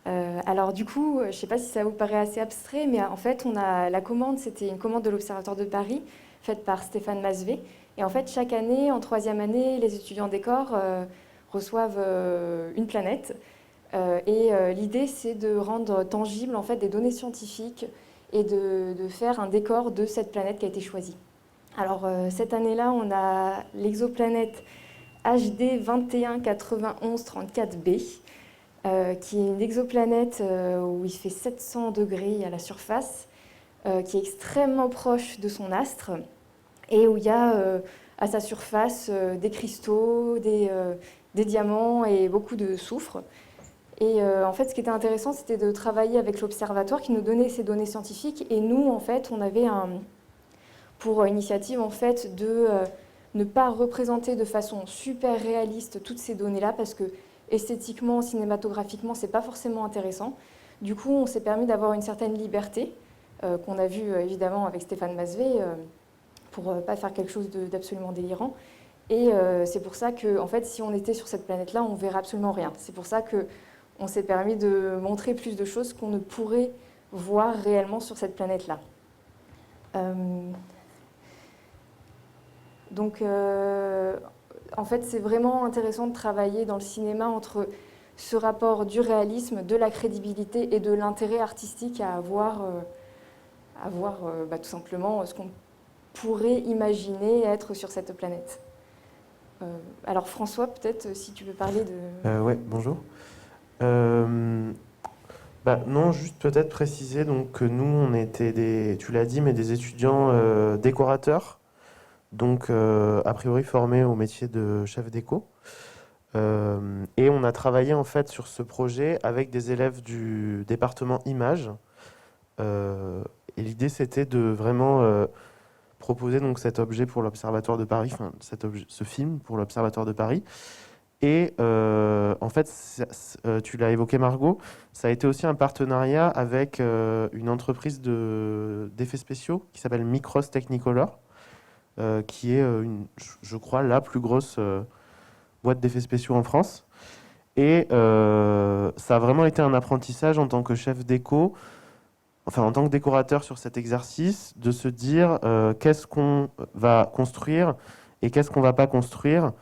Alors du coup, je ne sais pas si ça vous paraît assez abstrait, mais en fait, la commande, c'était une commande de l'Observatoire de Paris, faite par Stéphane Masvé. Et en fait, chaque année, en troisième année, les étudiants décor reçoivent une planète. Et l'idée, c'est de rendre tangible en fait, des données scientifiques et de faire un décor de cette planète qui a été choisie. Alors, cette année-là, on a l'exoplanète HD 219134b, qui est une exoplanète où il fait 700 degrés à la surface, qui est extrêmement proche de son astre, et où il y a à sa surface des cristaux, des diamants et beaucoup de soufre. Et en fait, ce qui était intéressant, c'était de travailler avec l'observatoire qui nous donnait ces données scientifiques. Et nous, en fait, on avait pour initiative en fait, de ne pas représenter de façon super réaliste toutes ces données-là, parce que esthétiquement, cinématographiquement, c'est pas forcément intéressant. Du coup, on s'est permis d'avoir une certaine liberté, qu'on a vu évidemment avec Stéphane Masvé, pour pas faire quelque chose d'absolument délirant. Et c'est pour ça que, en fait, si on était sur cette planète-là, on verrait absolument rien. C'est pour ça que on s'est permis de montrer plus de choses qu'on ne pourrait voir réellement sur cette planète-là. Donc, en fait, c'est vraiment intéressant de travailler dans le cinéma entre ce rapport du réalisme, de la crédibilité et de l'intérêt artistique à avoir, tout simplement ce qu'on pourrait imaginer être sur cette planète. Alors François, peut-être, si tu veux parler de... Oui, bonjour. Non, juste peut-être préciser donc, que nous, on était tu l'as dit, mais des étudiants décorateurs, donc a priori formés au métier de chef déco. Et on a travaillé en fait sur ce projet avec des élèves du département images. Et l'idée, c'était de vraiment proposer donc, cet objet pour l'Observatoire de Paris, enfin ce film pour l'Observatoire de Paris. Et en fait, tu l'as évoqué Margot, ça a été aussi un partenariat avec une entreprise d'effets spéciaux qui s'appelle Micros Technicolor, qui est, je crois, la plus grosse boîte d'effets spéciaux en France. Et ça a vraiment été un apprentissage en tant que chef déco, enfin en tant que décorateur sur cet exercice, de se dire qu'est-ce qu'on va construire et qu'est-ce qu'on ne va pas construire.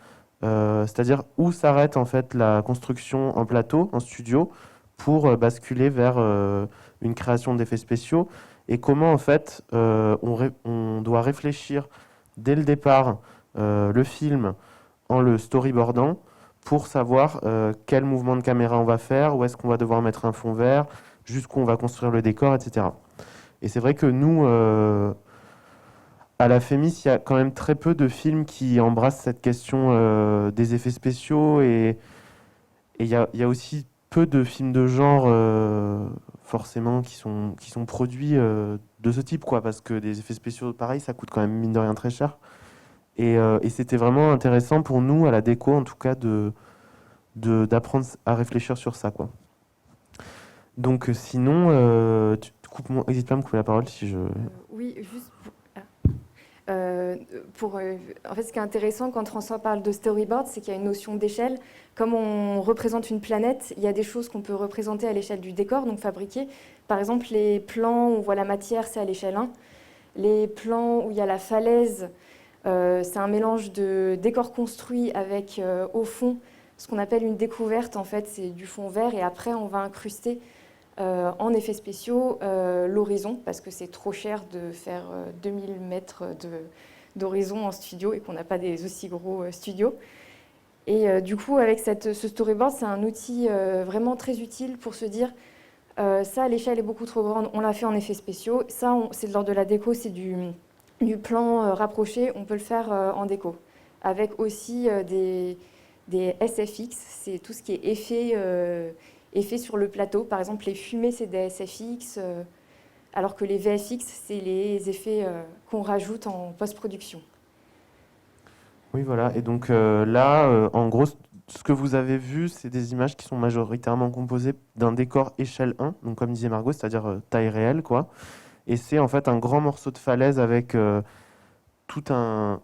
C'est-à-dire où s'arrête en fait la construction en plateau, en studio, pour basculer vers une création d'effets spéciaux, et comment en fait on doit réfléchir dès le départ le film en le storyboardant pour savoir quel mouvement de caméra on va faire, où est-ce qu'on va devoir mettre un fond vert, jusqu'où on va construire le décor, etc. Et c'est vrai que nous... à la FEMIS, il y a quand même très peu de films qui embrassent cette question des effets spéciaux, et il y a aussi peu de films de genre forcément qui sont produits de ce type, quoi, parce que des effets spéciaux pareil, ça coûte quand même mine de rien très cher. Et c'était vraiment intéressant pour nous, à la déco en tout cas, d'apprendre à réfléchir sur ça, quoi. Donc sinon, n'hésite pas à me couper la parole si je... Oui, juste... en fait, ce qui est intéressant quand François parle de storyboard, c'est qu'il y a une notion d'échelle. Comme on représente une planète, il y a des choses qu'on peut représenter à l'échelle du décor, donc fabriquer. Par exemple, les plans où on voit la matière, c'est à l'échelle 1. Les plans où il y a la falaise, c'est un mélange de décor construit avec, au fond, ce qu'on appelle une découverte. En fait, c'est du fond vert, et après, on va incruster en effets spéciaux l'horizon, parce que c'est trop cher de faire 2000 mètres d'horizon en studio et qu'on n'a pas des aussi gros studios. Et du coup, avec ce storyboard, c'est un outil vraiment très utile pour se dire ça, l'échelle est beaucoup trop grande, on l'a fait en effets spéciaux. Ça, c'est lors de la déco, c'est du plan rapproché, on peut le faire en déco. Avec aussi des SFX, c'est tout ce qui est effet sur le plateau. Par exemple, les fumées, c'est des SFX, alors que les VFX, c'est les effets qu'on rajoute en post-production. Oui, voilà. Et donc là, en gros, ce que vous avez vu, c'est des images qui sont majoritairement composées d'un décor échelle 1, donc comme disait Margot, c'est-à-dire taille réelle, quoi. Et c'est en fait un grand morceau de falaise avec tout un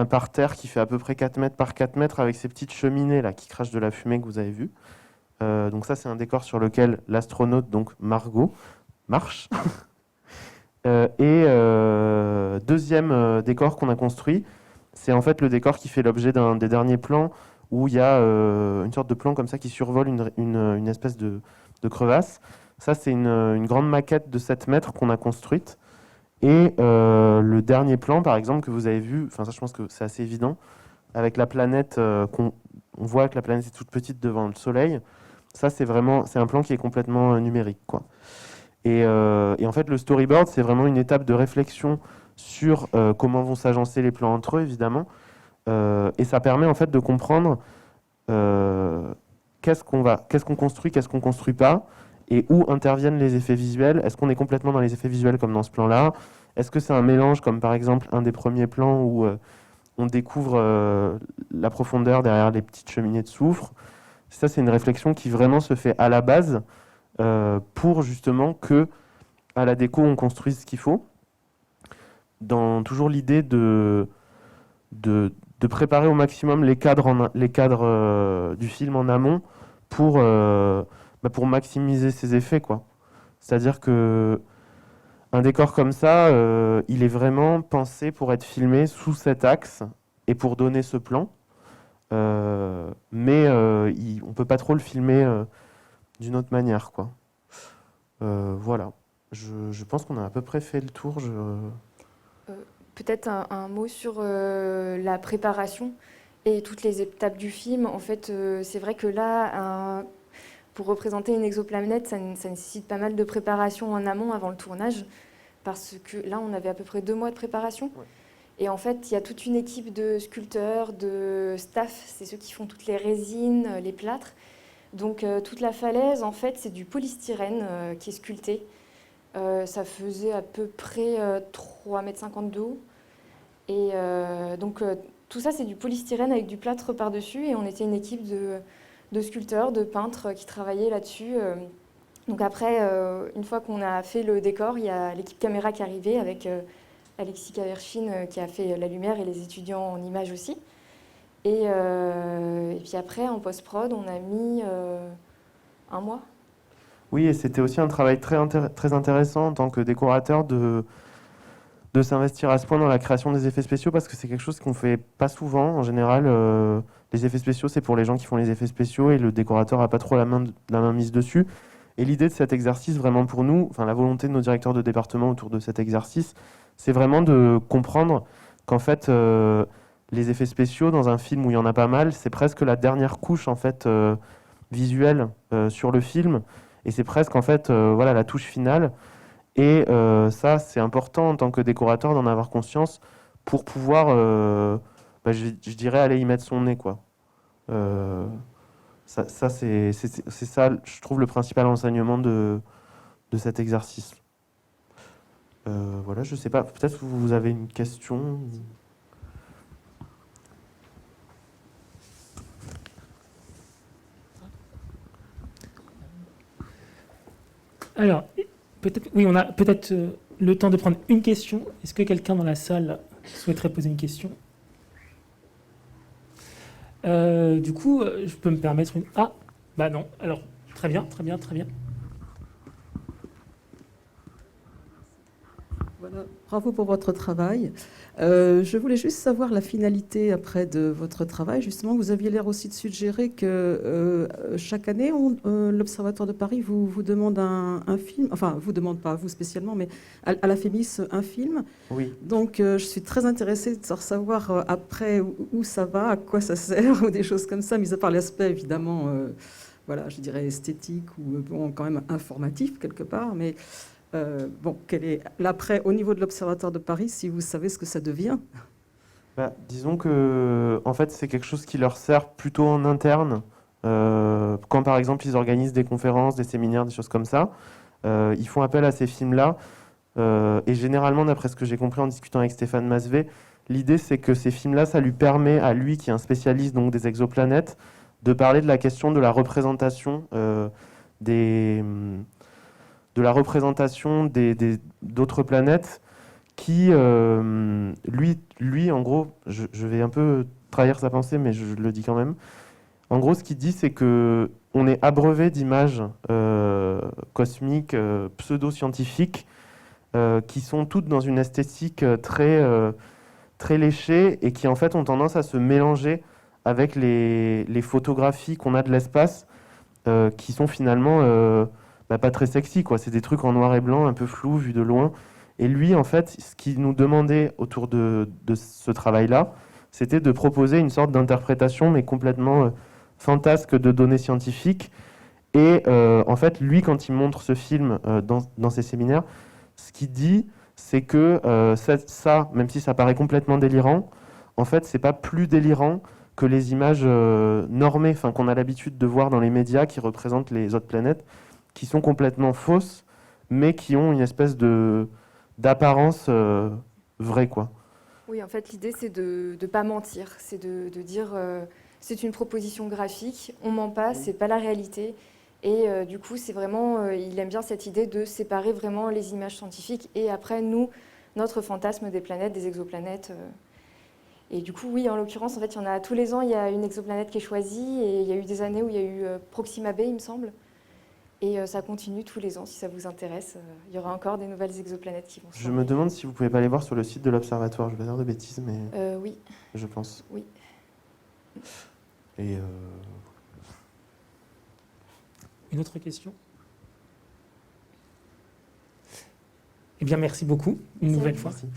parterre qui fait à peu près 4 mètres par 4 mètres, avec ces petites cheminées là qui crachent de la fumée que vous avez vues. Donc ça, c'est un décor sur lequel l'astronaute, donc Margot, marche. Deuxième décor qu'on a construit, c'est en fait le décor qui fait l'objet d'un des derniers plans, où il y a une sorte de plan comme ça qui survole une espèce de crevasse. Ça, c'est une grande maquette de 7 mètres qu'on a construite. Et le dernier plan, par exemple, que vous avez vu, enfin ça, je pense que c'est assez évident, avec la planète, on voit que la planète est toute petite devant le Soleil. Ça, c'est un plan qui est complètement numérique, quoi. Et en fait, le storyboard, c'est vraiment une étape de réflexion sur comment vont s'agencer les plans entre eux, évidemment. Et ça permet en fait de comprendre qu'est-ce qu'on construit, qu'est-ce qu'on construit pas, et où interviennent les effets visuels. Est-ce qu'on est complètement dans les effets visuels comme dans ce plan-là? Est-ce que c'est un mélange, comme par exemple un des premiers plans où on découvre la profondeur derrière les petites cheminées de soufre? Ça, c'est une réflexion qui vraiment se fait à la base pour justement que à la déco, on construise ce qu'il faut, dans toujours l'idée de préparer au maximum les cadres du film en amont pour maximiser ses effets, quoi. C'est-à-dire que un décor comme ça, il est vraiment pensé pour être filmé sous cet axe et pour donner ce plan. Mais on peut pas trop le filmer d'une autre manière, quoi. Voilà. Je pense qu'on a à peu près fait le tour. Peut-être un mot sur la préparation et toutes les étapes du film. En fait, c'est vrai que là, pour représenter une exoplanète, ça nécessite pas mal de préparation en amont avant le tournage, parce que là, on avait à peu près 2 mois de préparation. Ouais. Et en fait, il y a toute une équipe de sculpteurs, de staff, c'est ceux qui font toutes les résines, les plâtres. Donc toute la falaise, en fait, c'est du polystyrène qui est sculpté. Ça faisait à peu près 3,50 m de haut. Et donc tout ça, c'est du polystyrène avec du plâtre par-dessus. Et on était une équipe de sculpteurs, de peintres qui travaillaient là-dessus. Donc après, une fois qu'on a fait le décor, il y a l'équipe caméra qui est arrivée avec Alexis Kaverchine qui a fait la lumière et les étudiants en images aussi. Et puis après, en post-prod, on a mis 1 mois. Oui, et c'était aussi un travail très intéressant en tant que décorateur de s'investir à ce point dans la création des effets spéciaux, parce que c'est quelque chose qu'on fait pas souvent. En général, les effets spéciaux, c'est pour les gens qui font les effets spéciaux et le décorateur n'a pas trop la main mise dessus. Et l'idée de cet exercice, vraiment pour nous, enfin la volonté de nos directeurs de département autour de cet exercice, c'est vraiment de comprendre qu'en fait, les effets spéciaux dans un film où il y en a pas mal, c'est presque la dernière couche en fait visuelle sur le film. Et c'est presque en fait voilà, la touche finale. Et ça, c'est important en tant que décorateur d'en avoir conscience pour pouvoir, je dirais, aller y mettre son nez, quoi. Ça c'est ça, je trouve, le principal enseignement de cet exercice. Voilà, je sais pas, peut-être que vous avez une question. Alors, peut-être, oui, on a peut-être le temps de prendre une question. Est-ce que quelqu'un dans la salle souhaiterait poser une question? Du coup, je peux me permettre une... Ah, bah non. Alors, très bien, très bien, très bien. Voilà, bravo pour votre travail. Je voulais juste savoir la finalité après de votre travail. Justement, vous aviez l'air aussi de suggérer que chaque année, l'Observatoire de Paris vous demande un film. Enfin, vous demande pas vous spécialement, mais à la FEMIS un film. Oui. Donc, je suis très intéressée de savoir après où ça va, à quoi ça sert, ou des choses comme ça, mis à part l'aspect évidemment, voilà, je dirais esthétique ou bon, quand même informatif quelque part, mais bon, quel est l'après au niveau de l'Observatoire de Paris, si vous savez ce que ça devient? Disons que en fait, c'est quelque chose qui leur sert plutôt en interne. Quand par exemple ils organisent des conférences, des séminaires, des choses comme ça, ils font appel à ces films-là. Et généralement, d'après ce que j'ai compris en discutant avec Stéphane Masvé, l'idée c'est que ces films-là, ça lui permet à lui, qui est un spécialiste donc des exoplanètes, de parler de la question de la représentation d'autres planètes qui, lui, en gros, je vais un peu trahir sa pensée, mais je le dis quand même. En gros, ce qu'il dit, c'est que on est abreuvé d'images cosmiques, pseudo-scientifiques, qui sont toutes dans une esthétique très léchée et qui, en fait, ont tendance à se mélanger avec les photographies qu'on a de l'espace, qui sont finalement... pas très sexy, quoi. C'est des trucs en noir et blanc, un peu flou, vu de loin. Et lui, en fait, ce qu'il nous demandait autour de ce travail-là, c'était de proposer une sorte d'interprétation, mais complètement fantasque de données scientifiques. Et en fait, lui, quand il montre ce film dans ses séminaires, ce qu'il dit, c'est que ça, même si ça paraît complètement délirant, en fait, c'est pas plus délirant que les images normées, enfin qu'on a l'habitude de voir dans les médias qui représentent les autres planètes, qui sont complètement fausses, mais qui ont une espèce d'apparence vraie, quoi. Oui, en fait, l'idée, c'est de ne pas mentir, c'est de dire c'est une proposition graphique, on ment pas, c'est pas la réalité. Et du coup, c'est vraiment, il aime bien cette idée de séparer vraiment les images scientifiques et après, nous, notre fantasme des planètes, des exoplanètes. Et du coup, oui, en l'occurrence, en fait, il y en a tous les ans, il y a une exoplanète qui est choisie et il y a eu des années où il y a eu Proxima b, il me semble. Et ça continue tous les ans, si ça vous intéresse. Il y aura encore des nouvelles exoplanètes qui vont sortir. Je me demande si vous pouvez pas aller voir sur le site de l'Observatoire. Je vais pas dire de bêtises, mais oui. Je pense. Oui. Et Une autre question? Eh bien, merci beaucoup, une nouvelle fois. Merci.